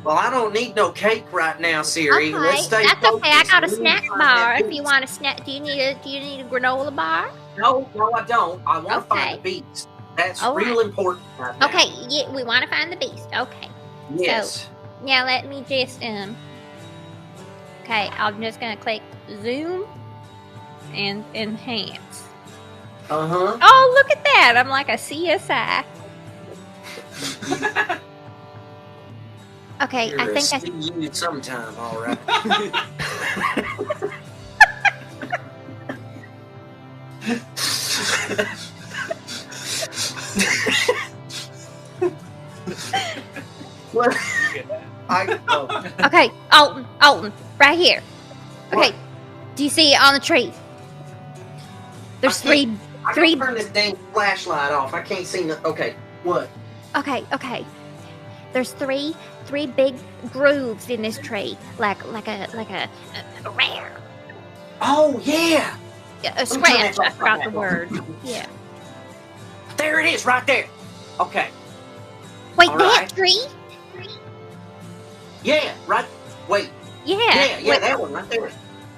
Well, I don't need no cake right now, Siri. Okay, Let's stay that's okay. I focused. got a We need snack to find bar. that If you beast. want a snack, do you need a granola bar? No, I don't. I want to Okay. find the beast. That's All real important right now. Okay, yeah, we want to find the beast. Okay. Yes. Now let me just Okay, I'm just gonna click zoom and enhance. Uh-huh. Oh, look at that! I'm like a CSI. Okay, You're I a think I. CU sometime, all right. What? Okay, Alton, right here. Okay, What? do you see it on the tree? There's I can't- I three. can turn this dang flashlight off. I can't see no. Okay, what? Okay. There's three big grooves in this tree, like a rare. Oh yeah, A me turn scratch. that I forgot the back word. on. Yeah. there it is, right there. Okay, Wait, All that right. tree? yeah, right. Wait, Yeah. yeah, Wait, that one right there.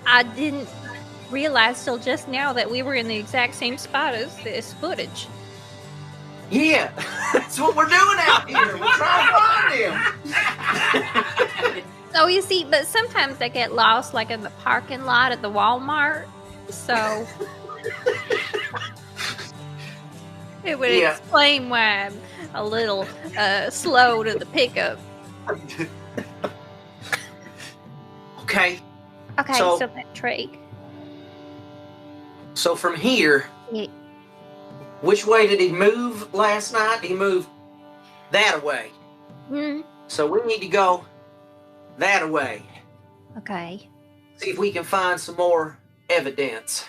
I didn't realize till just now that we were in the exact same spot as this footage. Yeah, that's what we're doing out here. We're trying to find him. So you see, but sometimes I get lost, like in the parking lot at the Walmart. So it would Yeah. explain why I'm a little slow to the pickup. Okay, Okay, So- so that tree. so from here, Yeah. which way did he move last night? He moved that way. Hmm. So we need to go that way. Okay, See if we can find some more evidence.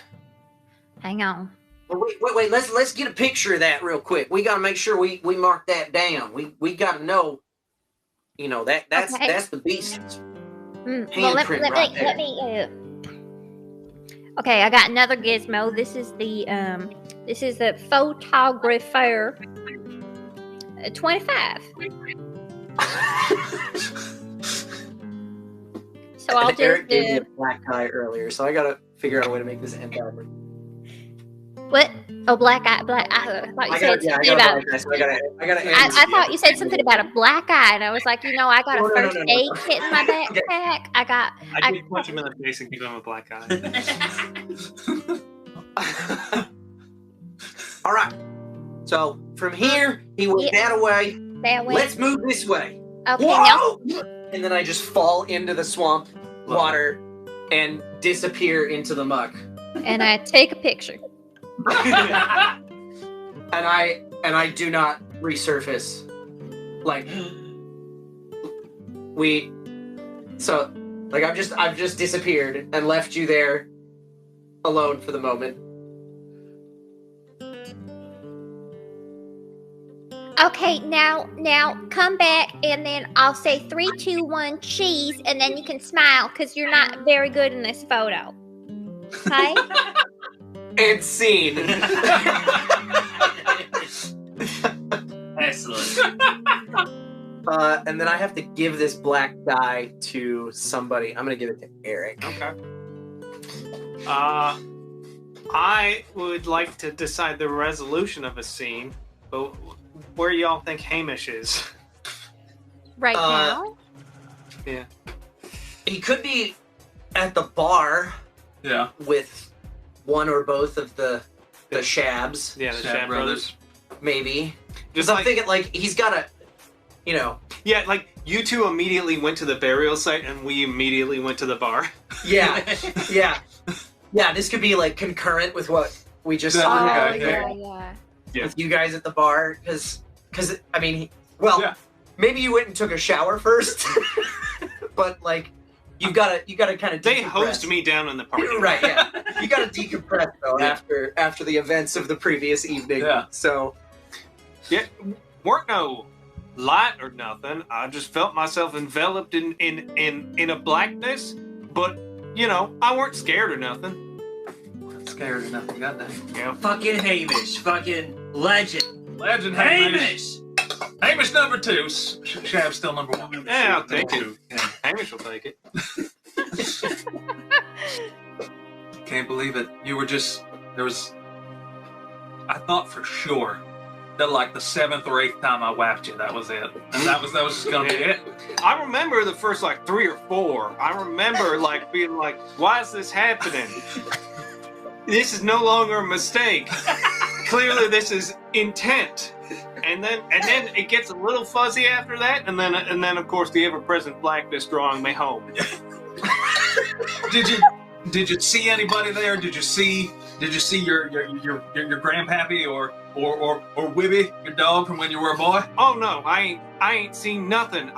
hang on. Well, wait. Let's get a picture of that real quick. We got to make sure we mark that down. We got to know. You know that's Okay. that's the beast. Well, let Handprint right there. me. Okay, I got another gizmo. This is the photographer. 25. So I'll Eric just gave me a black eye earlier, so I got to figure out a way to make this end backward. what? Oh, black eye. I thought you said something about. I got to. I thought you said something about a black eye, and I was like, I got a No. first aid kit in my backpack. I did punch him in the face and give him a black eye. All right. So from here, he went Yeah. that way. That way. Let's move this way. Okay, now. Whoa! And then I just fall into the swamp water and disappear into the muck. And I take a picture. And I do not resurface. Like we So, like, I've just disappeared and left you there alone for the moment. Okay, now come back, and then I'll say 3, 2, 1, cheese, and then you can smile because you're not very good in this photo. Okay? And scene. Excellent. And then I have to give this black die to somebody. I'm gonna give it to Eric. Okay. I would like to decide the resolution of a scene, but where y'all think Hamish is? Right now? Yeah. He could be at the bar Yeah. with one or both of the Shabs, Yeah, the Shab Shab brothers. maybe. Just Because I'm like, thinking, like, he's got to, you know. yeah, like you two immediately went to the burial site, and we immediately went to the bar. Yeah, yeah. Yeah, this could be, like, concurrent with what we just Yeah, saw. Oh, okay, yeah, yeah. yeah. With you guys at the bar, because I mean, well, Yeah. maybe you went and took a shower first, but like, you gotta kind of They hosed me down in the party. right? Yeah, you gotta decompress though after the events of the previous evening. Yeah. So Yeah, weren't no light or nothing. I just felt myself enveloped in a blackness, but you know, I weren't scared or nothing. Scared enough. Goddamn. Yeah. Fucking Hamish. Fucking legend. Legend Hamish. Hamish! Hamish number 2. Shab's still number 1. Yeah, I'll take it. Yeah. Hamish will take it. Can't believe it. You were just I thought for sure that like the 7th or 8th time I whacked you, that was it. And that was just gonna be it. I remember the first like 3 or 4. I remember like being like, why is this happening? This is no longer a mistake. Clearly this is intent. And then it gets a little fuzzy after that, and then of course the ever-present blackness drawing me home. Did you see anybody there? Did you see your grandpappy or Wibby, your dog from when you were a boy? Oh no, I ain't seen nothing.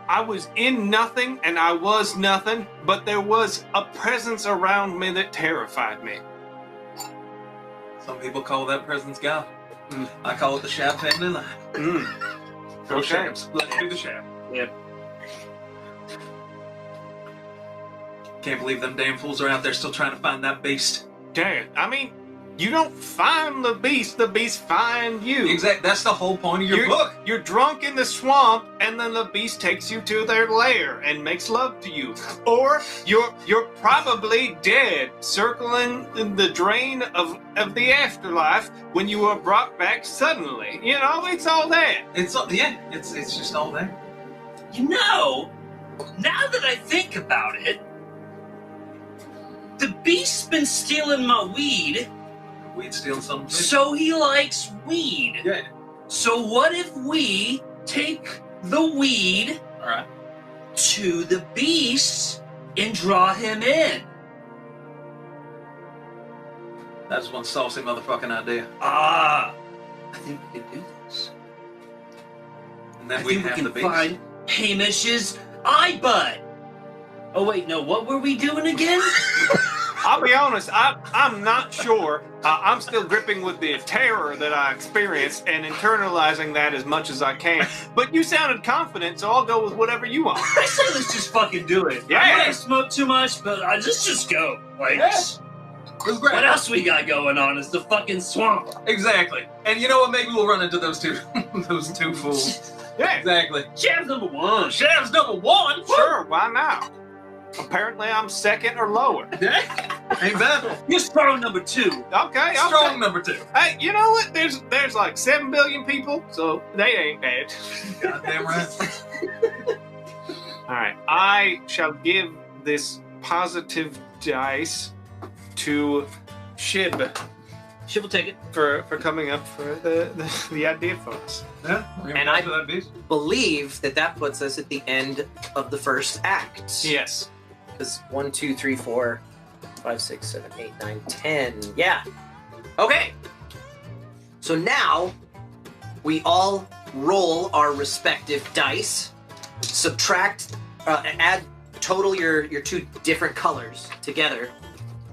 I was in nothing and I was nothing, but there was a presence around me that terrified me. Some people call that presence God. I call it the Shab family line. Go Okay. Shabs. Let's do the Shab. Yep. Can't believe them damn fools are out there still trying to find that beast. Dad, I mean, you don't find the beast find you. Exactly. That's the whole point of your book. You're drunk in the swamp, and then the beast takes you to their lair and makes love to you. Or you're probably dead, circling the drain of the afterlife when you are brought back suddenly. You know, it's all that. It's just all there. You know, now that I think about it, the beast's been stealing my weed, We'd steal something. so he likes weed. Yeah. So what if we take the weed All right. to the beast and draw him in? That's one saucy motherfucking idea. I think we can do this. And then I we think we have can the beast. find Hamish's eye bud. Oh wait, no, what were we doing again? I'll be honest, I'm not sure. I'm still gripping with the terror that I experienced and internalizing that as much as I can. But you sounded confident, so I'll go with whatever you want. I say let's just fucking do it. Yeah. I might smoke too much, but let's just go. Like, Yeah. It was great. what else we got going on is the fucking swamp. Exactly. And you know what? Maybe we'll run into those two fools. Yeah, Exactly. Shab's number 1. Shab's number 1. sure, why not? Apparently I'm second or lower. Exactly. You're strong number 2. Okay, Strong number 2. Hey, you know what? There's like 7 billion people, so they ain't bad. Goddamn right. All right, I shall give this positive dice to Shib She will take it. for coming up for the idea for us. Yeah. And I- that beast. believe that puts us at the end of the first act. Yes. Because 1, 2, 3, 4, 5, 6, 7, 8, 9, 10. Yeah. Okay. So now we all roll our respective dice subtract, add total your two different colors together,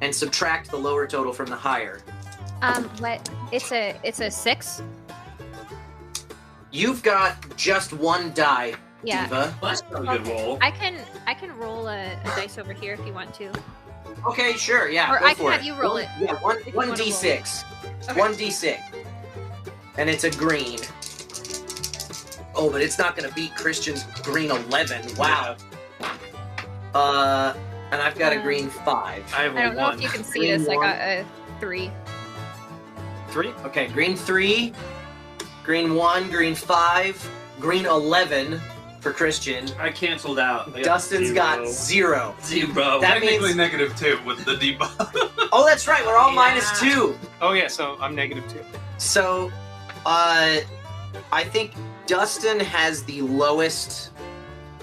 and subtract the lower total from the higher. What? It's a 6. You've got just one die, Yeah. Diva. That's not a good roll. I can roll a dice over here if you want to. Okay, sure, yeah. Or go I for can have it. you roll it. Yeah, one If you wanna d6. Okay. 1d6. And it's a green. Oh, but it's not going to beat Christian's green 11. Wow. And I've got a green 5. I have I don't a know 1. if you can see Green this. I one. got a 3. 3? Okay, green 3, green 1, green 5, green 11 for Christian. I canceled out. I got Dustin's 0. got 0. 0. That Technically means- -2 with the debuff. Oh, that's right. We're all Yeah. -2. Oh yeah, so I'm -2. So, I think Dustin has the lowest.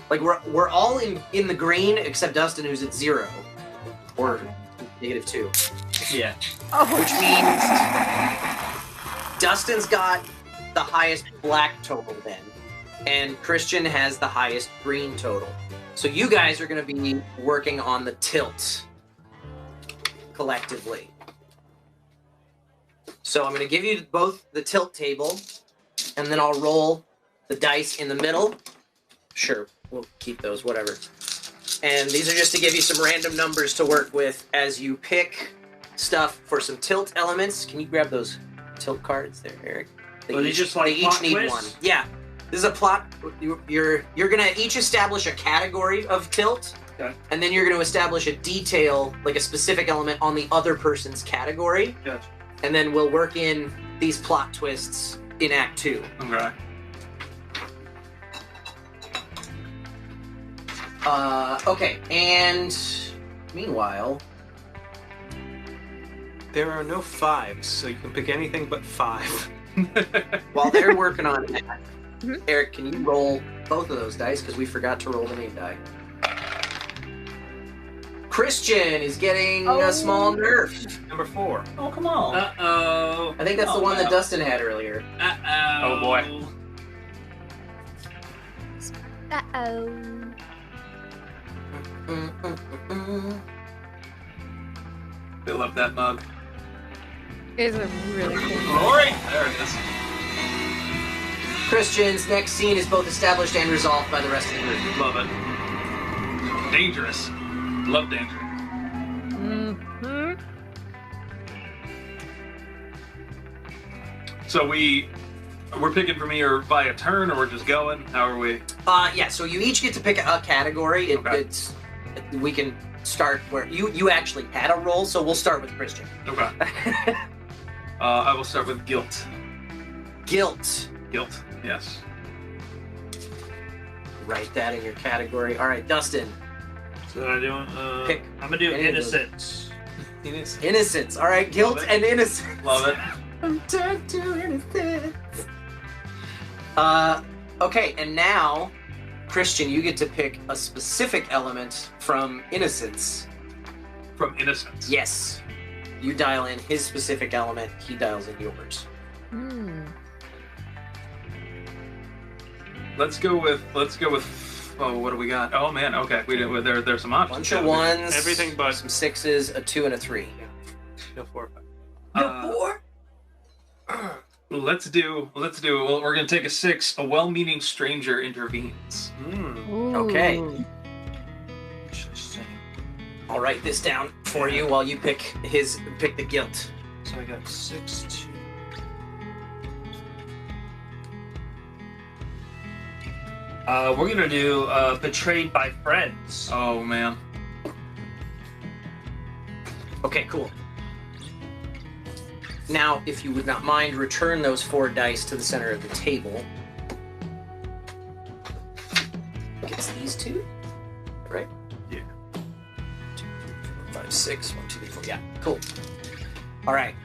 Like we're all in the green except Dustin, who's at 0 or -2, Yeah. which means Dustin's got the highest black total then, and Christian has the highest green total. So you guys are going to be working on the tilt collectively. So I'm going to give you both the tilt table, and then I'll roll the dice in the middle. Sure, we'll keep those, whatever. And these are just to give you some random numbers to work with as you pick stuff for some tilt elements. Can you grab those tilt cards there, Eric? Are they just like they each plot need twists? one. Yeah, this is a plot. You're gonna each establish a category of tilt, Okay. and then you're gonna establish a detail, like a specific element on the other person's category. Gotcha. And then we'll work in these plot twists in Act 2. Okay. Okay, and meanwhile, There are no 5s, so you can pick anything but 5. while they're working on that, Mhm. Eric, can you roll both of those dice? Because we forgot to roll the name die. Christian is getting a small nerf. Number 4. Oh, come on. Uh-oh. I think that's the one that Dustin had earlier. Uh-oh. Oh, boy. Uh-oh. They love that mug. It is a really cool. Glory! There it is. Christian's next scene is both established and resolved by the rest of the group. Love it. Dangerous. Love danger. Mm-hmm. So we're picking from here by a turn, or we're just going? How are we? Yeah, so you each get to pick a category. Okay. We can start where you actually had a roll, so we'll start with Christian. Okay. I will start with guilt. Guilt. Guilt. Yes. Write that in your category. All right, Dustin. So what am I doing? Pick I'm gonna do any of those. innocence. Innocence. All right, guilt Love it. and innocence. Love it. I'm turned to innocence. Okay, and now, Christian, you get to pick a specific element from innocence. From innocence. Yes. You dial in his specific element, he dials in yours. Mm. Let's go with. Oh, what do we got? Oh man. Okay. There's some options. Bunch of ones, Everything but some 6s, a 2, and a 3. no 4 or 5. Let's do. Well, we're gonna take a 6. A well-meaning stranger intervenes. Okay. Ooh. I'll write this down for you while you pick the guilt. So I got 6, 2. We're gonna do betrayed by friends. Oh man. Okay, cool. Now, if you would not mind, return those 4 dice to the center of the table. Gets these 2, right? Yeah. 2, 3, 4, 5, 6. 1, 2, 3, 4. Yeah, cool. All right.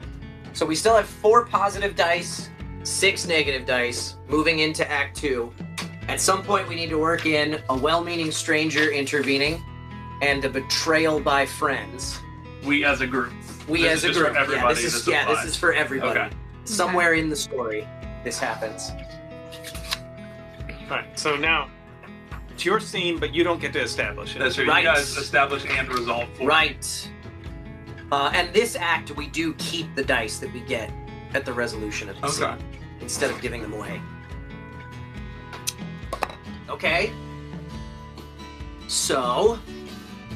So we still have 4 positive dice, 6 negative dice, moving into Act 2. At some point, we need to work in a well-meaning stranger intervening and a betrayal by friends. We as a group. We This as is a just group. for everybody, this this is applies. for everybody. Okay. Somewhere in the story, this happens. Alright, so now It's your scene, but you don't get to establish it. That's right. Right. You guys establish and resolve for it. Right. And this act, we do keep the dice that we get at the resolution of the Okay. scene instead of giving them away. Okay. So,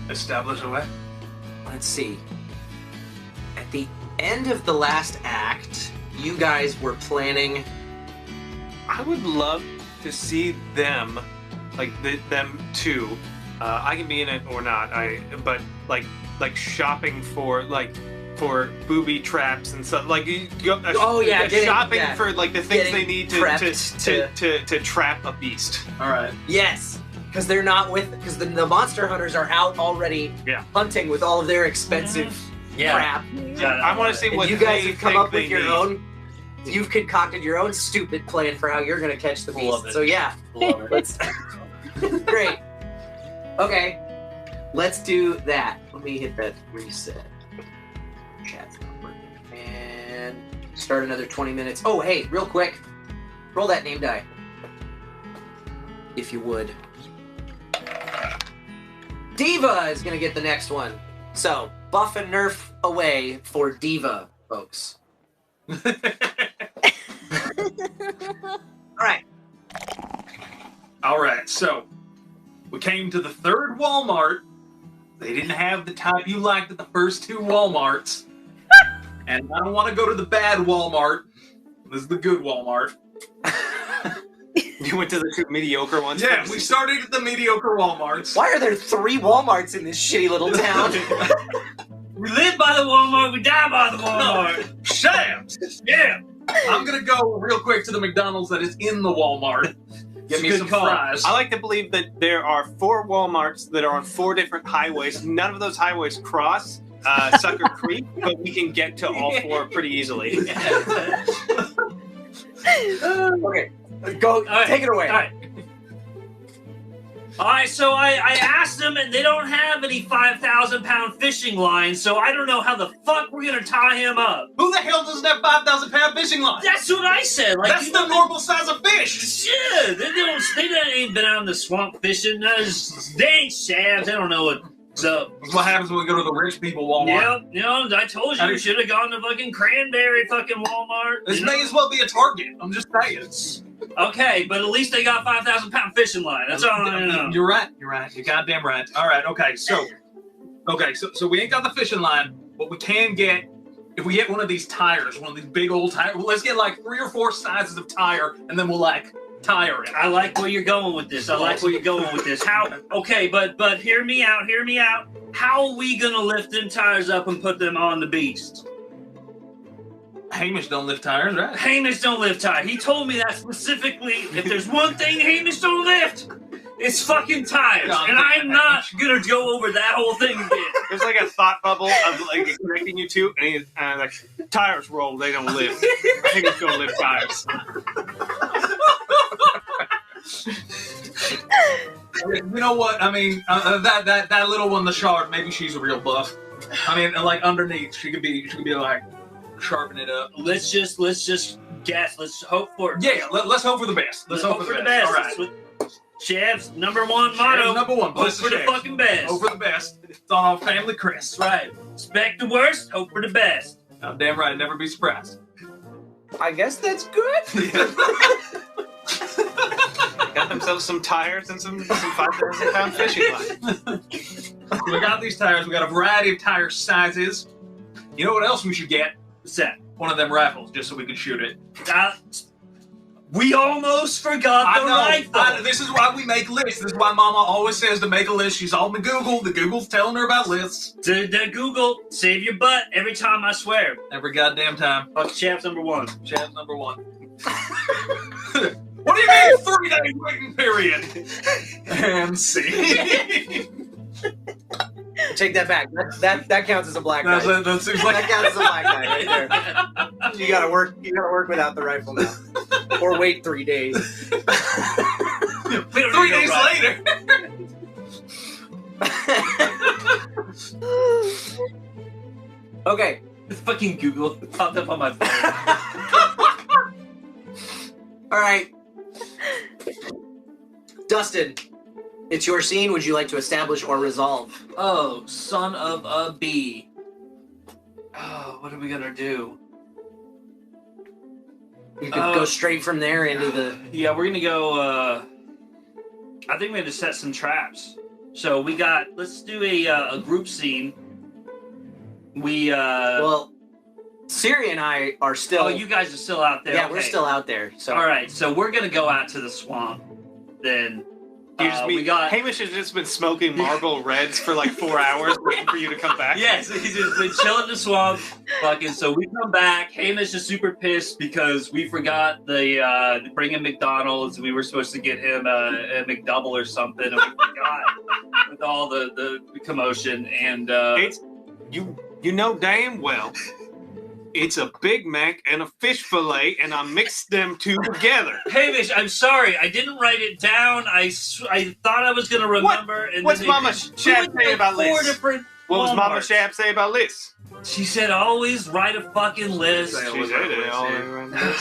Establish away. let's see. At the end of the last act, you guys were planning. I would love to see them, like them too. I can be in it or not. But shopping for booby traps and stuff. Like shopping for like the things they need to trap a beast. All right. Yes, because they're not because the monster hunters are out already hunting with all of their expensive crap. I want to see And what you guys they have come think up with they your need. own. You've concocted your own stupid plan for how you're going to catch the Love beast. it. So yeah, Love it. let's. Great. Okay, let's do that. Let me hit that reset. Chat's not working. And start another 20 minutes. Oh, hey, real quick, roll that name die, if you would. Diva is going to get the next one. So buff and nerf away for Diva, folks. Alright. All right. So we came to the third Walmart. They didn't have the type you liked at the first two Walmarts. And I don't want to go to the bad Walmart. This is the good Walmart. You went to the two mediocre ones. Yeah, first? we started at the mediocre Walmarts. Why are there 3 Walmarts in this shitty little town? We live by the Walmart, we die by the Walmart. Shams! Yeah. I'm gonna go real quick to the McDonald's that is in the Walmart. Get me Good some call. fries. I like to believe that there are 4 Walmarts that are on 4 different highways. None of those highways cross Sucker Creek, but we can get to all 4 pretty easily. Okay, go. All right, Take it away. All right, so I asked them, and they don't have any 5,000-pound fishing lines, so I don't know how the fuck we're gonna tie him up. Who the hell doesn't have 5,000-pound fishing line? That's what I said. Like, That's you the know, normal size of fish. Yeah, they ain't been out in the swamp fishing. They ain't shabs. They don't know what's up. That's what happens when we go to the rich people Walmart. Yeah, I told you we should have gone to fucking Cranberry fucking Walmart. This you may know? as well be a Target. I'm just saying. Okay, but at least they got 5,000-pound fishing line. That's all I know. You're right. You're goddamn right. All right. Okay. So we ain't got the fishing line. What we can get, if we get one of these tires, one of these big old tires, let's get like 3 or 4 sizes of tire, and then we'll like tire it. I like where you're going with this. How? Okay, but hear me out. How are we gonna lift them tires up and put them on the beast? Hamish don't lift tires, right? Hamish don't lift tires. He told me that specifically. If there's one thing Hamish don't lift, it's fucking tires. And I'm not gonna go over that whole thing again. There's like a thought bubble of like connecting you two, and like tires roll, they don't lift. I think it's gonna lift tires. You know what? I mean, that little one, the shark. Maybe she's a real buff. I mean, like underneath, she could be like sharpen it up. Let's just guess. Let's hope for. Yeah, let's hope for the best. Let's hope for the best. All right. Shav's number 1 motto. Number 1. Hope for the fucking best. Hope for the best. It's on our family crest. Right. Expect the worst. Hope for the best. I'm damn right. Never be surprised. I guess that's good. Got themselves some tires and some 5,000-pound fishing line. We got these tires. We got a variety of tire sizes. You know what else we should get? What's that? One of them rifles, just so we can shoot it. We almost forgot the rifle. This is why we make lists. This is why Mama always says to make a list. She's on the Google. The Google's telling her about lists. The Google, save your butt every time, I swear. Every goddamn time. Fuck Shav's number 1. Shav's number 1. What do you mean 3-day waiting period? And see. Take that back. That counts as a black guy. That seems like That counts as a black guy right there. You gotta work without the rifle now, or wait 3 days. 3 days later. Okay. Fucking Google popped up on my phone. All right. Dustin, It's your scene. Would you like to establish or resolve? Oh, son of a bee. Oh, what are we gonna do? You could go straight from there into the... Yeah, we're gonna go, I think we're gonna set some traps. So let's do a group scene. Well, Siri and I are still... Oh, you guys are still out there. Yeah, okay. we're still out there. So. All right, so we're gonna go out to the swamp. Then we got. Hamish has just been smoking Marlboro Reds for like 4 hours, waiting for you to come back. Yes, he's just been chilling in the swamp, fucking. So we come back. Hamish is super pissed because we forgot the bring him McDonald's. We were supposed to get him a McDouble or something, and we forgot with all the commotion. And it's you know damn well. It's a Big Mac and a fish fillet, and I mixed them two together. Hamish, I'm sorry. I didn't write it down. I thought I was going to remember. And What's Mama Shap say about Liz? What was Mama Shap say about Liz? She said always write a fucking list. She said it.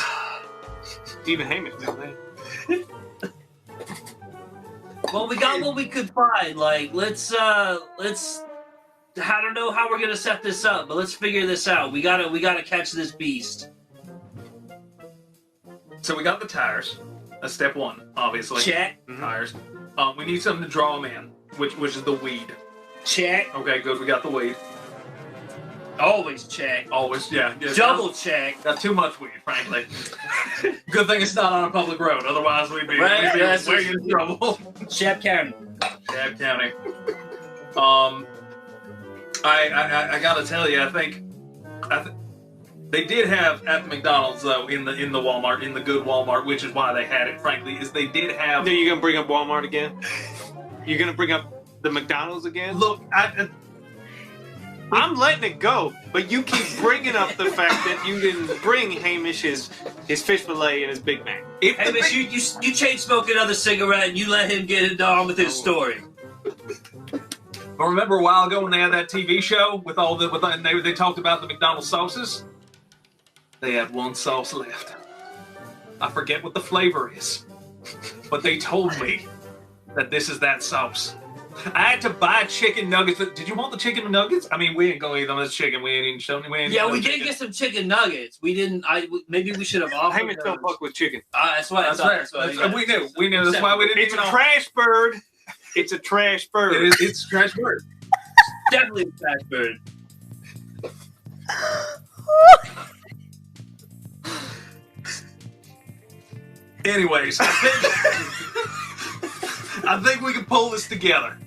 Even Hamish knew that. Well, we got what we could find. Like, let's I don't know how we're gonna set this up, but let's figure this out. We gotta catch this beast. So we got the tires. That's step one, obviously. Check. Tires. We need something to draw them in, which is the weed. Check. Okay, good. We got the weed. Always check. Always, yeah. Double check. Got too much weed, frankly. Good thing it's not on a public road. Otherwise, we'd be way in trouble. Shap County. Shap County. I gotta tell you, I think they did have at the McDonald's though in the Walmart, in the good Walmart, which is why they had it. Frankly, is they did have. Are you gonna bring up Walmart again? You're gonna bring up the McDonald's again? Look, I'm letting it go, but you keep bringing up the fact that you didn't bring Hamish his fish fillet and his Big Mac. Hamish, you chain smoke another cigarette and you let him get it on with his story. I remember a while ago when they had that TV show with all and they talked about the McDonald's sauces. They had one sauce left. I forget what the flavor is, but they told me that this is that sauce. I had to buy chicken nuggets. Did you want the chicken nuggets? I mean, we ain't gonna eat them as chicken. We ain't even showing. We did get some chicken nuggets. We didn't. Maybe we should have offered. Hamish don't fuck with chicken. That's why. That's right. We knew. That's why we didn't. It's a trash bird. It's a trash bird. It's a trash bird. Definitely a trash bird. Anyways, I think we can pull this together.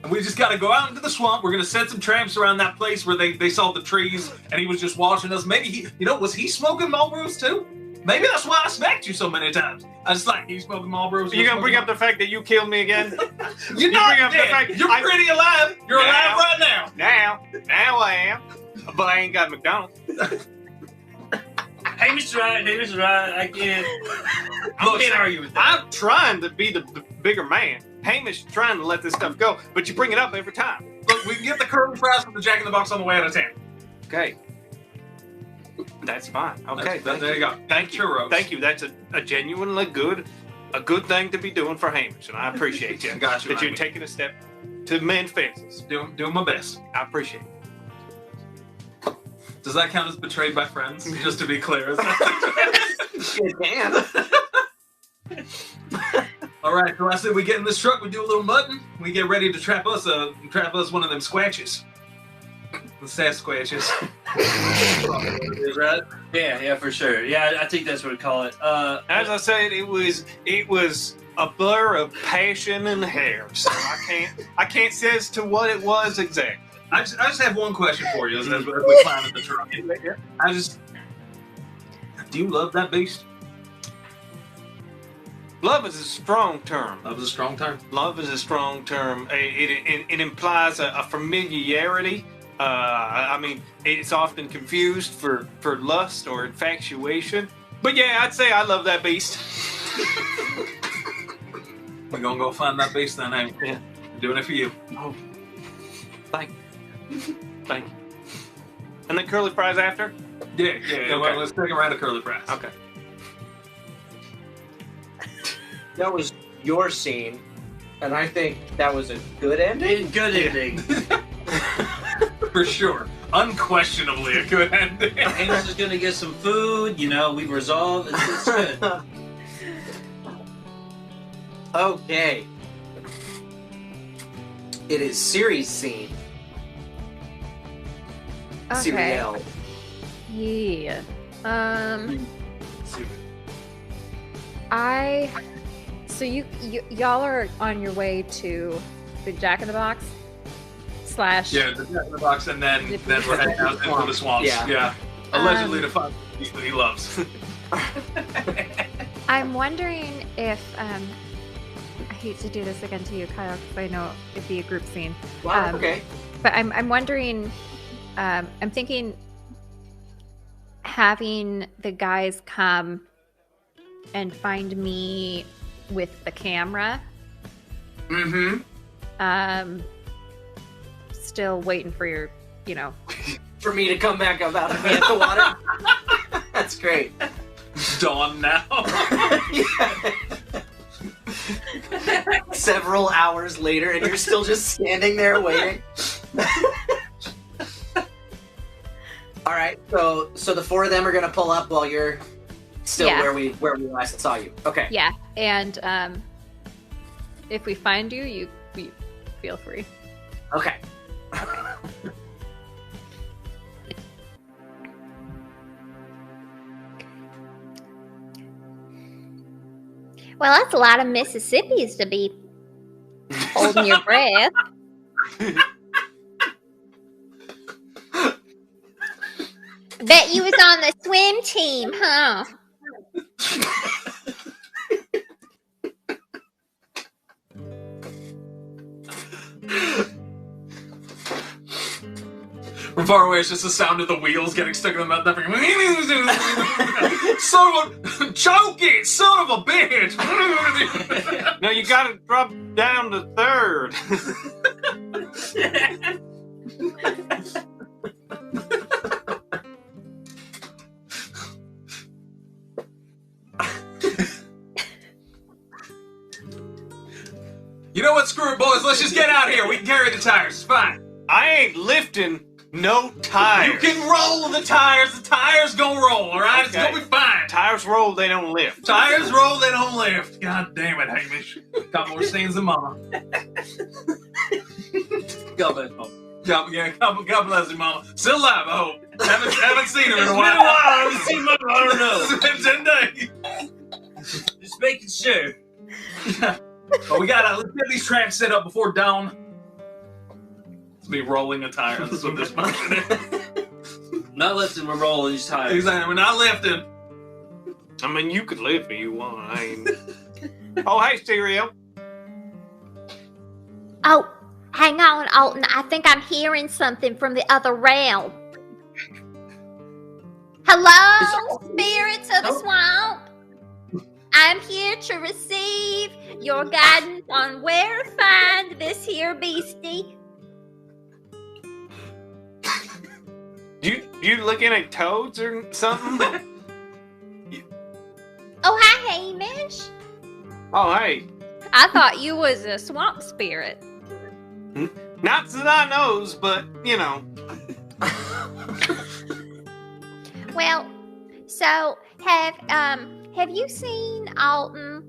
And we just got to go out into the swamp. We're going to set some traps around that place where they saw the trees and he was just watching us. Maybe was he smoking Marlboros too? Maybe that's why I smacked you so many times. I just like, he's smoking Marlboros. You gonna bring up the fact that you killed me again? You're not dead. The fact you're pretty alive. You're alive right now. Now I am. But I ain't got McDonald's. Hamish is right. I can't argue with that. I'm trying to be the bigger man. Hamish is trying to let this stuff go, but you bring it up every time. Look, we can get the curly fries from the Jack in the Box on the way out of town. Okay. That's fine. Okay. There you go. Thank you. Thank you. That's a genuinely good thing to be doing for Hamish, and I appreciate you. Got you. That you're taking a step to mend fences. Doing my best. I appreciate it. Does that count as betrayed by friends? Just to be clear. It can. All right. So I said we get in this truck. We do a little mudding. We get ready to trap us one of them squatches. The Sasquatches. Right? Yeah, for sure. Yeah, I think that's what we call it. As I said, it was a blur of passion and hair. So I can't say as to what it was exactly. I just have one question for you as we climb in the truck. Do you love that beast? Love is a strong term. Love is a strong term. Love is a strong term. It implies a familiarity. I mean, it's often confused for lust or infatuation. But yeah, I'd say I love that beast. We're gonna go find that beast then, ain't we? Yeah. I'm doing it for you. Oh, thank you. And then curly fries after? Yeah. Okay. Well, let's take a round of curly fries. Okay. That was your scene. And I think that was a good ending. Good ending. For sure. Unquestionably a good ending. Amos is gonna get some food. We've resolved. It's good. Okay. It is series scene. Okay. Serial. Yeah. So y'all are on your way to the Jack in the Box / Yeah, the Jack in the Box, and then we're heading out into the swamps. Yeah. Allegedly to find the beast that he loves. I'm wondering if I hate to do this again to you, Kyle, because I know it'd be a group scene. Wow, okay. But I'm wondering. I'm thinking having the guys come and find me with the camera. Mm-hmm. Still waiting for your, For me to come back up out of the water. That's great. Dawn now. Several hours later, and you're still just standing there waiting. All right, so the four of them are gonna pull up while you're still where we last saw you. Okay. Yeah, and if we find you, you feel free. Okay. Well, that's a lot of Mississippis to be holding your breath. Bet you was on the swim team, huh? From far away, it's just the sound of the wheels getting stuck in the mouth. Son of a... Choke it, son of a bitch! No, you gotta drop down to third. You know what? Screw it, boys. Let's just get out of here. We can carry the tires. It's fine. I ain't lifting no tires. You can roll the tires. The tires gonna roll, all right? It's Okay. gonna be fine. Tires roll, they don't lift. Tires roll, they don't lift. God damn it, Hamish. Got more stains than Mama. Go back home. God bless you, Mama. Still alive, I hope. Haven't seen her in It's a been a while. while. I haven't seen Mama. I don't know. It's been 10 days. Just making sure. But let's get these tracks set up before dawn. It's me rolling a tire. That's what this motion is. Not lifting, we're rolling these tires. Exactly. We're not lifting. I mean, you could lift if you want. I ain't... Oh, hey, Stereo. Oh, hang on, Alton. I think I'm hearing something from the other realm. Hello, spirits of the swamp. I'm here to receive your guidance on where to find this here beastie. You looking at toads or something? Oh, hi, Hamish. Oh, hey. I thought you was a swamp spirit. Not that I knows, but, Well, so have you seen Alton?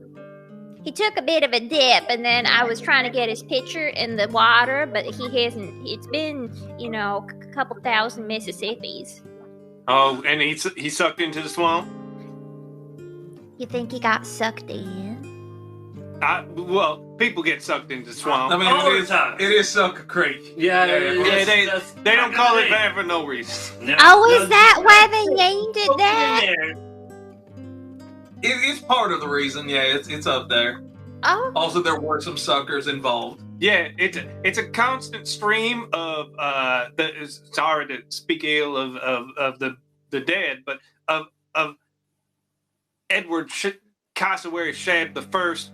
He took a bit of a dip, and then I was trying to get his picture in the water, but he hasn't. It's been, a couple thousand Mississippis. Oh, and he sucked into the swamp? You think he got sucked in? Well, people get sucked into the swamp. I mean, All it the is, time. it is Sucker Creek. Yeah, They don't call it that for no reason. No, Oh, is that why they named it that? It's part of the reason, yeah, it's up there. Oh, Also, there were some suckers involved. Yeah, it's a constant stream of sorry to speak ill of the dead, but of Edward Cassowary Shad the First,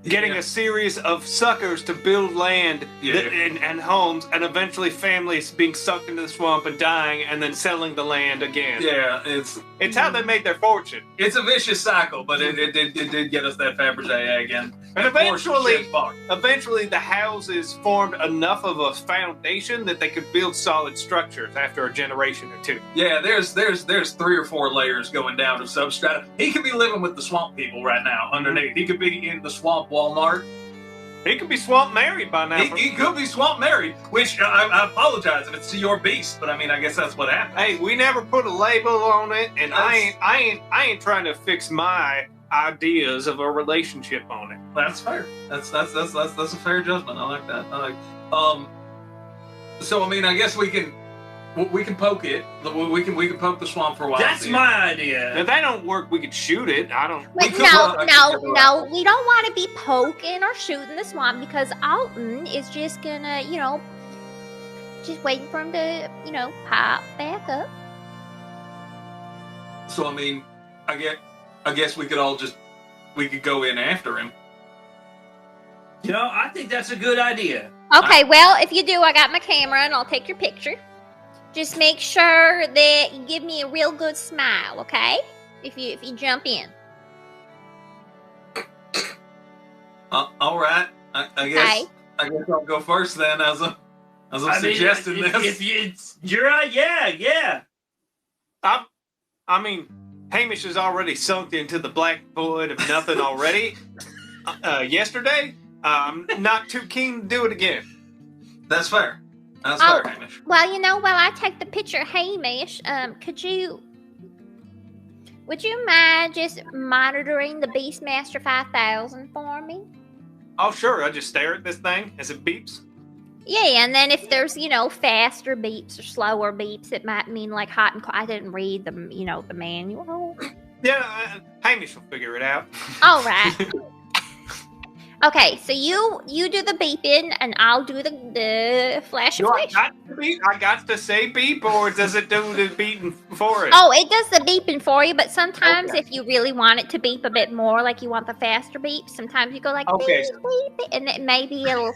getting a series of suckers to build land and homes, and eventually families being sucked into the swamp and dying, and then selling the land again. Yeah, It's how they made their fortune. it's a vicious cycle, but it did get us that Fabergé egg, and Eventually, the houses formed enough of a foundation that they could build solid structures after a generation or two. yeah, there's 3 or 4 layers going down to substrata. He could be living with the swamp people right now underneath. He could be in the swamp Walmart. He could be swamp married by now. He could be swamp married, which I apologize if it's to your beast, but I mean I guess that's what happened. Hey, we never put a label on it, and I ain't trying to fix my ideas of a relationship on it. That's fair. That's a fair judgment. I like that. So I mean I guess we can poke it. We can poke the swamp for a while. That's my idea. If that don't work, we could shoot it. I don't. Wait, no. We don't want to be poking or shooting the swamp because Alton is just gonna, just waiting for him to, pop back up. So I mean, I guess we could go in after him. I think that's a good idea. Okay, well, if you do, I got my camera and I'll take your picture. Just make sure that you give me a real good smile, okay? If you jump in. All right. I guess I'll go first then, as I'm suggesting this. You're right. Yeah. I mean, Hamish is already sunk into the black void of nothing already. Yesterday, I'm not too keen to do it again. That's fair. That's fair, Hamish. Well, while I take the picture, Hamish, would you mind just monitoring the Beastmaster 5000 for me? Oh, sure. I just stare at this thing as it beeps. Yeah, and then if there's, faster beeps or slower beeps, it might mean like hot and cold. I didn't read the manual. Yeah, Hamish will figure it out. All right. Okay, so you do the beeping, and I'll do the flash of flash. I got to say beep, or does it do the beeping for it? Oh, it does the beeping for you, but sometimes if you really want it to beep a bit more, like you want the faster beep, sometimes you go like beep, beep, and it maybe it'll,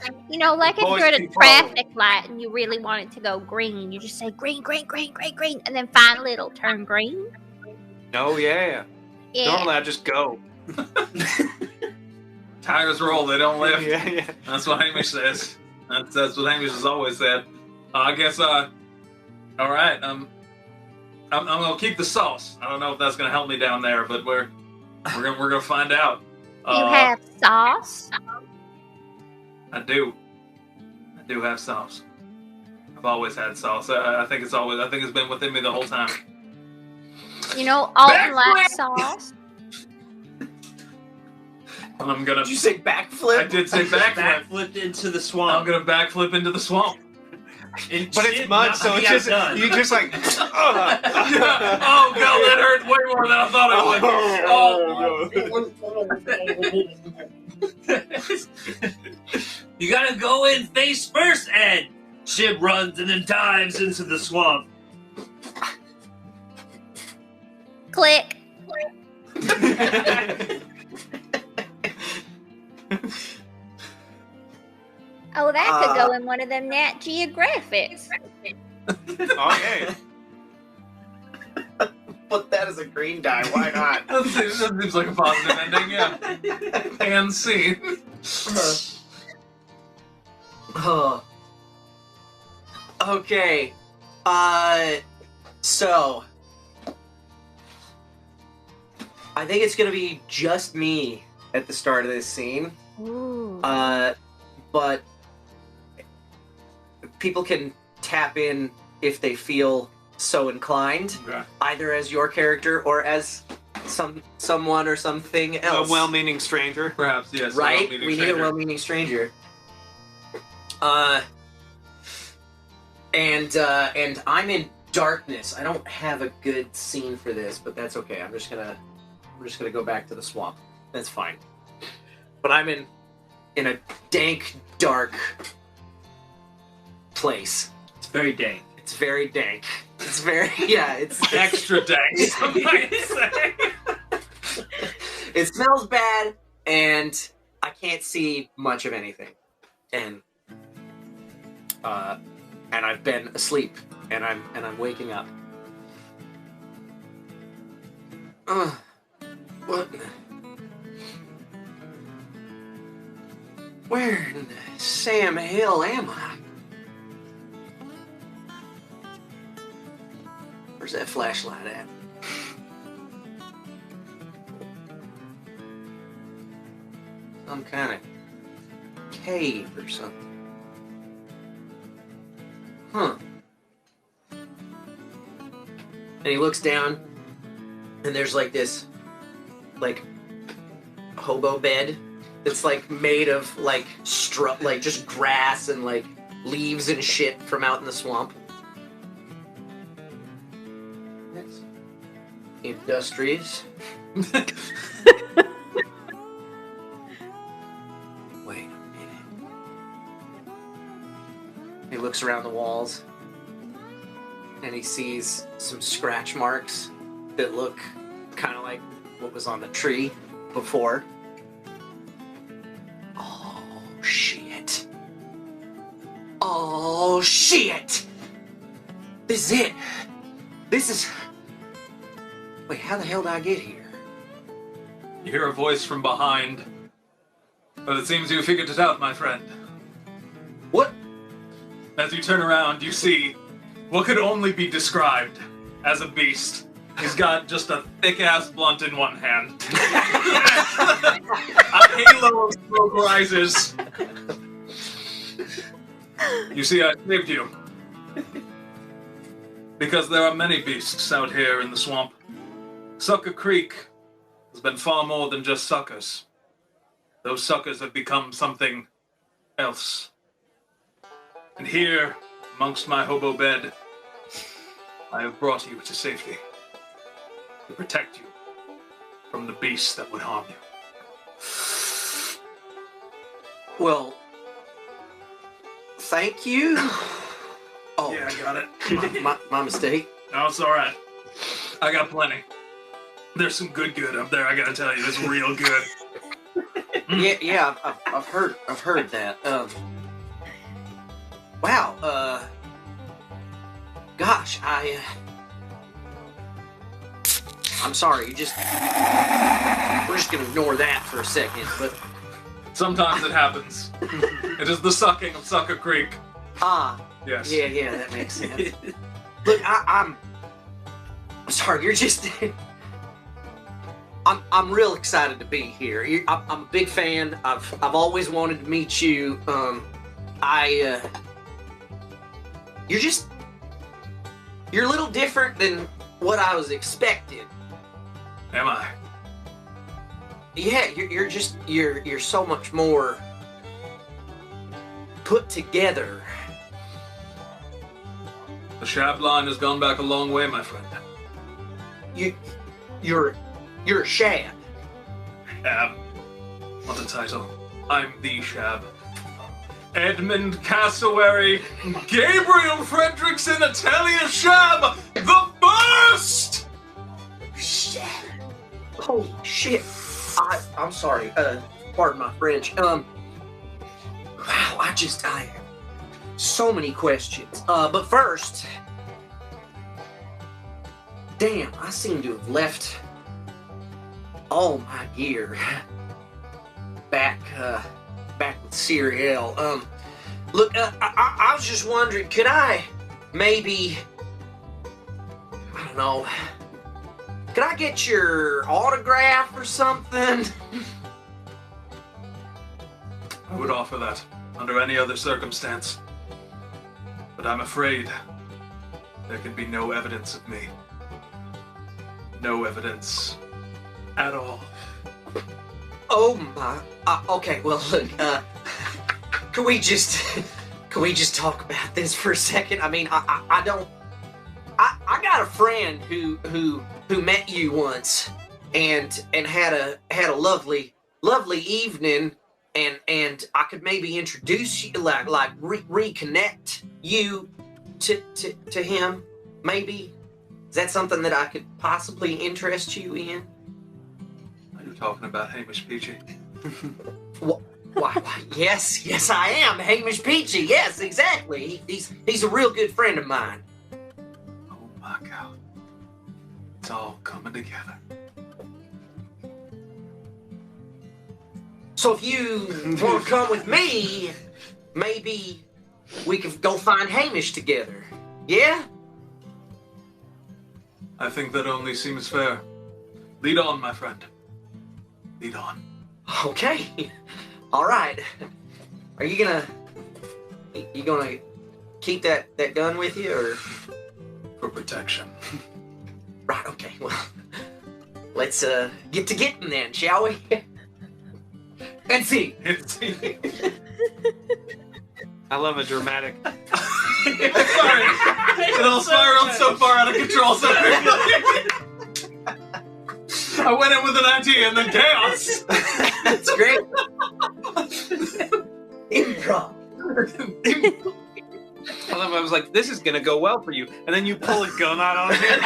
like if you're at a traffic light and you really want it to go green, you just say green, green, green, green, green, and then finally it'll turn green. Oh, yeah. Normally I just go. Tires roll, they don't lift. Yeah. That's what Hamish says. That's what Hamish has always said. I guess. All right. I'm gonna keep the sauce. I don't know if that's gonna help me down there, but we're gonna find out. You have sauce? I do have sauce. I've always had sauce. I think it's been within me the whole time. Alton likes sauce. I'm gonna. Did you say backflip? I did say backflip. Backflipped into the swamp. I'm gonna backflip into the swamp. But it's mud, so it's just you just like. Oh god, that hurt way more than I thought it would. You gotta go in face first, Ed. Shib runs and then dives into the swamp. Click. Oh, that could go in one of them Nat Geographics. Oh, yeah. Put that as a green die, why not? That seems like a positive ending, yeah. And scene. Okay. So I think it's gonna be just me at the start of this scene. Ooh. But people can tap in if they feel so inclined, either as your character or as someone or something else. A well-meaning stranger, perhaps. Yes. Right? We need a well-meaning stranger. And I'm in darkness. I don't have a good scene for this, but that's okay. I'm just gonna go back to the swamp. That's fine. But I'm in a dank, dark place. It's very dank. It's very dank. It's very it's extra dank. Some might say. It smells bad, and I can't see much of anything, and I've been asleep, and I'm waking up. What? Where in the Sam Hill am I? Where's that flashlight at? Some kind of cave or something. Huh. And he looks down, and there's like this, like, hobo bed that's like made of like like just grass and like leaves and shit from out in the swamp. That's industrious. Wait a minute. He looks around the walls and he sees some scratch marks that look kind of like what was on the tree before. Oh, shit. Oh, shit! This is it! This is... Wait, how the hell did I get here? You hear a voice from behind. But it seems you figured it out, my friend. What? As you turn around, you see what could only be described as a beast. He's got just a thick-ass blunt in one hand. A halo of smoke rises. You see, I saved you. Because there are many beasts out here in the swamp. Sucker Creek has been far more than just suckers. Those suckers have become something else. And here, amongst my hobo bed, I have brought you to safety. To protect you from the beasts that would harm you. Well, thank you. Oh, Yeah, I got it. my mistake. No, it's alright. I got plenty. There's some good up there, I gotta tell you. It's real good. Yeah, I've heard that. Wow, gosh, I'm sorry, we're just gonna ignore that for a second, but... Sometimes it happens. It is the sucking of Sucker Creek. Ah. Yes. Yeah, that makes sense. Look, I'm sorry, you're just... I'm real excited to be here. I'm a big fan. I've always wanted to meet you. You're a little different than what I was expecting. Am I? Yeah, you're so much more put together. The Shab line has gone back a long way, my friend. You're a Shab. Shab. What a title. I'm the Shab. Edmund Cassowary, Gabriel Fredrickson, Atelier Shab, the first! Shit. Holy shit. I'm sorry. Pardon my French. Wow, I have so many questions. But first, damn, I seem to have left all my gear back with Siriel. Look, I was just wondering, could I maybe, I don't know, could I get your autograph or something? I would offer that under any other circumstance. But I'm afraid there can be no evidence of me. No evidence at all. Oh my, okay, well look, can we just talk about this for a second? I mean, I got a friend who met you once and had a lovely evening, and I could maybe introduce you, like reconnect you to him, maybe. Is that something that I could possibly interest you in? Are you talking about Hamish Peachy? Why, yes, I am. Hamish Peachy, yes, exactly. He's a real good friend of mine. Oh my God. It's all coming together. So if you want to come with me, maybe we could go find Hamish together. Yeah? I think that only seems fair. Lead on, my friend. Lead on. Okay. All right. Are you gonna keep that gun with you, or For protection. right? Okay. Well, let's get to getting then, shall we? And see. I love a dramatic. Sorry. It all spiraled so far out of control so quickly. I went in with an idea and then chaos. That's great. Improv. I was like, this is gonna go well for you, and then you pull a gun out on him.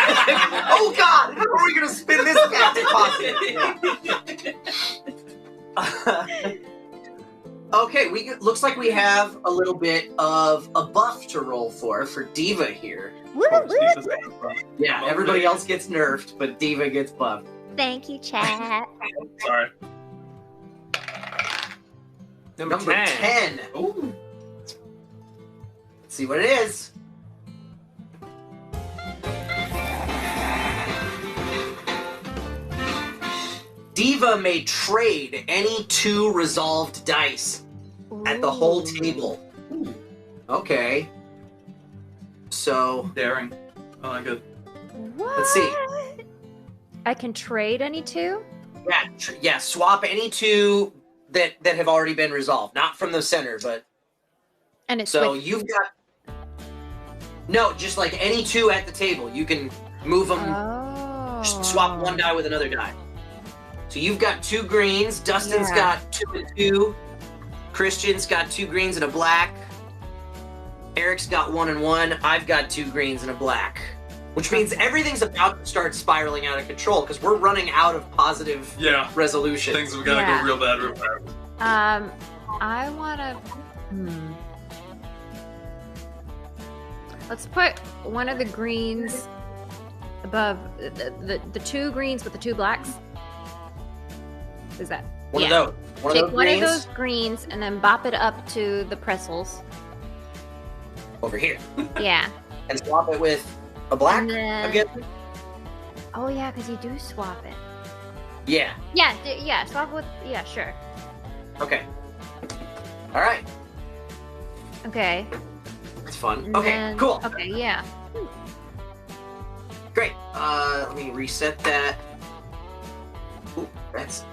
Oh God! How are we gonna spin this captain posse? Okay, looks like we have a little bit of a buff to roll for Diva here. Woo, woo. Yeah, everybody else gets nerfed, but Diva gets buffed. Thank you, chat. Sorry. Number 10. Ooh. Let's see what it is. Diva may trade any 2 resolved dice at the whole table. Okay. So, Daring. I like it. What? let's see. I can trade any two? Yeah, swap any 2 that have already been resolved. Not from the center, but... And it's So with... you've got... No, just like any 2 at the table. You can move them, just swap one die with another die. So you've got 2 greens. Dustin's Yeah. got 2 and 2. Christian's got 2 greens and a black. Eric's got 1 and 1. I've got 2 greens and a black. Which means everything's about to start spiraling out of control because we're running out of positive Yeah. resolution. Things have got to Yeah. go real bad real fast. I wanna... Let's put one of the greens above the 2 greens with the 2 blacks. Is that One yeah. of those. One Take of those one greens of those greens and then bop it up to the pretzels. over here. Yeah. And swap it with a black, And then- I'm guessing? Oh yeah, because you do swap it. Yeah. Yeah, yeah, swap with yeah, sure. Okay. All right. Okay. That's fun. and Okay, then- cool. Okay, yeah. Great. Let me reset that. Ooh, that's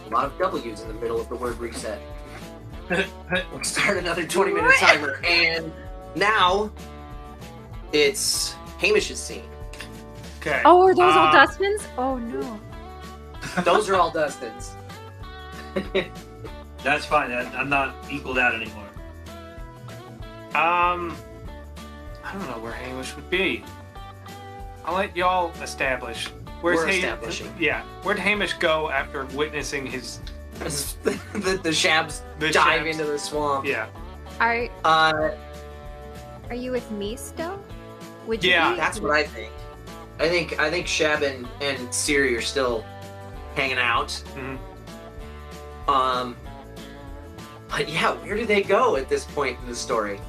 a lot of W's in the middle of the word reset. We'll start another 20-minute timer. And now it's Hamish's scene. Okay. Oh, are those all Dustins? Oh no. Those are all Dustin's. That's fine. I'm not equaled out anymore. I don't know where Hamish would be. I'll let y'all establish. We're establishing. Yeah. Where'd Hamish go after witnessing his? the Shabs The dive Shabs. into the swamp. Yeah. Are you with me still? Would you Yeah, be? That's what I think. I think Shab and Siri are still hanging out. Mhm. But yeah, where do they go at this point in the story?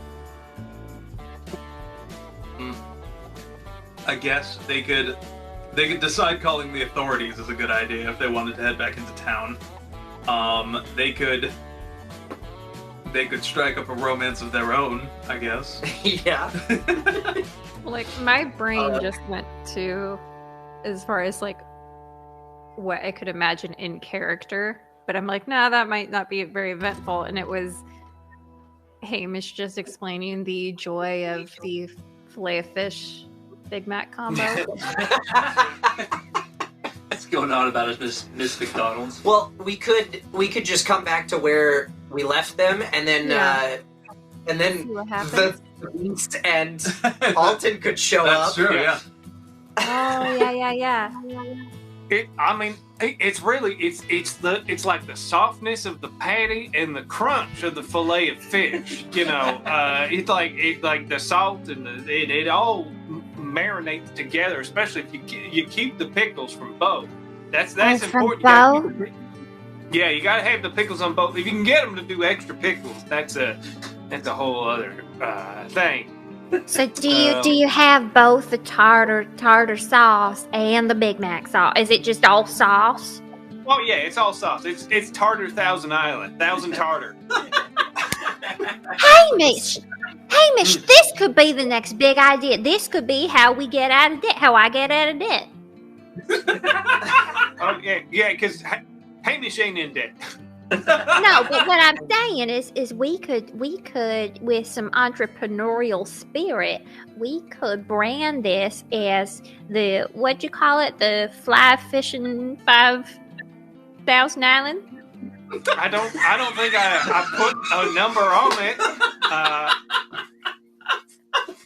I guess they could decide calling the authorities is a good idea if they wanted to head back into town. They could strike up a romance of their own, I guess. Yeah. Like my brain just went to as far as like what I could imagine in character, but I'm like, nah, that might not be very eventful. And it was Hamish just explaining the joy of the filet of fish Big Mac combo. What's going on about Miss McDonald's? Well, we could just come back to where we left them, and then See what happens. the Beast and Alton could show That's up. true, yeah. Oh yeah. It's like the softness of the patty and the crunch of the fillet of fish. It's like the salt and it all marinates together. Especially if you keep the pickles from both. That's important. Yeah, you gotta have the pickles on both. If you can get them to do extra pickles, that's a whole other thing. So do you have both the tartar sauce and the Big Mac sauce? Is it just all sauce? Oh yeah, it's all sauce. It's Tartar Thousand Tartar. Hamish, this could be the next big idea. This could be how we get out of debt. How I get out of debt. Oh yeah, because Hamish ain't in debt. No, but what I'm saying is we could with some entrepreneurial spirit, we could brand this as the what'd you call it? The fly fishing 5,000 Island? I don't think I put a number on it.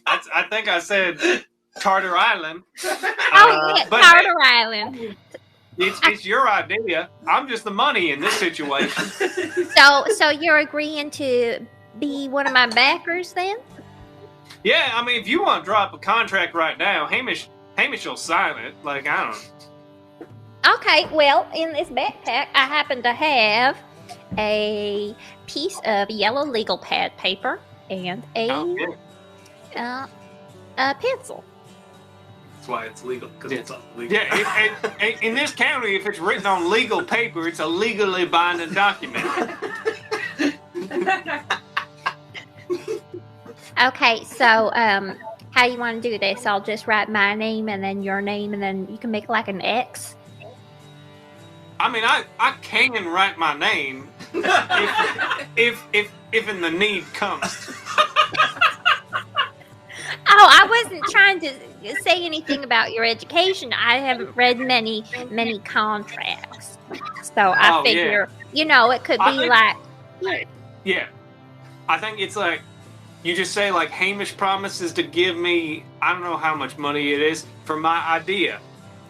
I think I said Tartar Island. Tartar Island. It's your idea. I'm just the money in this situation. So you're agreeing to be one of my backers then? Yeah, I mean, if you want to drop a contract right now, Hamish will sign it. Like, I don't know. Okay, well, in this backpack, I happen to have a piece of yellow legal pad paper and a pencil. That's why it's legal, because it's illegal. Yeah, in this county, if it's written on legal paper, it's a legally binding document. Okay, so how you want to do this? I'll just write my name and then your name, and then you can make like an X. I mean, I can write my name if in the need comes. Oh, I wasn't trying to say anything about your education. I haven't read many contracts, so I figure it could be Yeah, I think it's like you just say like Hamish promises to give me I don't know how much money it is for my idea.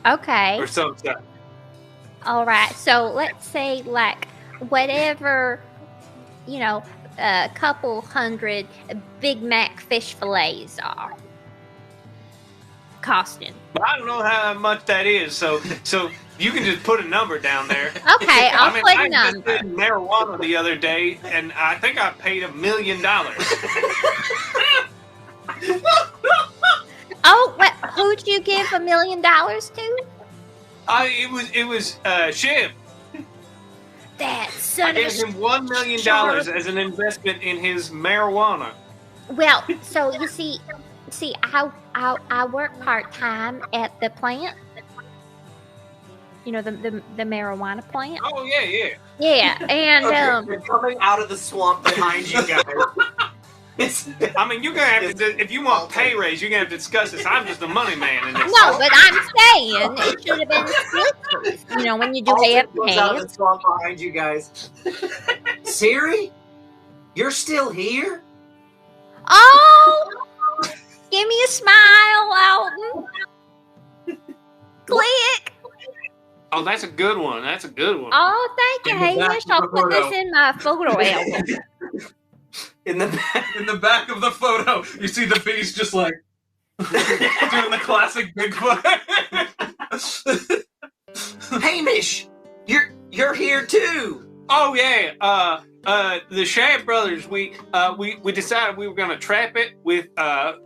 Okay. Or something. All right. So let's say like whatever a couple hundred Big Mac fish fillets are costing. But I don't know how much that is, so you can just put a number down there. Okay, I'll put a number. I did marijuana the other day, and I think I paid $1 million. Oh, who'd you give $1 million to? It was Shiv. That son I of a gave him $1 million as an investment in his marijuana. Well, so you see, I work part time at the plant. The marijuana plant. Oh yeah. Yeah, and They're coming out of the swamp behind you guys. I mean, you're gonna have to. If you want pay raise, you're gonna have to discuss this. I'm just a money man in this. No, but I'm saying it should have been split. When you do have comes out of the swamp behind you guys. Siri, you're still here? Oh, give me a smile, Alton. Click. Oh, that's a good one. Oh, thank you, Hamish. I'll put this in my photo album. In the back of the photo, you see the beast just like doing the classic Bigfoot. Hamish, you're here too. Oh yeah. The Shad brothers. We decided we were gonna trap it with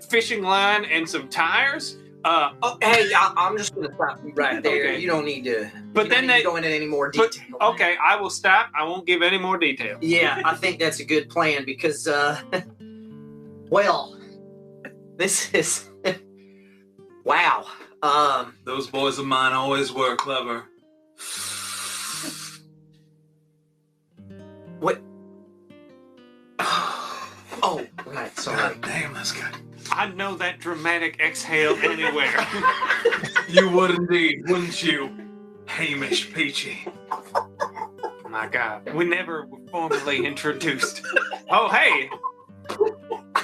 fishing line and some tires. I'm just gonna stop you right there. Okay. You don't need to. But then they go into any more detail. Okay, I will stop. I won't give any more detail. Yeah, I think that's a good plan because, well, this is wow. Those boys of mine always were clever. What? Oh, right. Sorry. God damn, that's good. I'd know that dramatic exhale anywhere. You would indeed, wouldn't you, Hamish Peachy? Oh my God, we never were formally introduced. Oh hey,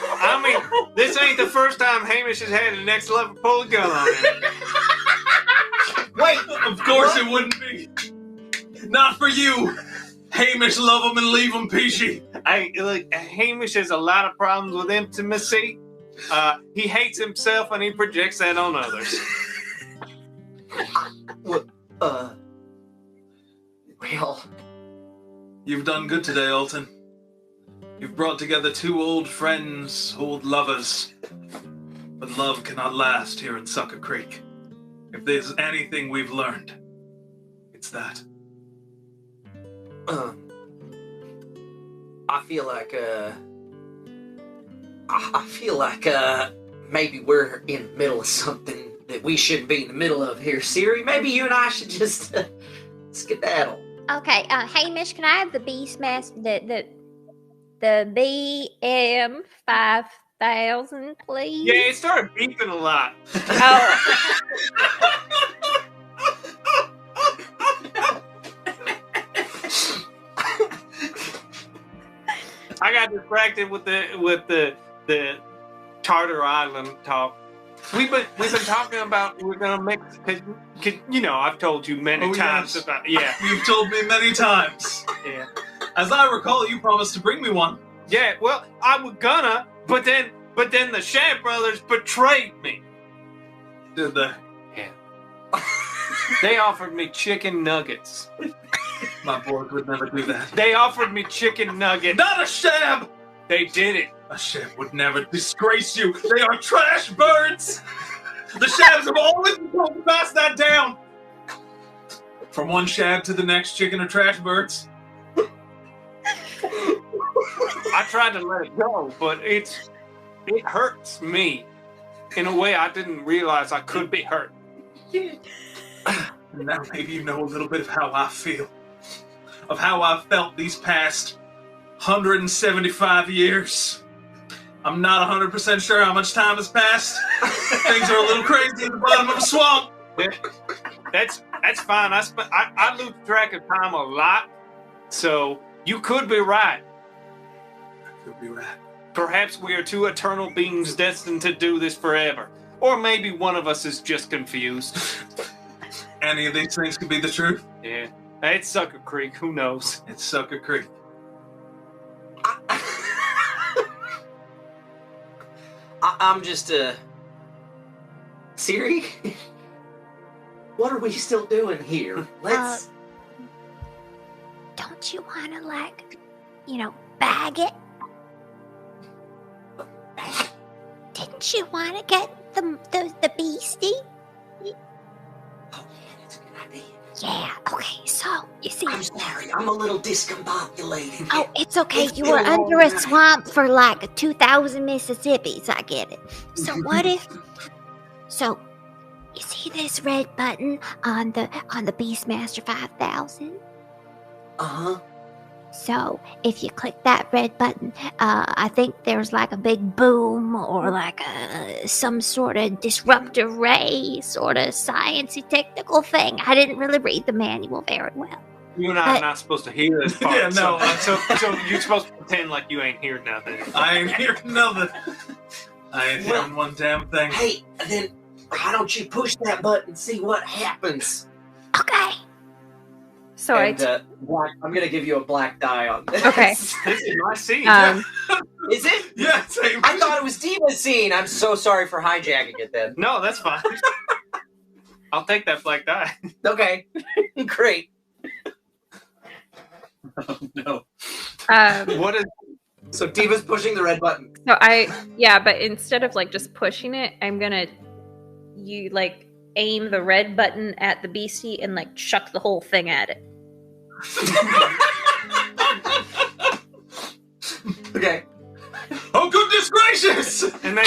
I mean, this ain't the first time Hamish has had a next level pull a gun on him. Wait, Of course it wouldn't be. Not for you. Hamish, love him and leave him, Peachy. Look, Hamish has a lot of problems with intimacy. He hates himself and he projects that on others. Well, You've done good today, Alton. You've brought together two old friends, old lovers. But love cannot last here in Sucker Creek. If there's anything we've learned, it's that. I feel like maybe we're in the middle of something that we shouldn't be in the middle of here, Siri. Maybe you and I should just skedaddle. Okay, Hamish, can I have the Beastmaster, the BM 5000, please? Yeah, it started beeping a lot. Oh. I got distracted with the Tartar Island talk. We've been talking about we're gonna make, cause you know I've told you many times yes. about You've told me many times. yeah. As I recall, you promised to bring me one. Yeah, well, I was gonna, but then the Shad brothers betrayed me. Did they? Yeah. They offered me chicken nuggets. My board would never do that. They offered me chicken nuggets. Not a shab! They did it. A shab would never disgrace you. They are trash birds! The shabs have always been told to pass that down! From one shab to the next, chicken are trash birds. I tried to let it go, but it hurts me in a way I didn't realize I could be hurt. Now maybe you know a little bit of how I feel. Of how I've felt these past 175 years. I'm not 100% sure how much time has passed. Things are a little crazy at the bottom of a swamp. That's fine. I lose track of time a lot, so you could be right. I could be right. Perhaps we are two eternal beings destined to do this forever. Or maybe one of us is just confused. Any of these things could be the truth. Yeah. It's Sucker Creek. Who knows? It's Sucker Creek. I'm just Siri? What are we still doing here? Let's Don't you want to, bag it? Didn't you want to get the beastie? Oh, yeah, that's a good idea. Yeah, okay, so, you see... I'm sorry, I'm a little discombobulated. Oh, it's okay. It's You been were a long under a night. swamp for 2,000 Mississippis. I get it. So what if... So, you see this red button on the Beastmaster 5000? Uh-huh. So, if you click that red button, I think there's a big boom or some sort of disruptor ray sort of sciencey technical thing. I didn't really read the manual very well. You and I are not supposed to hear this part. Yeah, no. So you're supposed to pretend like you ain't heard nothing. I ain't hearing nothing. I ain't hearing one damn thing. Hey, then why don't you push that button and see what happens? Okay. So And, I'm gonna give you a black die on this. Okay. This is my scene. Is it? Yeah, same. I thought it was Diva's scene. I'm so sorry for hijacking it then. No, that's fine. I'll take that black die. Okay. Great. Oh, no. What is... So Diva's pushing the red button. but instead of just pushing it, I'm gonna aim the red button at the beastie and chuck the whole thing at it. Okay. Oh, goodness gracious! And then,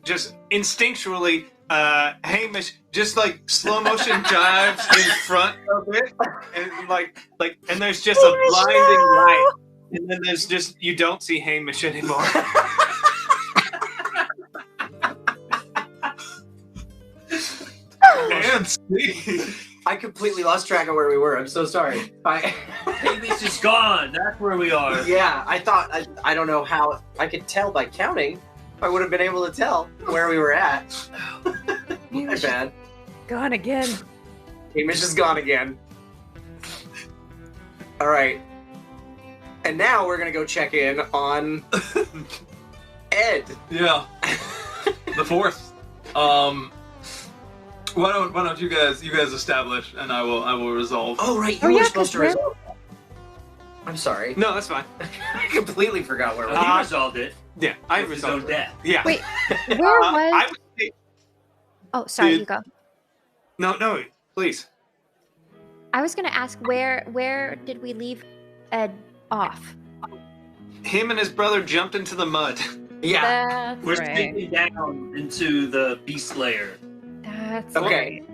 just instinctually, Hamish just slow motion dives in front of it, and and there's just a blinding light, and then there's just you don't see Hamish anymore. And see. I completely lost track of where we were. I'm so sorry. Hamish is gone. That's where we are. Yeah, I thought, I don't know how, I could tell by counting. I would have been able to tell where we were at. My bad. Gone again. Hamish is gone again. All right. And now we're gonna go check in on Ed. Yeah. The fourth. Why don't you guys establish and I will resolve. Oh right, you were supposed to resolve. I'm sorry. No, that's fine. I completely forgot where we He were. resolved it. Yeah, I With his own resolved it. death. Yeah. Wait, where was? I would say, Oh, sorry, Dude. you go. no, please. I was gonna ask where did we leave Ed off? Him and his brother jumped into the mud. Yeah. That's We're right. sinking down into the beast layer. That's Okay. right.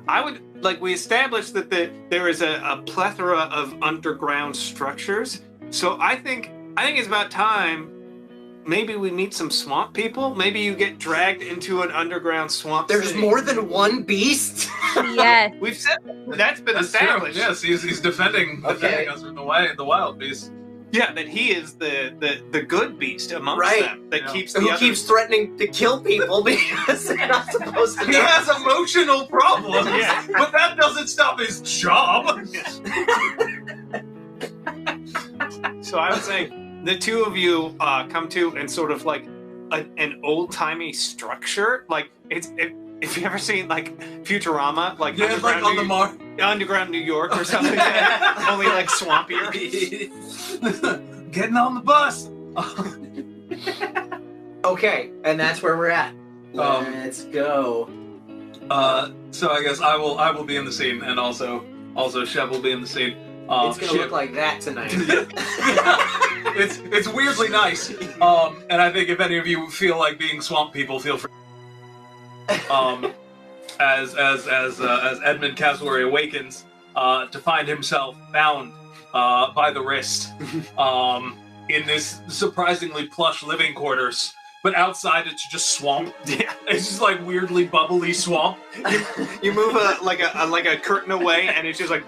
I would we established that there is a plethora of underground structures. So I think it's about time. Maybe we meet some swamp people. Maybe you get dragged into an underground swamp. There's city. more than one beast. Yes. We've said that's been That's true. established. Yes, he's defending us from the wild beast. Yeah, that he is the good beast amongst Right. them that Yeah. keeps the Who other. keeps threatening to kill people because they're not supposed to. He has emotional problems, Yeah. but that doesn't stop his job. So I would say the two of you come to and sort of like an old timey structure. Like if you ever seen like Futurama, like Yeah, like on the underground New York or something, only like swampier. Getting on the bus. Okay, and that's where we're at. Let's go. So I guess I will be in the scene, and also Shep will be in the scene. It's gonna look like that tonight. It's weirdly nice. And I think if any of you feel like being swamp people, feel free. As Edmund Caswell awakens to find himself bound by the wrist in this surprisingly plush living quarters. But outside, it's just swamp. Yeah. It's just like weirdly bubbly swamp. You move a curtain away, and it's just like.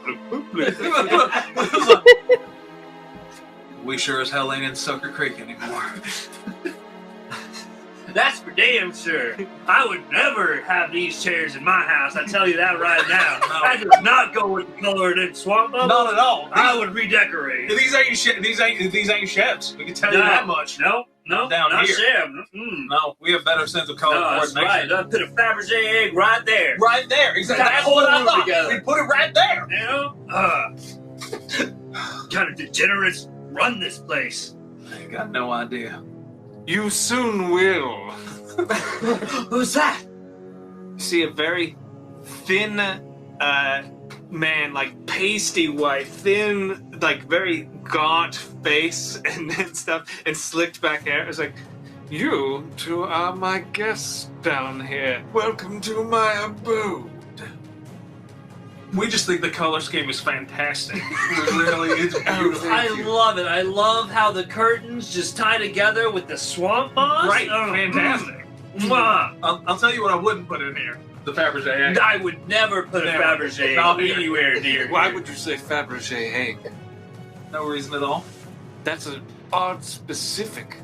We sure as hell ain't in Sucker Creek anymore. That's for damn sure. I would never have these chairs in my house. I tell you that right now. No. That does not go with the color of them swamp bubbles. Not at all. I would redecorate. These ain't chefs. We can tell you that much. No, Down not here. chef. Mm-mm. No, we have better sense of color No, that's coordination. right. Put a Fabergé egg right there. Right there, exactly. Got That's the whole what I room thought. together. We put it right there. You know? Kind of degenerates run this place. I got no idea. You soon will. Who's that? See a very thin man, like pasty white, thin, like very gaunt face and stuff, and slicked back hair. It's like, you two are my guests down here. Welcome to my abode. We just think the color scheme is fantastic. Really, it's beautiful. I love it. I love how the curtains just tie together with the swamp moss. Right, Oh, fantastic. Mwah. I'll tell you what I wouldn't put in here. The Fabergé egg. I would never put a Never. Fabergé Not here. anywhere near. Why here. would you say Fabergé egg? No reason at all. That's an odd specific.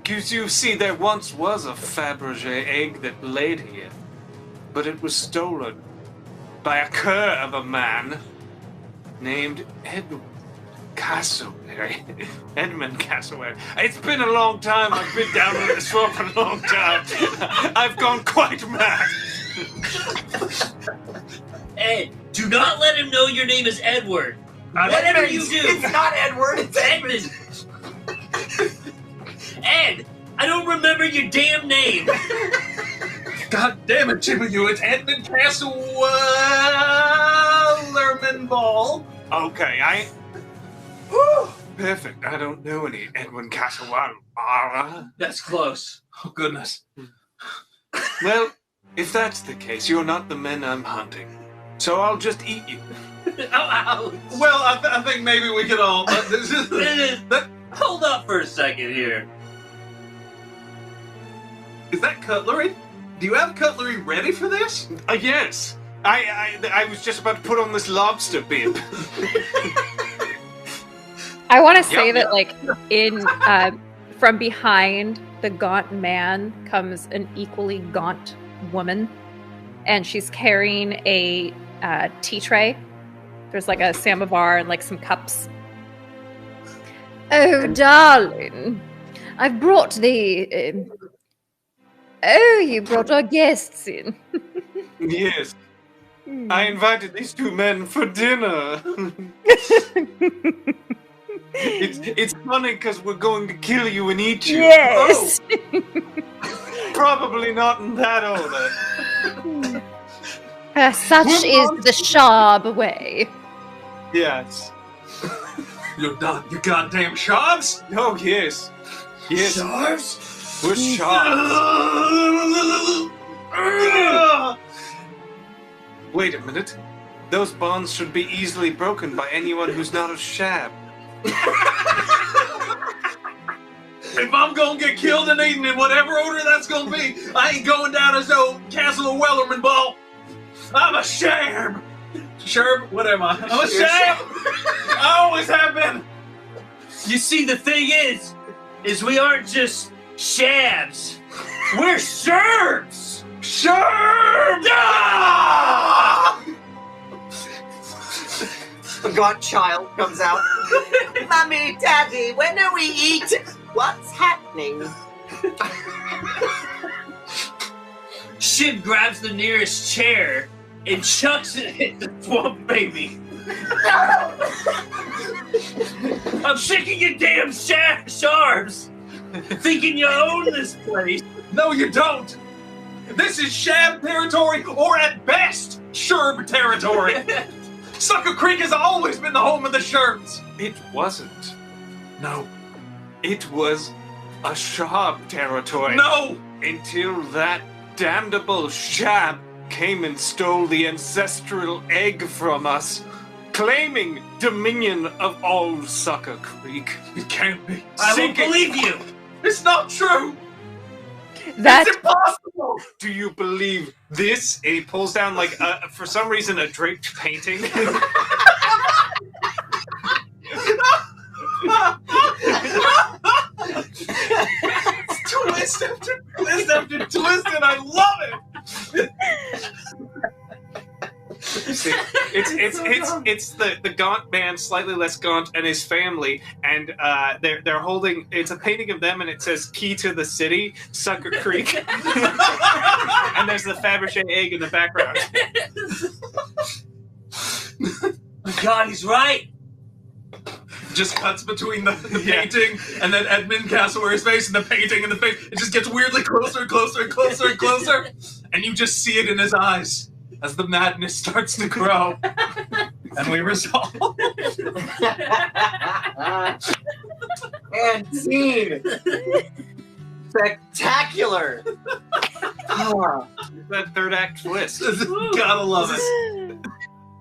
You see, there once was a Fabergé egg that laid here, but it was stolen by a cur of a man named Edmund Cassowary. Edmund Cassowary. It's been a long time. I've been down in the swamp for a long time. I've gone quite mad. Ed, do not let him know your name is Edward. Whatever you do, It's not Edward, it's Edmund. Ed, I don't remember your damn name. God damn it, Jimmy, you! It's Edmund Caswellerman Ball. Okay, perfect. I don't know any Edmund Cassowary. That's close. Oh goodness. Well, if that's the case, you're not the men I'm hunting. So I'll just eat you. Ow, Well, I think maybe we could all. ow. Hold up for a second here. Is that cutlery? Do you have cutlery ready for this? Yes. I was just about to put on this lobster bib. I want to say Yep, that, yep. like, in from behind the gaunt man comes an equally gaunt woman. and she's carrying a tea tray. There's like a samovar and like some cups. Oh, darling, I've brought the. Oh, you brought our guests in. Yes. I invited these two men for dinner. It's funny because we're going to kill you and eat you. Yes. Oh. Probably not in that order. Such is the Sharb way. Yes. You goddamn sharps! Oh, yes. Yes. Sharps? We're sharks. Wait a minute. Those bonds should be easily broken by anyone who's not a shab. If I'm gonna get killed and eaten in whatever order that's gonna be, I ain't going down as no Castle of Wellerman ball. I'm a sham. Sherb, what am I? I'm a sham. I always have been. You see, the thing is we aren't just shabs. We're sherbs. Sherb! Ah! The godchild comes out. Mummy, Daddy, when are we eating? What's happening? Shib grabs the nearest chair and chucks it at the swamp baby. I'm sick of you damn sharbs thinking you own this place. No, you don't. This is Shab territory, or at best, Sherb territory. Sucker Creek has always been the home of the Sherbs. It wasn't. No. It was a shab territory. No! Until that damnable shab came and stole the ancestral egg from us, claiming dominion of all Sucker Creek. It can't be. I won't believe you. It's not true. That It's impossible. Do you believe this? And he pulls down, like, for some reason, a draped painting. Twist after twist after twist, and I love it. See, it's the gaunt man, slightly less gaunt, and his family, and they're holding. It's a painting of them, and it says "Key to the City, Sucker Creek," and there's the Fabergé egg in the background. God, he's right. Just cuts between the painting and then Edmund Castleware's face and the painting and the face. It just gets weirdly closer and closer and closer and closer, and you just see it in his eyes as the madness starts to grow. And we resolve. And scene. Spectacular. That third act twist. Gotta love it.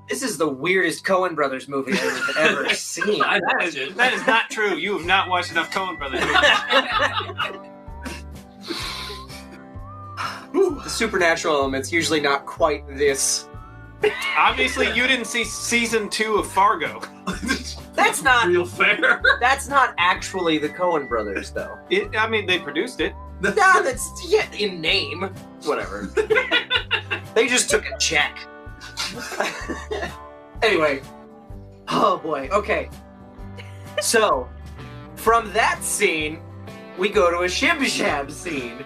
This is the weirdest Coen Brothers movie I've ever seen. I imagine. That is not true. You have not watched enough Coen Brothers movies. The supernatural element's usually not quite this. Obviously, you didn't see season 2 of Fargo. That's not Real fair. That's not actually the Coen Brothers, though. I mean, they produced it. Yeah, that's in name. Whatever. They just took a check. Anyway. Oh boy. Okay. So, from that scene, we go to a Shib Shab scene,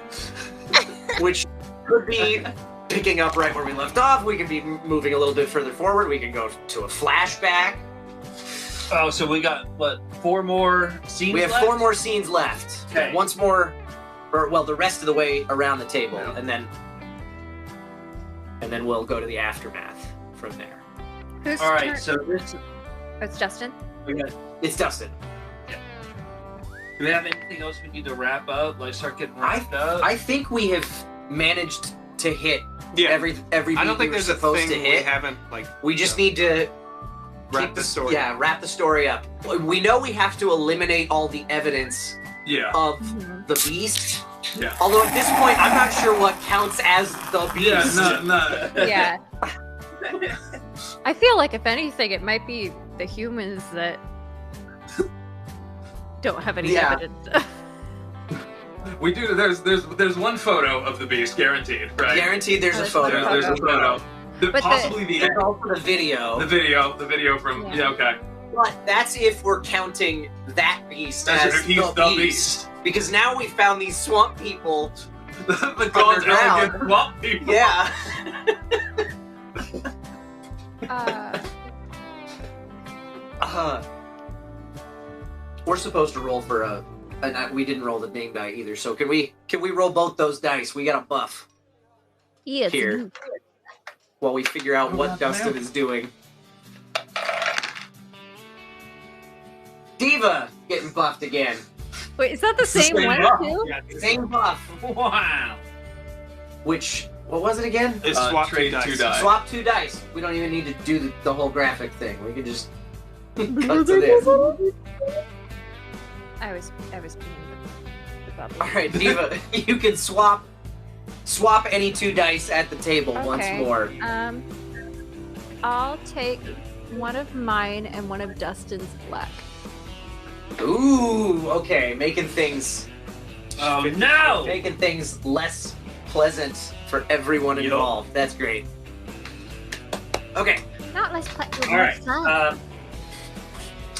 which could be picking up right where we left off. We could be moving a little bit further forward. We could go to a flashback. Oh, so we got, what, 4 more scenes We have left? 4 more scenes left. Okay. Once more, or well, the rest of the way around the table, Yeah. and then we'll go to the aftermath from there. who's All right, turn- so this... Oh, it's Justin. We got, It's Dustin. do we have anything else we need to wrap up? Like, start getting wrapped up? I think we have managed to hit Yeah. every I beat don't think we were there's a supposed thing to we hit. haven't, like, We just need to wrap keep the story. Yeah, wrap the story up. We know we have to eliminate all the evidence Yeah. of Mhm. the beast. Yeah. Although at this point, I'm not sure what counts as the beast. Yeah, no. Yeah. I feel like if anything, it might be the humans that don't have any Yeah. evidence. We do. There's one photo of the beast, guaranteed, right? Guaranteed, there's a photo. There's a photo. Possibly the There's also the video. The video from okay. But that's if we're counting that beast That's as if he's the beast. Because now we found these swamp people. The God's Underground. elegant swamp people. Yeah. We're supposed to roll for a. We didn't roll the name die either. So can we roll both those dice? We got a buff Yes. here while we figure out what Dustin is doing. Diva getting buffed again. Wait, is that the same one buff. too? Yeah, same buff. Wow. Which, what was it again? It's swap trade 2 dice. two dice. Swap 2 dice. We don't even need to do the whole graphic thing. We can just cut to this. I was being the bubbly. All right, Diva, you can swap any 2 dice at the table once Okay. more. I'll take one of mine and one of Dustin's black. Ooh, okay, making things Oh no! making things less pleasant for everyone Yup. involved. That's great. Okay. Not less pleasant. All right.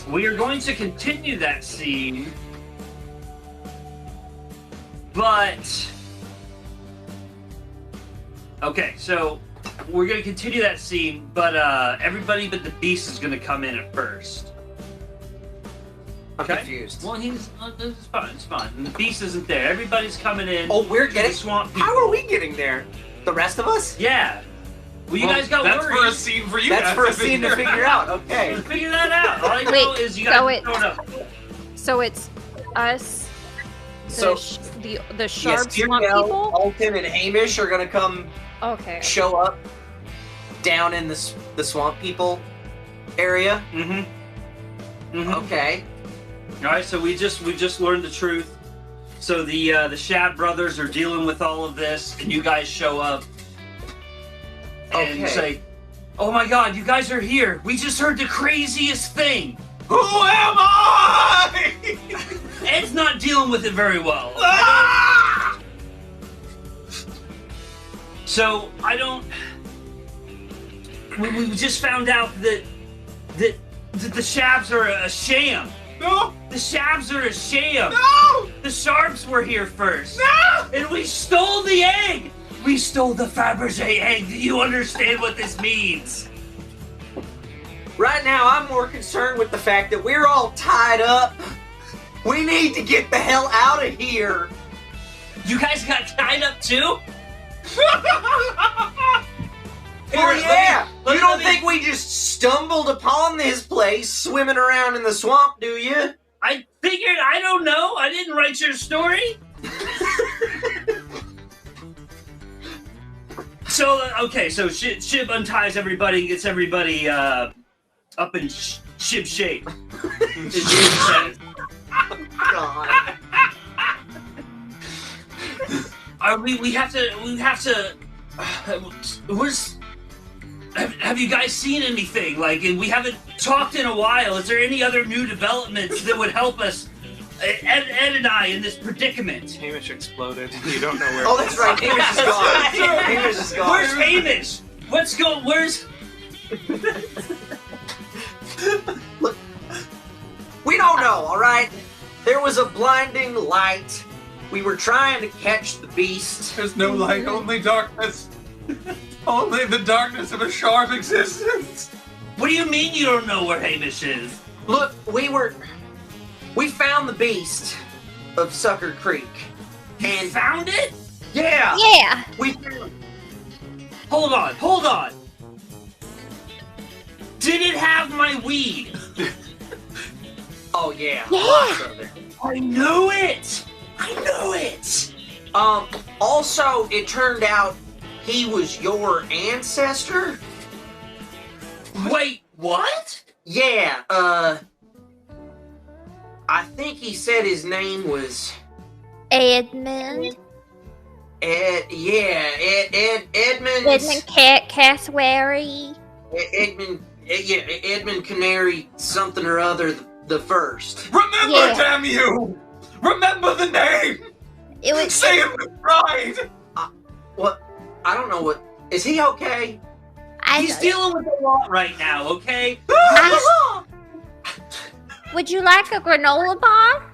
We are going to continue that scene, but okay. So we're going to continue that scene, but everybody but the beast is going to come in at first. I'm Okay. confused. Well, it's fine. It's fine. And the beast isn't there. Everybody's coming in. Oh, we're The getting. swamp people. How are we getting there? The rest of us? Yeah. Well, you guys got That's worried. for a scene for you. That's guys for a scene to figure out. Okay. Figure that out. All I know Wait, is you so guys it- showed up. So it's us, So the sharp yes, swamp Tyriel, people. Alton, and Hamish are gonna come Okay. show up down in the swamp people area. Mm-hmm. Mm-hmm. Okay. All right, so we just learned the truth. So the Shad brothers are dealing with all of this, and you guys show up and Okay. say, "Oh my God, you guys are here! We just heard the craziest thing." Who am I? Ed's not dealing with it very well. Ah! So I don't. We just found out that the Shabs are a sham. No! The Shabs are a sham. No! The Sharps were here first. No! And we stole the egg! We stole the Fabergé egg. Do you understand what this means? Right now, I'm more concerned with the fact that we're all tied up. We need to get the hell out of here. You guys got tied up too? Oh yeah! let You me- don't think we just stumbled upon this place swimming around in the swamp, do you? I figured, I don't know. I didn't write your story. So, okay, so Shib unties everybody and gets everybody up in Shib shape. Is what he said. God. We have to. Where's? Have you guys seen anything? Like, we haven't talked in a while. Is there any other new developments that would help us, Ed and I, in this predicament? Hamish exploded. You don't know where. Oh, that's right. Hamish is gone. Hamish is gone. Where's Hamish? What's going? Where's? Look, we don't know, all right? There was a blinding light. We were trying to catch the beast. There's no light, only darkness. Only the darkness of a sharp existence. What do you mean you don't know where Hamish is? Look, we found the beast of Sucker Creek. And found it? Yeah, Yeah. we found Hold on. Did it have my weed? Oh yeah, Yeah. lots of it. I knew it. Also, it turned out he was your ancestor? Wait, what? Yeah, I think he said his name was Edmund. Edmund Edmund Cassowary. Edmund Canary something or other the first. Remember, Yeah. damn you! Remember the name! It was. Say it with pride. What? I don't know what. Is he okay? He's dealing with a lot right now, okay? Would you like a granola bar?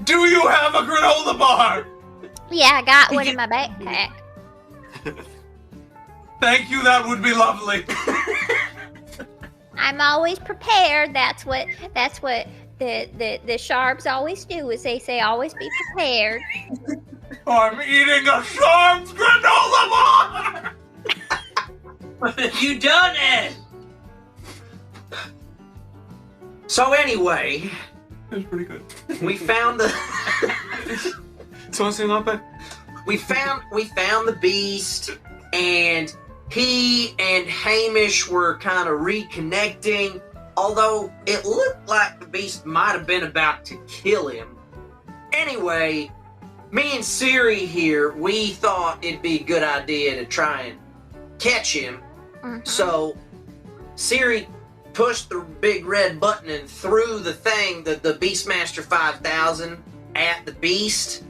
Do you have a granola bar? Yeah, I got one in my backpack. Thank you, that would be lovely. I'm always prepared. That's what the sharps always do. Is they say always be prepared. I'm eating a Sharp's granola bar. What have you done, Ed? So anyway, That's pretty good. we found the Something up there? we found the beast, and he and Hamish were kind of reconnecting. Although it looked like the beast might have been about to kill him. Anyway, me and Siri here, we thought it'd be a good idea to try and catch him. So Siri pushed the big red button and threw the thing, the Beastmaster 5000, at the beast,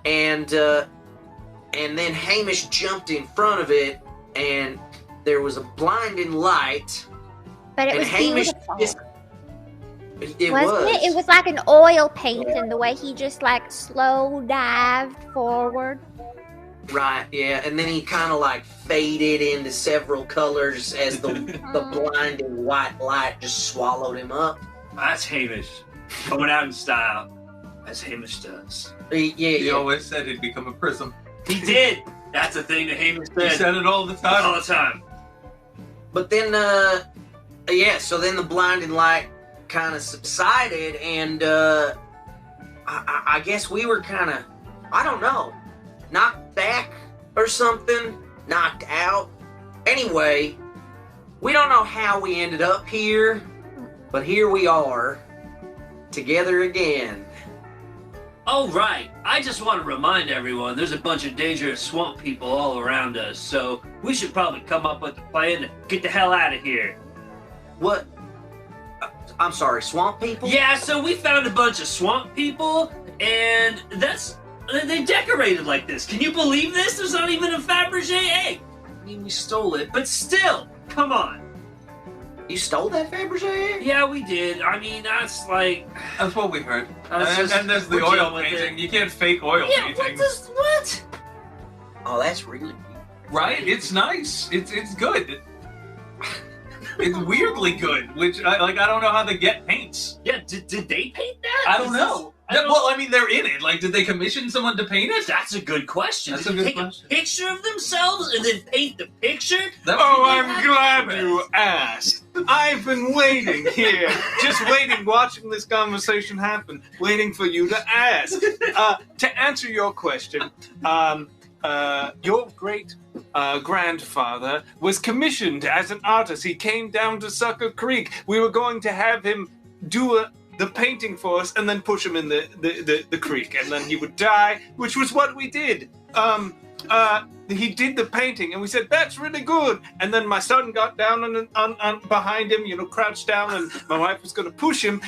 and then Hamish jumped in front of it, and there was a blinding light. But it And was Hamish beautiful. It Wasn't was. it? It was like an oil painting, the way he just like slow dived forward. Right, yeah, and then he kind of like faded into several colors as the blinding white light just swallowed him up. That's Hamish. Coming out in style. As Hamish does. He always said he'd become a prism. He did! That's the thing that Hamish He said. said it all the time. All the time. But then, so then the blinding light kind of subsided, and I guess we were kind of, I don't know, knocked back or something, knocked out. Anyway, we don't know how we ended up here, but here we are, together again. Oh, right. I just want to remind everyone there's a bunch of dangerous swamp people all around us, so we should probably come up with a plan to get the hell out of here. What? I'm sorry, swamp people? Yeah, so we found a bunch of swamp people, and they decorated like this. Can you believe this? There's not even a Fabergé egg. I mean, we stole it, but still, come on. You stole that Fabergé egg? Yeah, we did. I mean, that's like... That's what we heard. That's And there's the we're oil dealing with painting. it. You can't fake oil Yeah, paintings. what? Oh, that's really cute. Right? It's nice. It's good. It's weirdly good, which I don't know how they get paints. Yeah, did they paint that? I don't know. Well, I mean, they're in it. Like, did they commission someone to paint it? That's a good question. That's Did a they good take question. a picture of themselves and then paint the picture? Oh, I'm glad you asked. I've been waiting here, just waiting, watching this conversation happen, waiting for you to ask. To answer your question, your great grandfather was commissioned as an artist. He came down to Sucker Creek. We were going to have him do the painting for us and then push him in the creek, and then he would die, which was what we did. He did the painting, and we said, that's really good. And then my son got down on behind him, crouched down, and my wife was going to push him.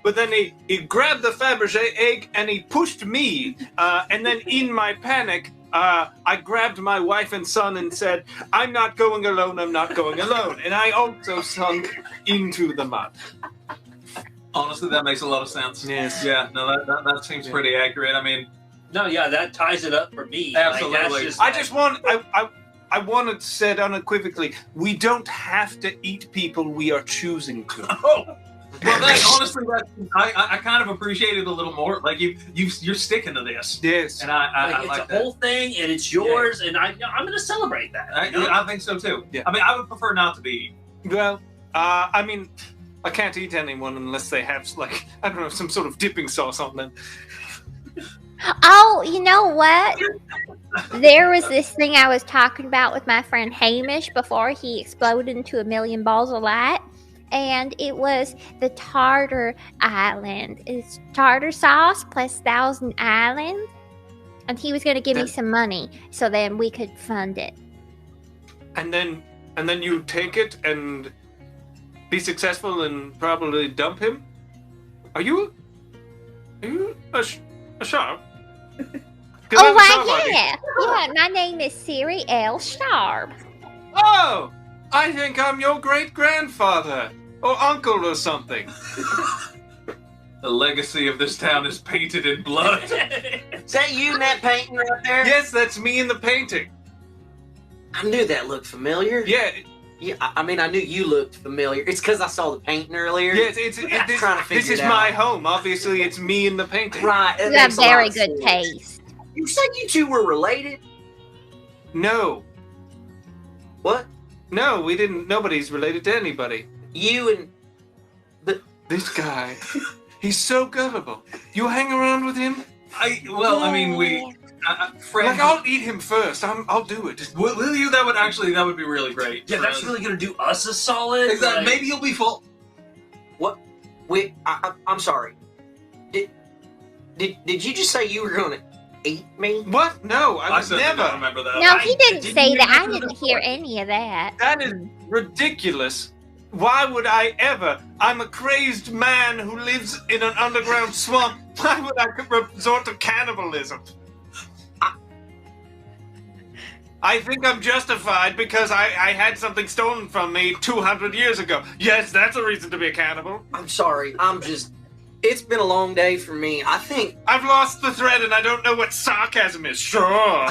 But then he grabbed the Fabergé egg, and he pushed me. And then in my panic, I grabbed my wife and son and said, I'm not going alone, I'm not going alone. And I also sunk into the mud. Honestly, that makes a lot of sense. Yes. Yeah, no, that seems pretty accurate. I mean, No, yeah, that ties it up for me. Absolutely. I wanted to say it unequivocally, we don't have to eat people we are choosing to. well, honestly, I kind of appreciate it a little more. Like you're sticking to this, Yes. and I it's like a that. whole thing, and it's yours, and I'm going to celebrate that. I think so too. Yeah. I mean, I would prefer not to be. Well, I mean, I can't eat anyone unless they have, like, I don't know, some sort of dipping sauce on them. Oh, you know what? There was this thing I was talking about with my friend Hamish before he exploded into a million balls of light. And it was the Tartar Island. It's tartar sauce plus Thousand Island. And he was going to give me some money so then we could fund it. And then you take it and be successful and probably dump him? Are you a sharp? Oh, why, yeah. Yeah, my name is Siri L. Sharp. Oh, I think I'm your great-grandfather. Or uncle or something. The legacy of this town is painted in blood. Is that you in that painting right there? Yes, that's me in the painting. I knew that looked familiar. Yeah. Yeah, I mean, I knew you looked familiar. It's because I saw the painting earlier. Yes, this is my home. Obviously, it's me in the painting. Right. You have very good taste. You said you two were related? No. What? No, we didn't. Nobody's related to anybody. You and this guy. He's so gullible. You hang around with him? I mean, friends. Like, I'll eat him first. I'll do it. Will you? That would be really great. Yeah, that's really gonna do us a solid. Exactly. Maybe you'll be full. What? Wait, I'm sorry. Did you just say you were going to eat me? What? No, I would certainly never. don't remember that. No, he didn't say that. I remember didn't hear any of that. That is ridiculous. Why would I ever? I'm a crazed man who lives in an underground swamp. Why would I resort to cannibalism? I think I'm justified because I had something stolen from me 200 years ago. Yes, that's a reason to be a cannibal. I'm sorry. It's been a long day for me. I think I've lost the thread and I don't know what sarcasm is. Sure.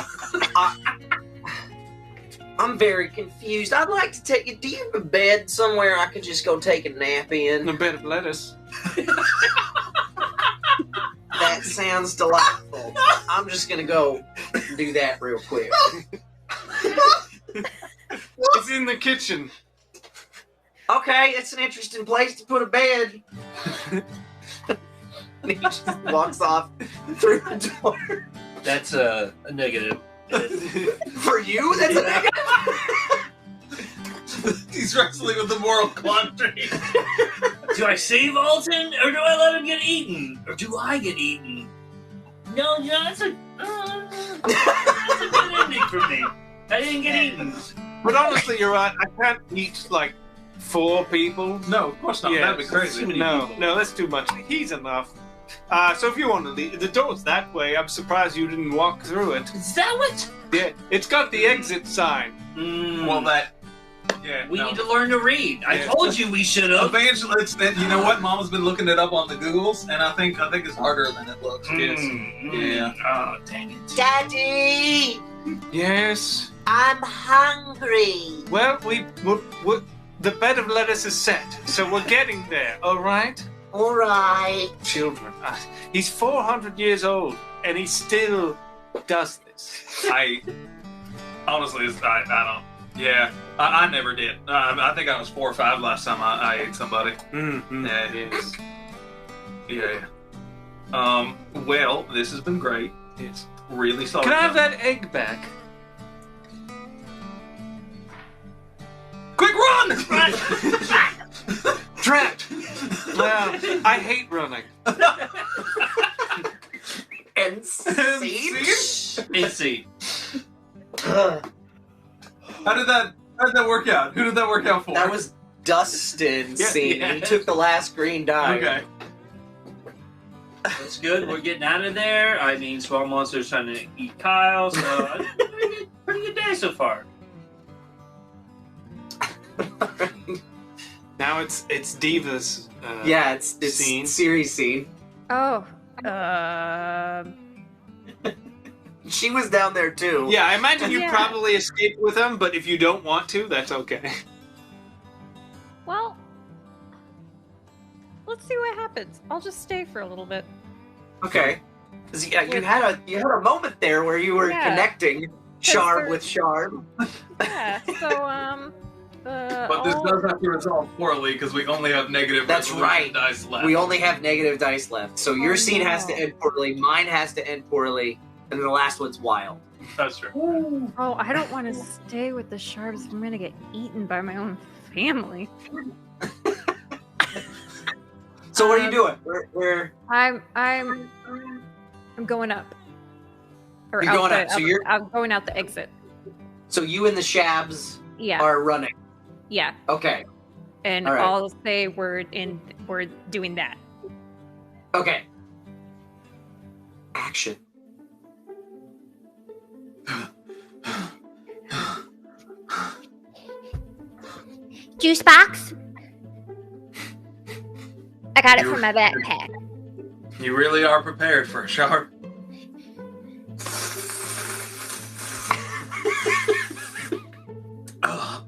I'm very confused. I'd like to take you. Do you have a bed somewhere I could just go take a nap in? A bed of lettuce. That sounds delightful. I'm just gonna go do that real quick. It's in the kitchen. Okay, it's an interesting place to put a bed. And he just walks off through the door. That's a negative. For you, that's a negative. He's wrestling with the moral quandary. Do I save Alton, or do I let him get eaten? Or do I get eaten? No, that's a good ending for me. I didn't get eaten. But honestly, you're right. I can't eat, like, 4 people. No, of course not. Yeah, That'd be crazy. No, that's too much. He's enough. So if you want to leave, the door's that way. I'm surprised you didn't walk through it. Is that what? Yeah, it's got the exit sign. Well, we need to learn to read. I Yeah. told you we should have. Evangelists, you know what? Mama's been looking it up on the Googles, and I think it's harder than it looks. Yeah. Oh, dang it. Daddy, Yes. I'm hungry. Well, the bed of lettuce is set, so we're getting there. All right. All right. Children. He's 400 years old, and he still does this. Honestly, I don't. Yeah, I never did. I think I was 4 or 5 last time I ate somebody. Mm-hmm. Yeah. Yes. Yeah. Well, this has been great. It's really solid. Can I have that egg back? Quick run! Trapped. Well, I hate running. And scene? Insane. How did that work out? Who did that work out for? That was Dustin scene. Yeah. He took the last green die. Okay. That's good. We're getting out of there. I mean, Swamp Monster's trying to eat Kyle, so pretty good day so far. Now it's Diva's. Yeah, it's scene. series scene. Oh. She was down there too. Yeah, I imagine you Yeah. probably escaped with him, but if you don't want to, that's okay. Well, let's see what happens. I'll just stay for a little bit. Okay. 'Cause, yeah, you had a moment there where you were Yeah. connecting Sharb there- with Sharb. Yeah. So But this I'll- does have to resolve poorly because we only have negative That's resolution right. dice left. We only have negative dice left, so your Oh, scene has to no. end poorly. Mine has to end poorly, and then the last one's wild. That's true. Oh, I don't want to stay with the Sharps. I'm gonna get eaten by my own family. So what are you doing? We're I'm going up. Or You're out going the, up, so out- you're- I'm going out the exit. so you and the Shabs Yeah. are running. Yeah. Okay. And all right. I'll say we're doing that. Okay. Action. Juice box? I got it from my backpack. You really are prepared for a sharp.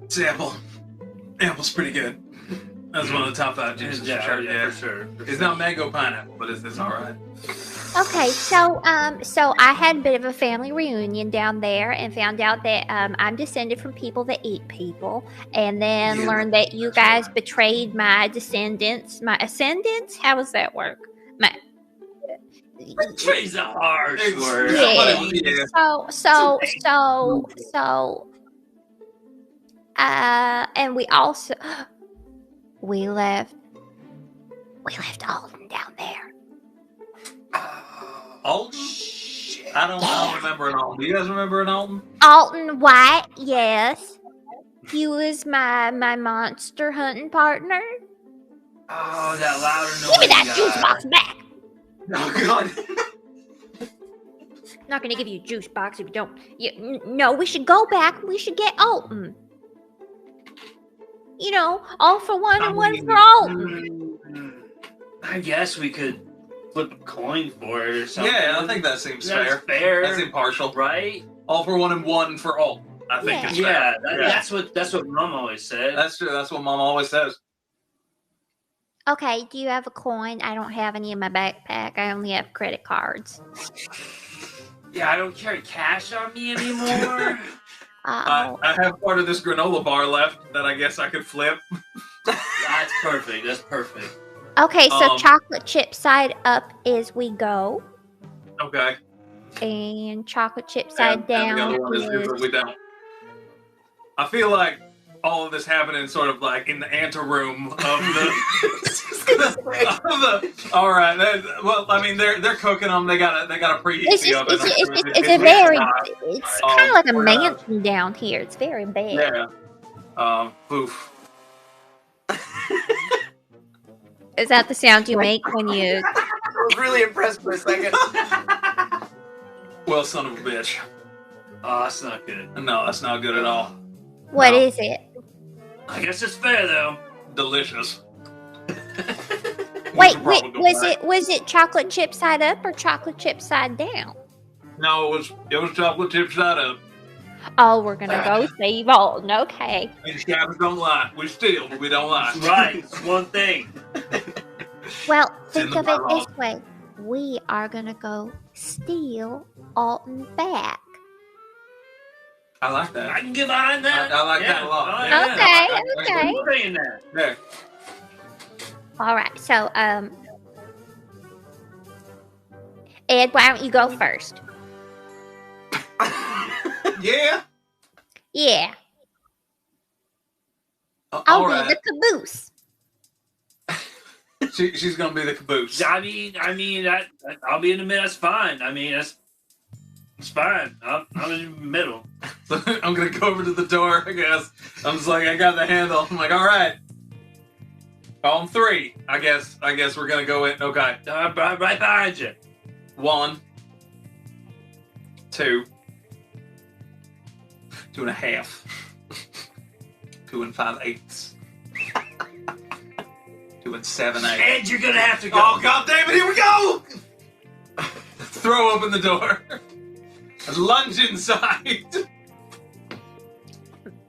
Sample. Apple's pretty good. That's one of the top 5 juices for sure. Yeah, for sure. It's not mango pineapple, but it's all right. Okay, so I had a bit of a family reunion down there and found out that I'm descended from people that eat people, and then learned that you guys betrayed my descendants. My ascendants? How does that work? My Betray's a harsh word. Yeah. And we also we left Alden down there. Alton? I don't remember an Alton. Do you guys remember an Alton? Alton White, yes. He was my monster hunting partner. Oh, that louder noise. Give me that juice box back. Oh God. I'm not gonna give you a juice box if you don't. No, we should go back. We should get Alton. You know, all for one and one for Alton. I guess we could flip a coin for it or something. Yeah, I think that seems fair. Fair. That's impartial. Right? All for one and one for all. I think it's fair. That's what Mom always said. That's true. That's what Mom always says. Okay, do you have a coin? I don't have any in my backpack. I only have credit cards. Yeah, I don't carry cash on me anymore. I have part of this granola bar left that I guess I could flip. That's perfect. That's perfect. Okay, so chocolate chip side up is we go. Okay. And chocolate chip side down and the other one is we don't. I feel like all of this happening sort of like in the anteroom of the. All right. Well, I mean, they're cooking them. They got to preheat the oven. It's kind of like a mansion down here. It's very big. Yeah. Poof. Is that the sound you make when you... I was really impressed for a second. Well, son of a bitch. Oh, that's not good. No, that's not good at all. What is it? I guess it's fair though. Delicious. Wait, was it chocolate chip side up or chocolate chip side down? No, it was chocolate chip side up. Oh, we're gonna go save Alden. Okay. And scabbards don't lie. We steal, but we don't lie. That's right. It's one thing. Well, think of it this way: we are gonna go steal Alden back. I like that. I can get behind that. I like that a lot. Okay. I'm saying that. Yeah. All right. So, Ed, why don't you go first? Yeah. Yeah. All right. Be the caboose. She's gonna be the caboose. I mean, I'll be in the middle. That's fine. I mean, it's fine. I'm in the middle. So I'm gonna go over to the door. I guess I'm just like I got the handle. I'm like, all right. On 3, I guess we're gonna go in. Okay. Right behind you. 1, 2, 2.5, 2 5/8, 2 7/8. And you're gonna have to go. Oh God damn it! Here we go. Throw open the door. Lunge inside.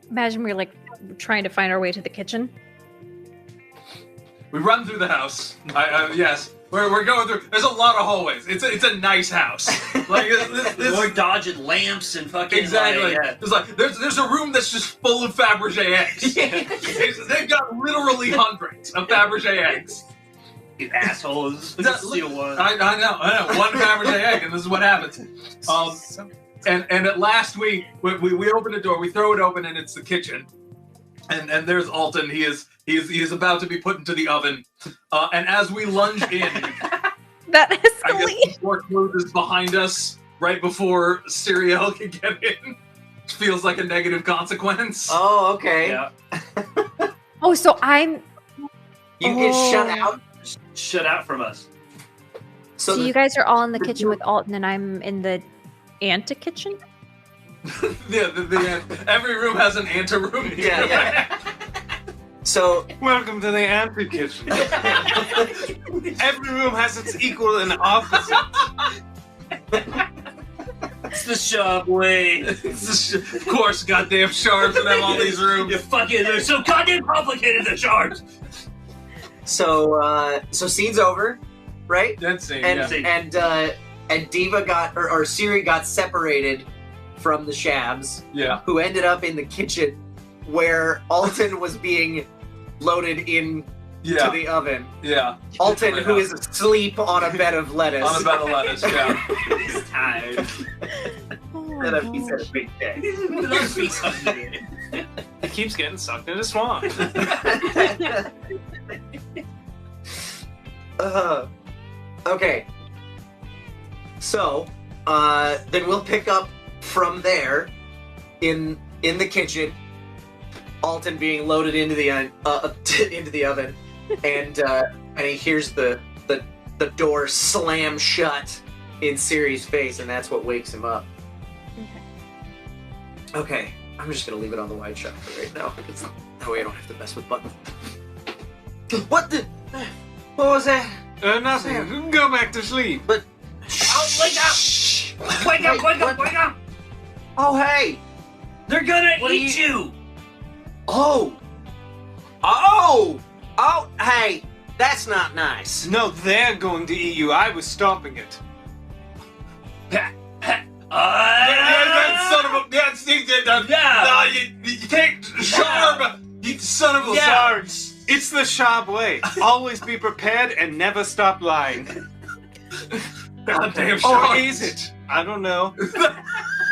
Imagine we're like trying to find our way to the kitchen. We run through the house. Yes, we're going through. There's a lot of hallways. It's a nice house. Like we're dodging lamps and fucking. Exactly. Like, It's like there's a room that's just full of Fabergé eggs. They've got literally hundreds of Fabergé eggs. You assholes. Steal one. I know. One Fabergé egg, and this is what happens. And at last we open the door, we throw it open, and it's the kitchen. And there's Alton. He is about to be put into the oven. And as we lunge in, That I guess escalates. the door closes behind us right before Serial can get in. Feels like a negative consequence. Oh, okay. Yeah. Oh, so I'm... You get shut out. Shut out from us. So you guys are all in the kitchen with Alton and I'm in the ante-kitchen? Yeah, every room has an anteroom. Yeah. So Welcome to the Ampy Kitchen. Every room has its equal and opposite. It's the shop way. Of course, goddamn sharps and have all these rooms. You fucking, they're so goddamn complicated, the sharps. so scene's over, right? That's it. And Diva got or Siri got separated from the Shabs, Yeah. who ended up in the kitchen where Alton was being loaded in to the oven. Yeah. Alton, who is asleep on a bed of lettuce. On a bed of lettuce, yeah. He's tired. He's had a big day. He keeps getting sucked into swamp. Okay. So, then we'll pick up from there in the kitchen. Alton being loaded into the oven, and he hears the door slam shut in Siri's face, and that's what wakes him up. Okay, I'm just gonna leave it on the wide shot for right now, because that way I don't have to mess with buttons. What was that? Nothing. Go back to sleep. But Wake up! Wake up! Wake up! Wake up! oh hey! They're gonna What are eat you! Oh, hey, that's not nice. No, they're going to eat you. I was stopping it. That son of a... Yeah. You can't... Sharp! You son of a... Yeah. It's the Shab way. Always be prepared and never stop lying. Goddamn Or sharp. is it? I don't know.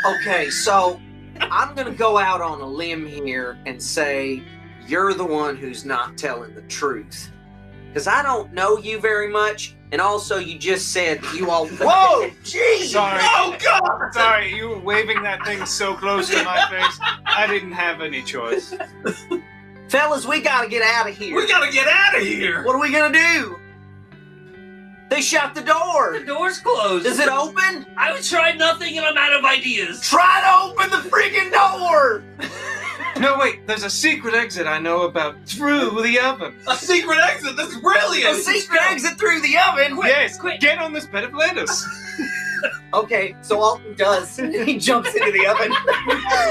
Okay, so I'm gonna go out on a limb here and say you're the one who's not telling the truth. Because I don't know you very much, and also you just said that you all... Whoa! Jeez! Sorry. Oh, God! Sorry, you were waving that thing so close to my face. I didn't have any choice. Fellas, we gotta get out of here. We gotta get out of here! What are we gonna do? They shut the door. The door's closed. Is it open? I would try nothing and I'm out of ideas. Try to open the freaking door! No, wait, there's a secret exit I know about through the oven. A secret exit? That's brilliant! A secret exit through the oven? Yes, quick. get on this bed of lettuce. Okay, so Alton does. He jumps into the oven.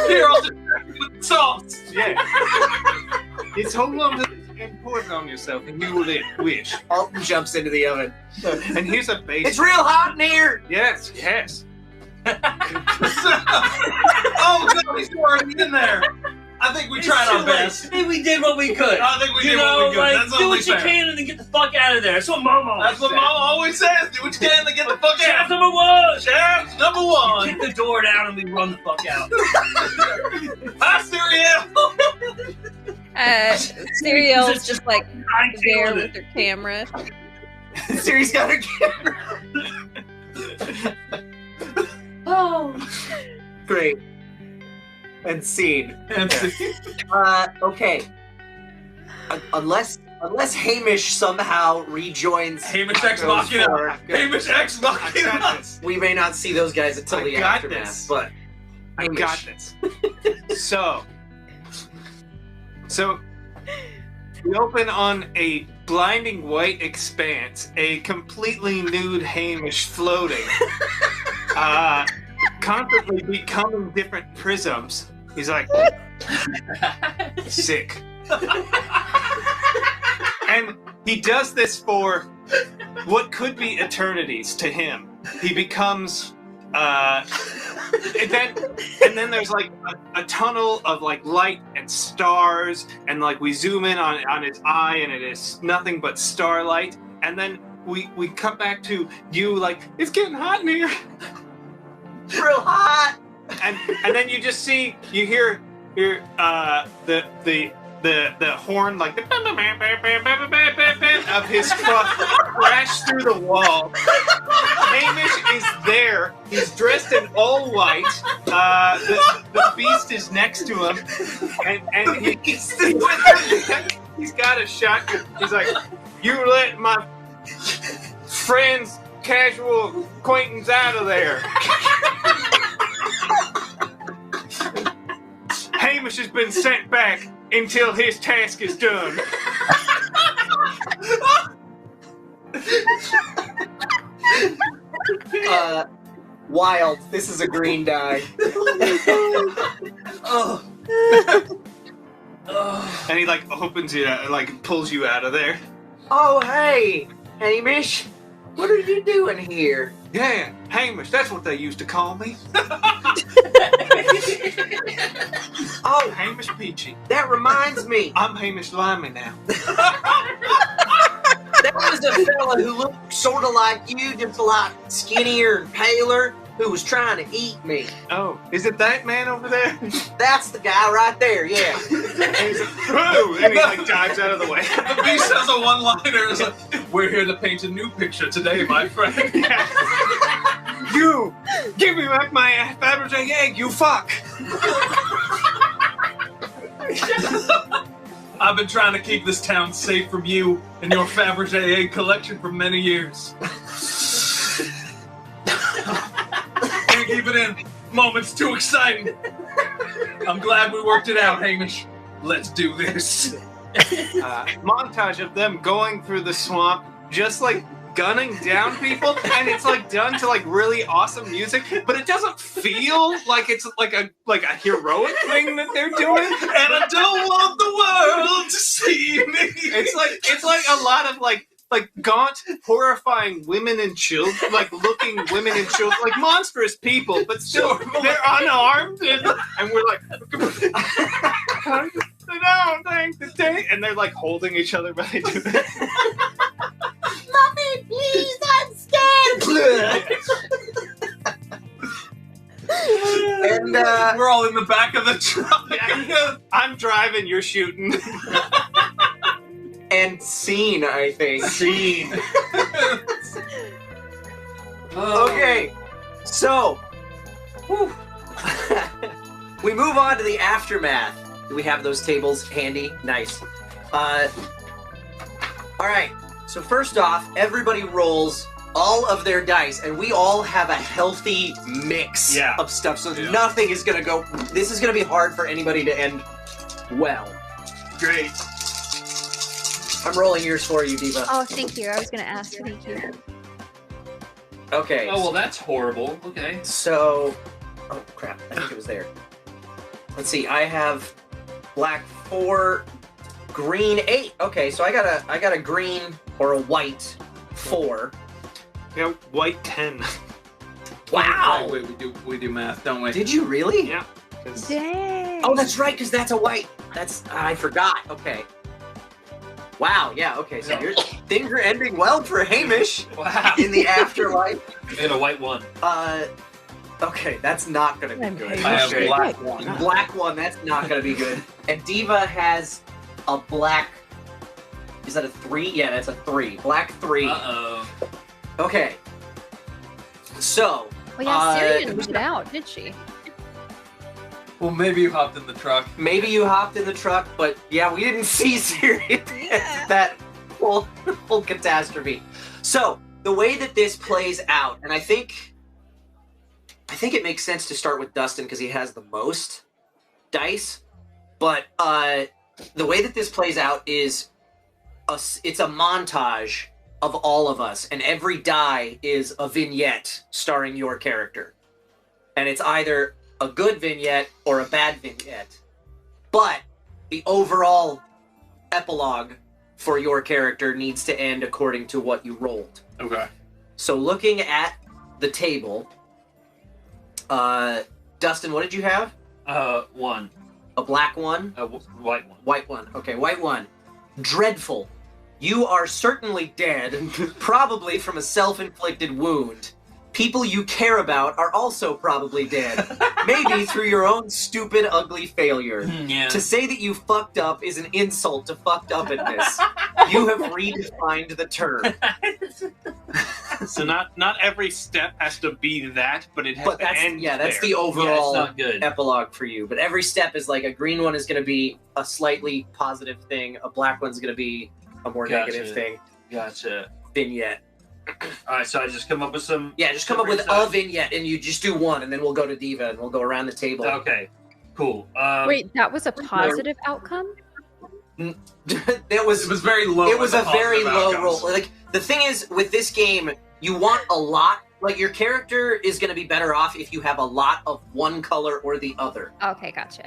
Here, I'll just with the sauce. Yeah. It's hold on to this and pour it on yourself and you will wish. Alton jumps into the oven. And here's a base. It's real hot in here! Yes, yes. Oh, God, he's already in there. I think we tried our best. Hey, we did what we could. I think we You did know, what we could. like, That's do only what you fair. can and then get the fuck out of there. That's what Mom always That's what said. Mama always says. Do what you can to get the fuck Shaft out. number one. Shaft number one. Kick the door down and we run the fuck out. Hi, Serial. Serial's just like I'm there feeling with her camera. Siri's got her camera. Oh. Great. And scene. Okay. Okay. Unless Hamish somehow rejoins Hamish X those Machina. four, Hamish X I got Machina. this. we may not see those guys until I the got aftermath, this. but I Hamish. got this. So we open on a blinding white expanse, a completely nude Hamish floating, constantly becoming different prisms. He's like, sick. And he does this for what could be eternities to him. He becomes, and then there's like a tunnel of like light and stars, and like we zoom in on his eye, and it is nothing but starlight. And then we cut back to you, like it's getting hot in here, real hot. and then you just see you hear the horn like of his truck crash through the wall. Hamish is there. He's dressed in all white. The beast is next to him, and he's got a shotgun. He's like, "You let my friend's casual acquaintance out of there." Hamish has been sent back until his task is done. Wild. This is a green die. Oh. And he like opens it, like pulls you out of there. Oh, hey, Hamish. What are you doing here? Yeah, Hamish, that's what they used to call me. Oh, Hamish Peachy. that reminds me. I'm Hamish Limey now. There was a fella who looked sort of like you, just a lot skinnier and paler, who was trying to eat me. Oh, is it that man over there? That's the guy right there, yeah. And he's like, "Whoa," and he like dives out of the way. The beast has a one-liner. It's like, we're here to paint a new picture today, my friend. You! Give me back my Fabergé egg, you fuck! I've been trying to keep this town safe from you and your Fabergé egg collection for many years. Can't keep it in. Moment's too exciting. I'm glad we worked it out, Hamish. Let's do this. Montage of them going through the swamp, just like gunning down people, and it's like done to like really awesome music, but it doesn't feel like it's like a heroic thing that they're doing. And I don't want the world to see me. It's like a lot of like gaunt, horrifying women and children, like looking women and children, like monstrous people, but still they're unarmed, and we're like, no, thank the day, and they're like holding each other while they do that. Mommy, please, I'm scared. And We're all in the back of the truck. I'm driving, you're shooting. and scene, I think. Scene. Okay, so whew. We move on to the aftermath. Do we have those tables handy? Nice. All right. So first off, everybody rolls all of their dice, and we all have a healthy mix of stuff. So nothing is gonna go. This is gonna be hard for anybody to end well. Great. I'm rolling yours for you, Diva. Oh, thank you. I was gonna ask. Thank you. Okay. Oh, well, that's horrible. Okay. So, oh crap! I think it was there. Let's see. I have black 4, green 8. Okay, so I got a green or a white 4. Yeah, white 10. Wow! Wait, we do math, don't we? Did you really? Yeah. Dang. Oh, that's right, because that's a white. I forgot. Okay. Wow. Yeah. Okay. So things are ending well for Hamish Wow. in the afterlife. And a white one. Okay, that's not gonna be good. I have Okay. black one. Black one. That's not gonna be good. And Diva has a black. Is that a 3? Yeah, that's a 3. Black 3. Uh-oh. Okay. So. Well, yeah, Siri didn't get out, did she? Well, maybe you hopped in the truck. Maybe you hopped in the truck, but yeah, we didn't see Siri that whole catastrophe. So the way that this plays out, and I think it makes sense to start with Dustin because he has the most dice. But the way that this plays out is it's a montage of all of us, and every die is a vignette starring your character, and it's either a good vignette or a bad vignette. But the overall epilogue for your character needs to end according to what you rolled. Okay. So looking at the table, Dustin, what did you have? 1. A black one? White one. White one. Okay, white one. Dreadful. You are certainly dead, probably from a self-inflicted wound. People you care about are also probably dead. Maybe through your own stupid, ugly failure. Yeah. To say that you fucked up is an insult to fucked upness. You have redefined the term. So not every step has to be that, but it has But to that's end that's there. the overall not good. epilogue for you. But every step is like a green one is going to be a slightly positive thing. A black one's going to be a more negative thing. Gotcha. Vignette. Alright, so I just come up with some... Yeah, just come up with a vignette, and you just do one, and then we'll go to Diva, and we'll go around the table. Okay. Cool. Wait, that was a positive outcome? It was very low. It was on a the very positive low outcomes. roll. Like the thing is, with this game, you want a lot. Like your character is going to be better off if you have a lot of one color or the other. Okay, gotcha.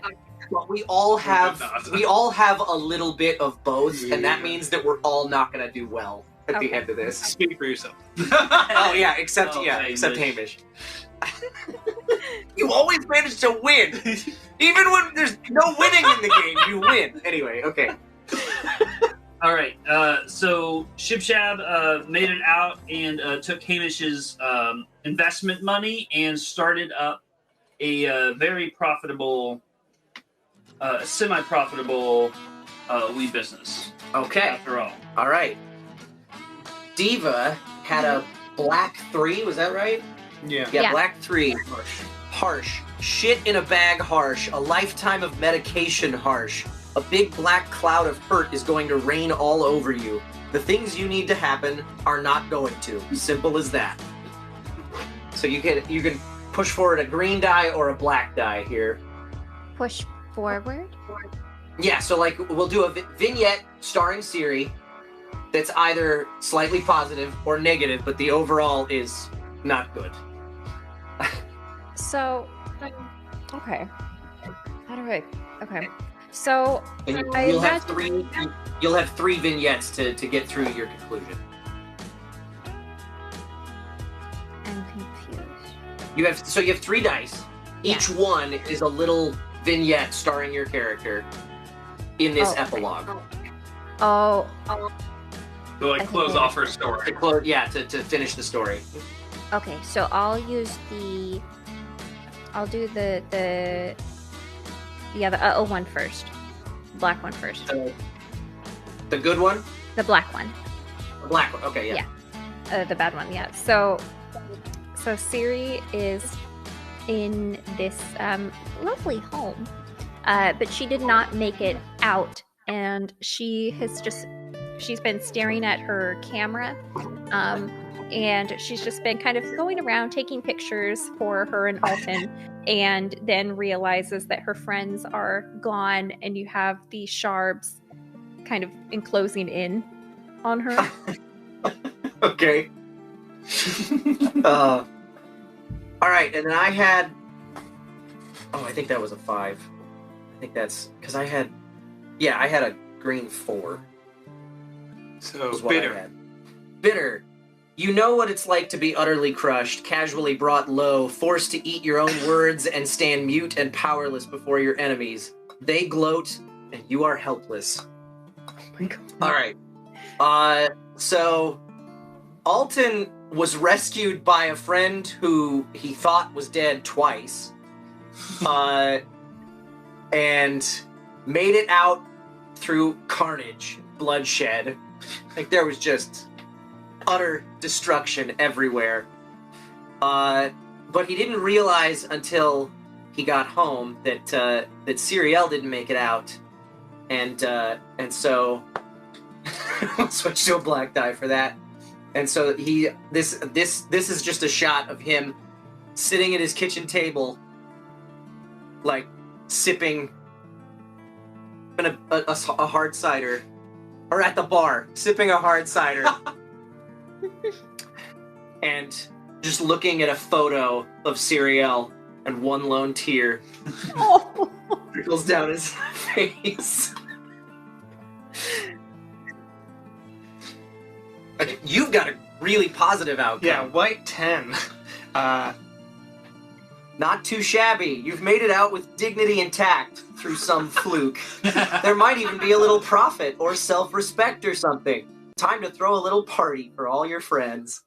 But we all have not. we all have a little bit of both, and that means that we're all not going to do well at the Okay. end of this. Speak for yourself. Oh yeah, except Oh, Hamish. You always manage to win, even when there's no winning in the game. You win anyway. Okay. All right. So Shibshab made it out and took Hamish's investment money and started up a very profitable, semi-profitable weed business. Okay. After all. All right. Diva had a black 3. Was that right? Yeah. Yeah, Yeah. black 3. Harsh. Shit in a bag harsh. A lifetime of medication harsh. A big black cloud of hurt is going to rain all over you. The things you need to happen are not going to. Simple as that. So you can push forward a green die or a black die here. Push forward? Yeah, so like we'll do a vignette starring Siri that's either slightly positive or negative, but the overall is not good. So, okay. How do I? Okay. So, And I you'll have imagine- you'll have 3 vignettes to get through your conclusion. I'm confused. You have 3 dice. Each one is a little vignette starring your character in this Oh, okay. epilogue. Oh, To like I close think I off her story. To finish the story. okay. So I'll use the. I'll do the one first. Black one first. The good one? The black one. The black one. Okay, yeah. The bad one. Yeah. So Siri is in this lovely home, but she did not make it out, and she's been staring at her camera, and she's just been kind of going around taking pictures for her and Alton, and then realizes that her friends are gone, and you have the Sharbs kind of enclosing in on her. Okay. All right, and then I had. Oh, I think that was a 5. I think that's because I had. Yeah, I had a green 4. So Was what I bitter. had. Bitter. You know what it's like to be utterly crushed, casually brought low, forced to eat your own words and stand mute and powerless before your enemies. They gloat, and you are helpless. Oh my God. All right. So Alton was rescued by a friend who he thought was dead twice, and made it out through carnage, bloodshed. Like there was just utter destruction everywhere. But he didn't realize until he got home that that Siriel didn't make it out, and so we'll switch to a black die for that. And so this is just a shot of him sitting at his kitchen table, like sipping a hard cider, or at the bar sipping a hard cider, and just looking at a photo of Siriel, and one lone tear Oh. trickles down his face. Like, you've got a really positive outcome. Yeah, white 10. Not too shabby. You've made it out with dignity intact through some fluke. There might even be a little profit or self-respect or something. Time to throw a little party for all your friends.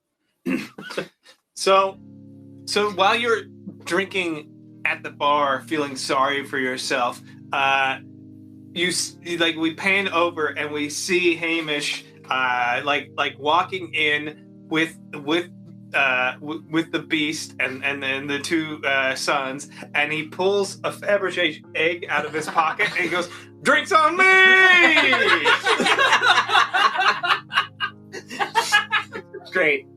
So while you're drinking at the bar, feeling sorry for yourself, we pan over and we see Hamish, like walking in with the beast and then the 2 sons, and he pulls a Fabergé egg out of his pocket and he goes, "Drinks on me!" Great.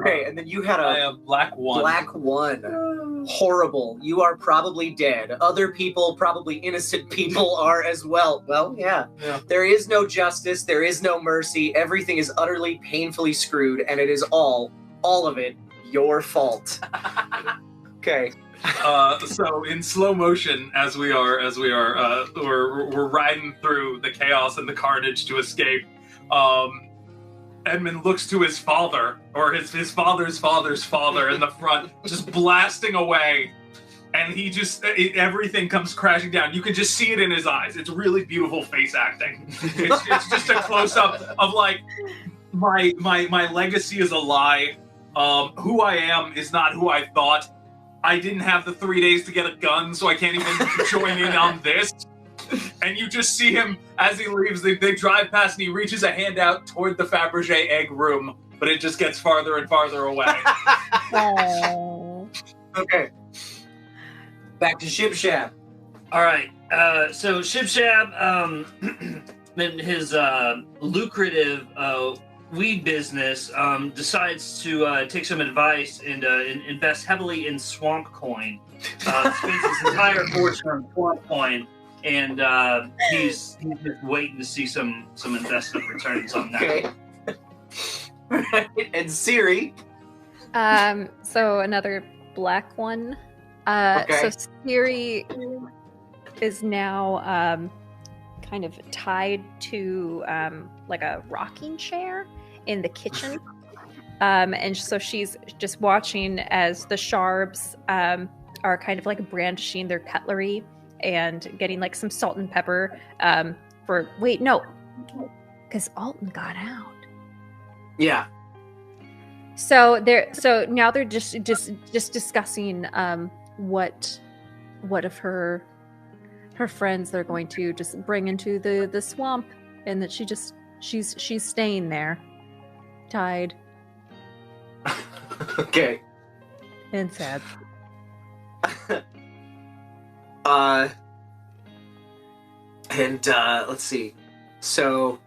Okay, and then you had I a have black one. black one. Horrible. You are probably dead. Other people, probably innocent people, are as well. Well, yeah. There is no justice. There is no mercy. Everything is utterly painfully screwed, and it is all of it, your fault. Okay. So in slow motion, as we are, we're riding through the chaos and the carnage to escape. Edmund looks to his father, or his father's father's father in the front, just blasting away, and he just everything comes crashing down. You can just see it in his eyes. It's really beautiful face acting. It's just a close up of like my legacy is a lie. Who I am is not who I thought. I didn't have the 3 days to get a gun, so I can't even join in on this. And you just see him as he leaves. They drive past, and he reaches a hand out toward the Fabergé egg room, but it just gets farther and farther away. Okay. Back to Shib Shab. All right. So Shib Shab, in his lucrative weed business, decides to take some advice and invest heavily in swamp coin. Spends his entire fortune on swamp coin, and he's just waiting to see some investment returns on that. Okay. Right. And Siri. So another black one. So Siri is now kind of tied to like a rocking chair in the kitchen. And so she's just watching as the Sharbs are kind of like brandishing their cutlery and getting like some salt and pepper because Alton got out. Yeah. So now they're just discussing what of her friends they're going to just bring into the swamp, and that she's staying there, tied. Okay. And sad. Let's see. So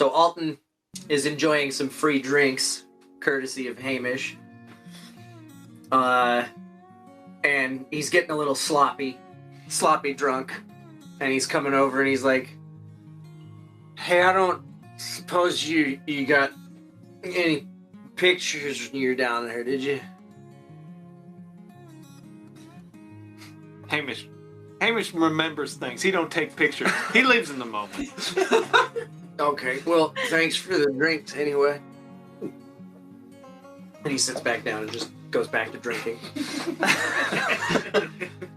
Alton is enjoying some free drinks, courtesy of Hamish. And he's getting a little sloppy drunk, and he's coming over and he's like, "Hey, I don't suppose you got any pictures when you're down there, did you?" Hamish remembers things. He don't take pictures. He lives in the moment. Okay, well, thanks for the drinks anyway. And he sits back down and just goes back to drinking.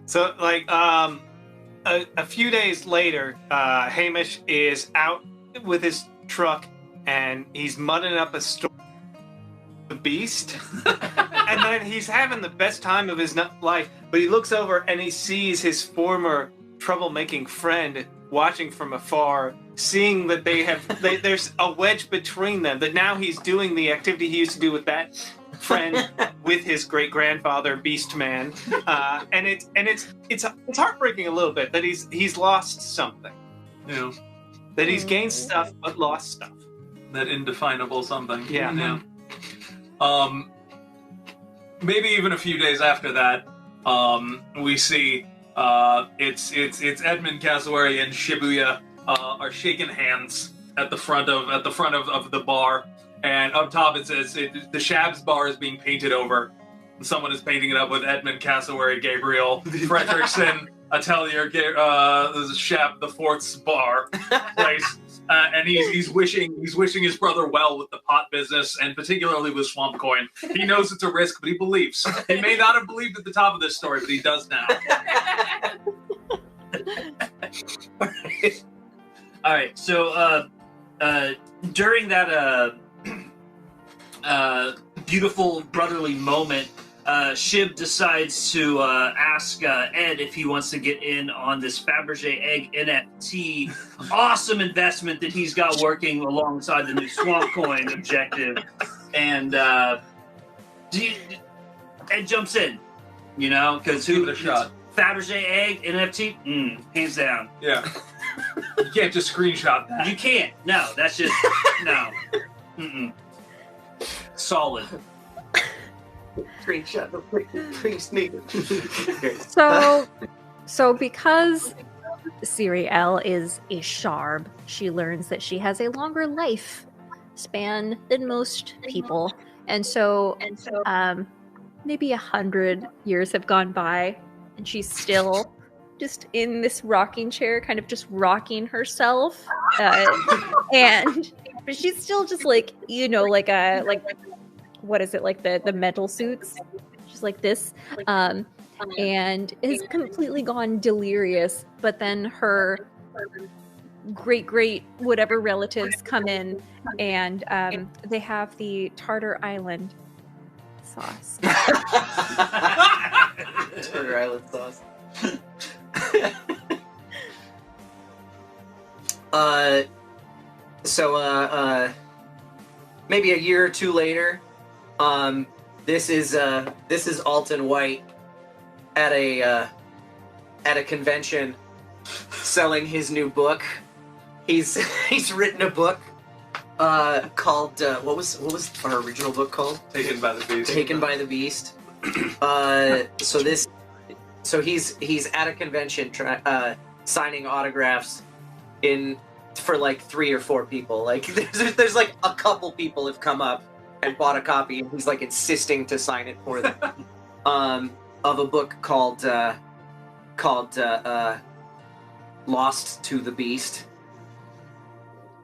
So, like, a few days later, Hamish is out with his truck, and he's mudding up a storm. The beast. And then he's having the best time of his life, but he looks over and he sees his former troublemaking friend watching from afar, seeing that there's a wedge between them, that now he's doing the activity he used to do with that friend with his great-grandfather Beastman, and it's heartbreaking a little bit that he's lost something. Yeah. That he's gained stuff but lost stuff. That indefinable something. Yeah. Maybe even a few days after that, we see it's Edmund Cassowary and Shibuya are shaking hands at the front of the bar, and up top it says the Shab's bar is being painted over. Someone is painting it up with Edmund Cassowary, Gabriel Fredrickson, Atelier, Shab the Fourth's bar place. And he's wishing his brother well with the pot business, and particularly with swamp coin. He knows it's a risk, but he believes. He may not have believed at the top of this story, but he does now. All right. So during that beautiful brotherly moment, Shib decides to ask Ed if he wants to get in on this Fabergé egg NFT awesome investment that he's got working alongside the new swamp coin objective. And Ed jumps in, because Give it a shot. Fabergé egg NFT, hands down. Yeah. You can't just screenshot that. You can't. No, that's just no. Mm-mm. Solid. Screenshot the priest needed. So because Siriel is a Sharb, she learns that she has a longer life span than most people. And so maybe 100 years have gone by, and she's still just in this rocking chair, kind of just rocking herself. But she's still just like, like what is it, like the metal suits? She's like this. And has completely gone delirious, but then her great whatever relatives come in, and they have the Tartar Island sauce. Tartar Island sauce. Maybe a year or two later, this is Alton White at a convention selling his new book. He's written a book called what was our original book called? Taken by the Beast. Taken by the Beast. So he's at a convention signing autographs for like 3 or 4 people. Like there's like a couple people have come up and bought a copy, and he's like insisting to sign it for them. Of a book called Lost to the Beast.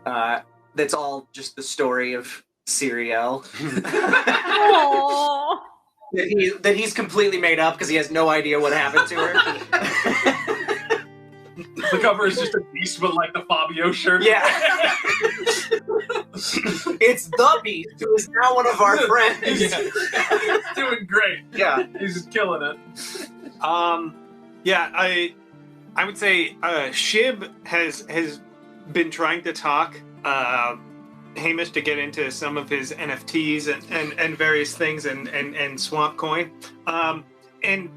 That's all just the story of Siriel. that he's completely made up because he has no idea what happened to her. The cover is just a beast with like the Fabio shirt. Yeah. It's the Beast, who is now one of our friends. Yeah. He's doing great. Yeah. He's just killing it. Yeah, I would say Shib has been trying to talk Hamish to get into some of his NFTs and various things and Swamp Coin. And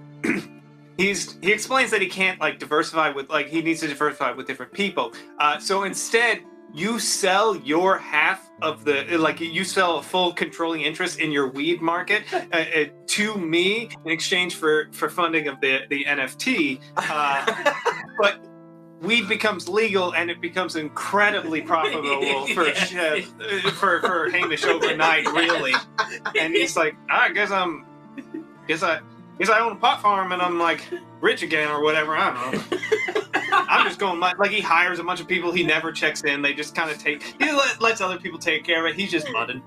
he explains that he can't like diversify with he needs to diversify with different people. So instead, you sell your half of you sell a full controlling interest in your weed market to me in exchange for funding of the NFT. But weed becomes legal and it becomes incredibly profitable for Hamish overnight, really. And he's like, I guess I own a pot farm and I'm like rich again or whatever. I don't know. I'm just going he hires a bunch of people. He never checks in. They just kind of he lets other people take care of it. He's just mudding.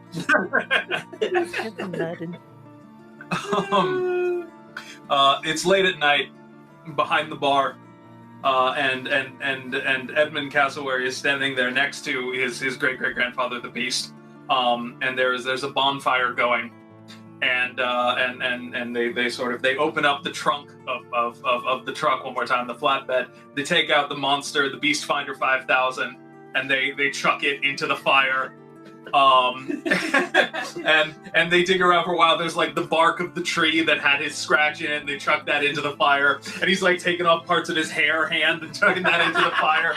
It's late at night behind the bar, and Edmund Cassowary is standing there next to his great grandfather, the Beast. And there's a bonfire going. And they open up the trunk of the truck one more time, the flatbed. They take out the monster, the Beast Finder 5000, and they chuck it into the fire. And they dig around for a while. There's like the bark of the tree that had his scratch in it, and they chuck that into the fire. And he's like taking off parts of his hand and chucking that into the fire.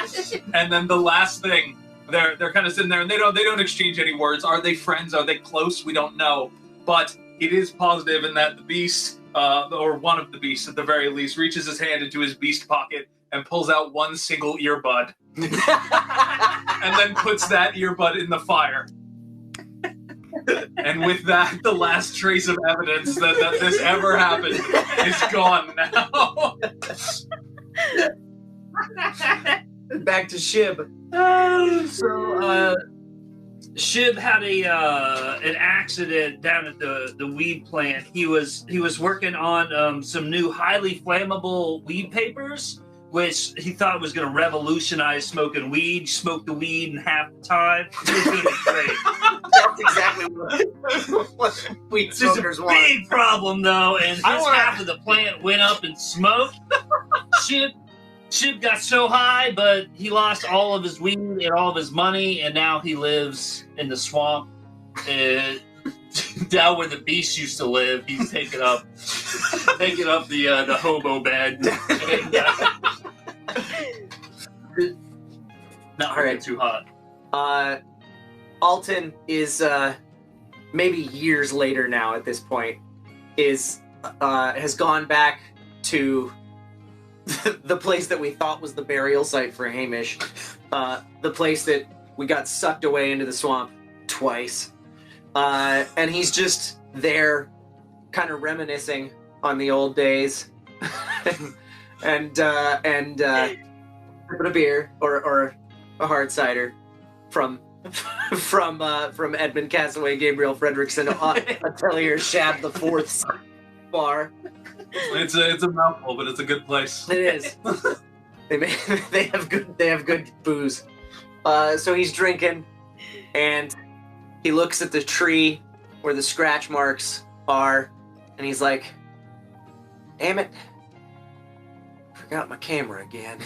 And then the last thing, they're kind of sitting there and they don't exchange any words. Are they friends? Are they close? We don't know. But it is positive in that the Beast, or one of the Beasts at the very least, reaches his hand into his Beast pocket and pulls out one single earbud. And then puts that earbud in the fire. And with that, the last trace of evidence that this ever happened is gone now. Back to Shib. Shib had an accident down at the weed plant. He was working on some new highly flammable weed papers, which he thought was going to revolutionize smoking weed. Smoke the weed in half the time. It was going to be great. That's exactly what weed smokers want. Big problem though, and his half of the plant went up in smoke. Shib got so high, but he lost all of his weed and all of his money, and now he lives in the swamp. Down where the Beast used to live, he's taking up the hobo bed. Not All really right. too hot. Alton is maybe years later now at this point has gone back to the place that we thought was the burial site for Hamish, the place that we got sucked away into the swamp twice, and he's just there, kind of reminiscing on the old days, and sipping a beer or a hard cider from Edmund Castaway, Gabriel Fredrickson, Atelier Shab the Fourth's bar. It's a mouthful, but it's a good place. It is. They have good booze. So he's drinking, and he looks at the tree where the scratch marks are, and he's like, "Damn it! Forgot my camera again."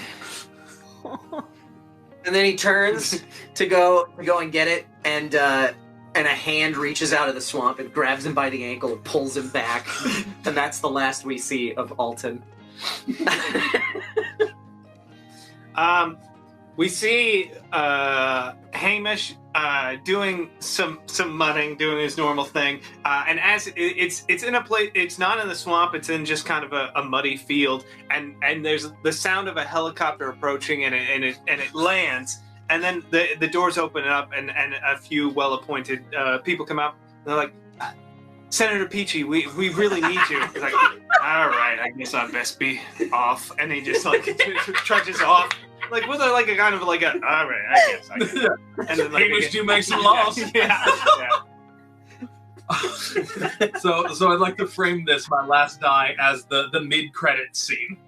And then he turns to go and get it, and a hand reaches out of the swamp and grabs him by the ankle and pulls him back, and that's the last we see of Alton. We see Hamish doing some mudding, doing his normal thing, and as it's in a place, it's not in the swamp. It's in just kind of a muddy field, and there's the sound of a helicopter approaching, and it lands, and then the doors open up, and a few well-appointed people come out. And they're like, "Senator Peachy, we really need you." He's like, "All right, I guess I best be off," and he just like trudges off. Like with a kind of all right, I guess. And then like Hamish do make some laws. Yeah. So I'd like to frame this, my last die, as the mid-credit scene.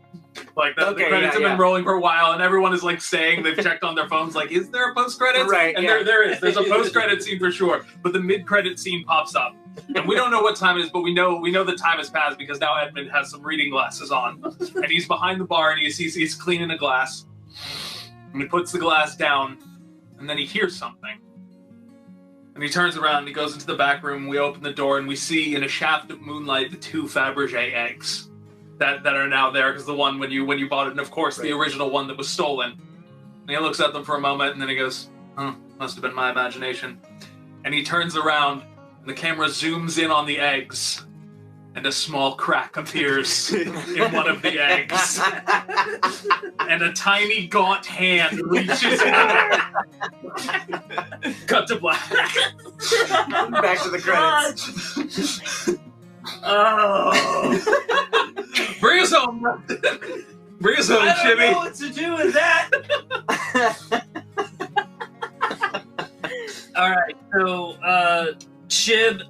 Like the credits have been rolling for a while, and everyone is like saying they've checked on their phones, like, is there a post-credits? Right. And there is. There's a post-credit scene for sure. But the mid-credit scene pops up. And we don't know what time it is, but we know the time has passed because now Edmund has some reading glasses on. And he's behind the bar, and he's cleaning a glass. And he puts the glass down, and then he hears something. And he turns around, and he goes into the back room. We open the door, and we see in a shaft of moonlight the 2 Fabergé eggs that are now there, because the one when you bought it, and of course the original one that was stolen. And he looks at them for a moment, and then he goes, "Oh, must have been my imagination." And he turns around, and the camera zooms in on the eggs, and a small crack appears in one of the eggs. And a tiny gaunt hand reaches out. Cut to black. Back to the credits. Oh, Bring us home. Bring us home, I don't Chibi. know what to do with that. All right, so Chib,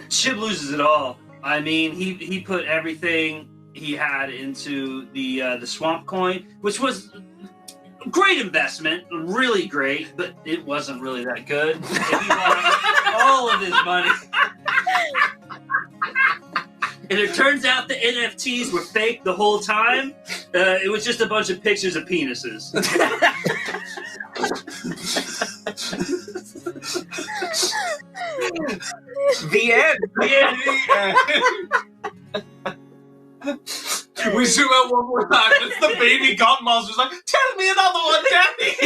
Chib loses it all. I mean, he put everything he had into the swamp coin, which was a great investment, really great, but it wasn't really that good. And he lost all of his money. And it turns out the NFTs were fake the whole time. It was just a bunch of pictures of penises. The end. We zoom out one more time. It's the baby gaunt monster's like, "Tell me another one, Daddy."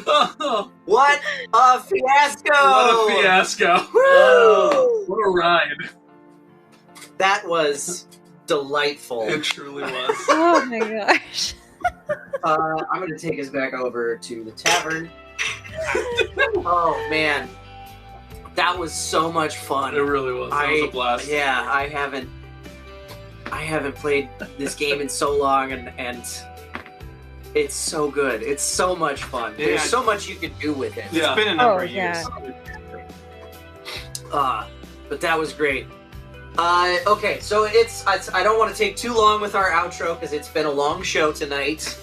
Oh, What a fiasco! what a fiasco! Woo! What a ride! That was delightful. It truly was. Oh my gosh. I'm going to take us back over to the tavern. Oh man, that was so much fun. It really was. That was a blast. Yeah, I haven't played this game in so long, and it's so good. It's so much fun. Yeah. There's so much you can do with it. Yeah. It's been a number of yeah. years. But that was great. Okay, so I don't want to take too long with our outro because it's been a long show tonight,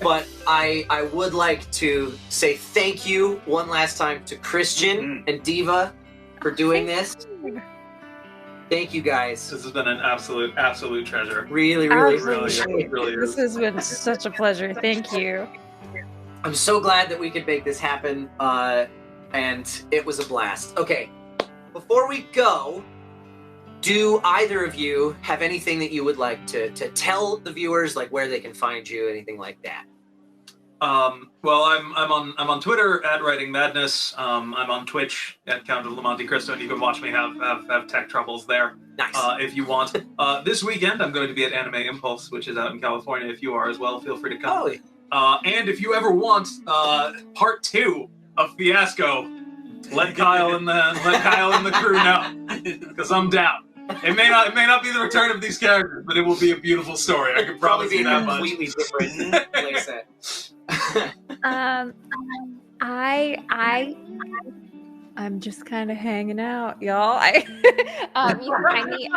but I would like to say thank you one last time to Christian and Deva for doing this. Thank you guys. This has been an absolute treasure. Really Absolutely. Really This is. has been such a pleasure. Thank you. I'm so glad that we could make this happen, and it was a blast. Okay, before we go, do either of you have anything that you would like to tell the viewers, like where they can find you, anything like that? Well, I'm on Twitter at Writing Madness. I'm on Twitch at Count of Monte Cristo, and you can watch me have tech troubles there. Nice. If you want. This weekend, I'm going to be at Anime Impulse, which is out in California. If you are as well, feel free to come. And if you ever want part 2 of Fiasco, let Kyle and the crew know, because I'm down. It may not be the return of these characters, but it will be a beautiful story. I can promise you that much. Completely different playset. I'm just kind of hanging out, y'all. You can find me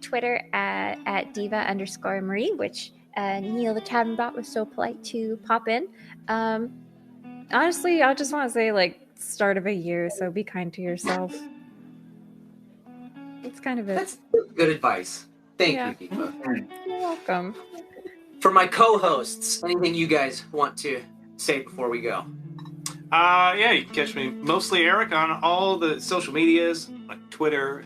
Twitter at diva_Marie, which Neil the Tavern Bot was so polite to pop in. Honestly, I just want to say, like, start of a year, so be kind to yourself. It's kind of it. That's good advice. Thank you, Diva. You're welcome. For my co-hosts, anything you guys want to say before we go? Yeah, you can catch me, mostly Eric, on all the social medias, like Twitter,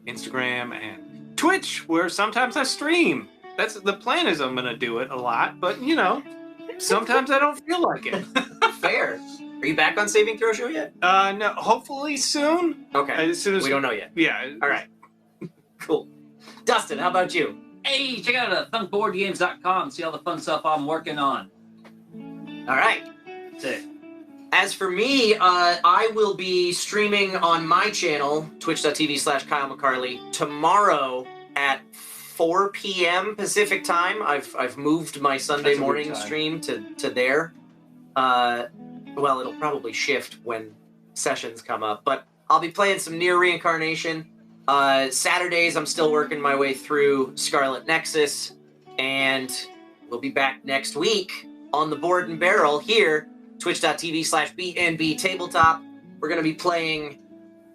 Instagram, and Twitch, where sometimes I stream. That's the plan is I'm going to do it a lot, but, you know, sometimes I don't feel like it. Fair. Are you back on Saving Throw Show yet? No, hopefully soon. Okay. As soon as we don't know yet. Yeah. All right. Cool. Dustin, how about you? Hey, check out thunkboardgames.com. See all the fun stuff I'm working on. All right. That's it. As for me, I will be streaming on my channel, twitch.tv/Kyle McCarley, tomorrow at 4 p.m. Pacific time. I've moved my Sunday morning stream to there. Well, it'll probably shift when sessions come up, but I'll be playing some Near Reincarnation. Saturdays, I'm still working my way through Scarlet Nexus, and we'll be back next week on the Board and Barrel here, twitch.tv/BNB Tabletop. We're going to be playing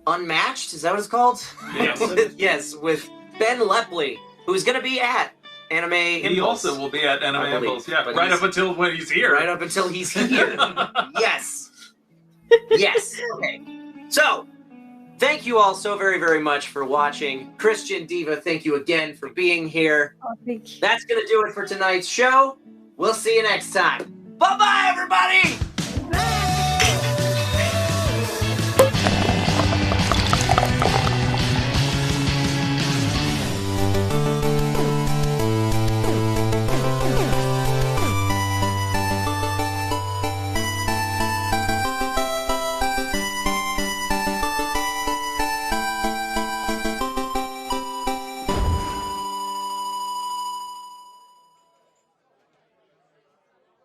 Unmatched, is that what it's called? Yes. Yes, with Ben Lepley, who's going to be at Anime Impulse. He also will be at Anime Impulse, yeah, right up until when he's here. Right up until he's here. Yes. Yes. Okay. So, thank you all so very, very much for watching. Christian, Diva, thank you again for being here. Oh, thank you. That's going to do it for tonight's show. We'll see you next time. Bye-bye, everybody!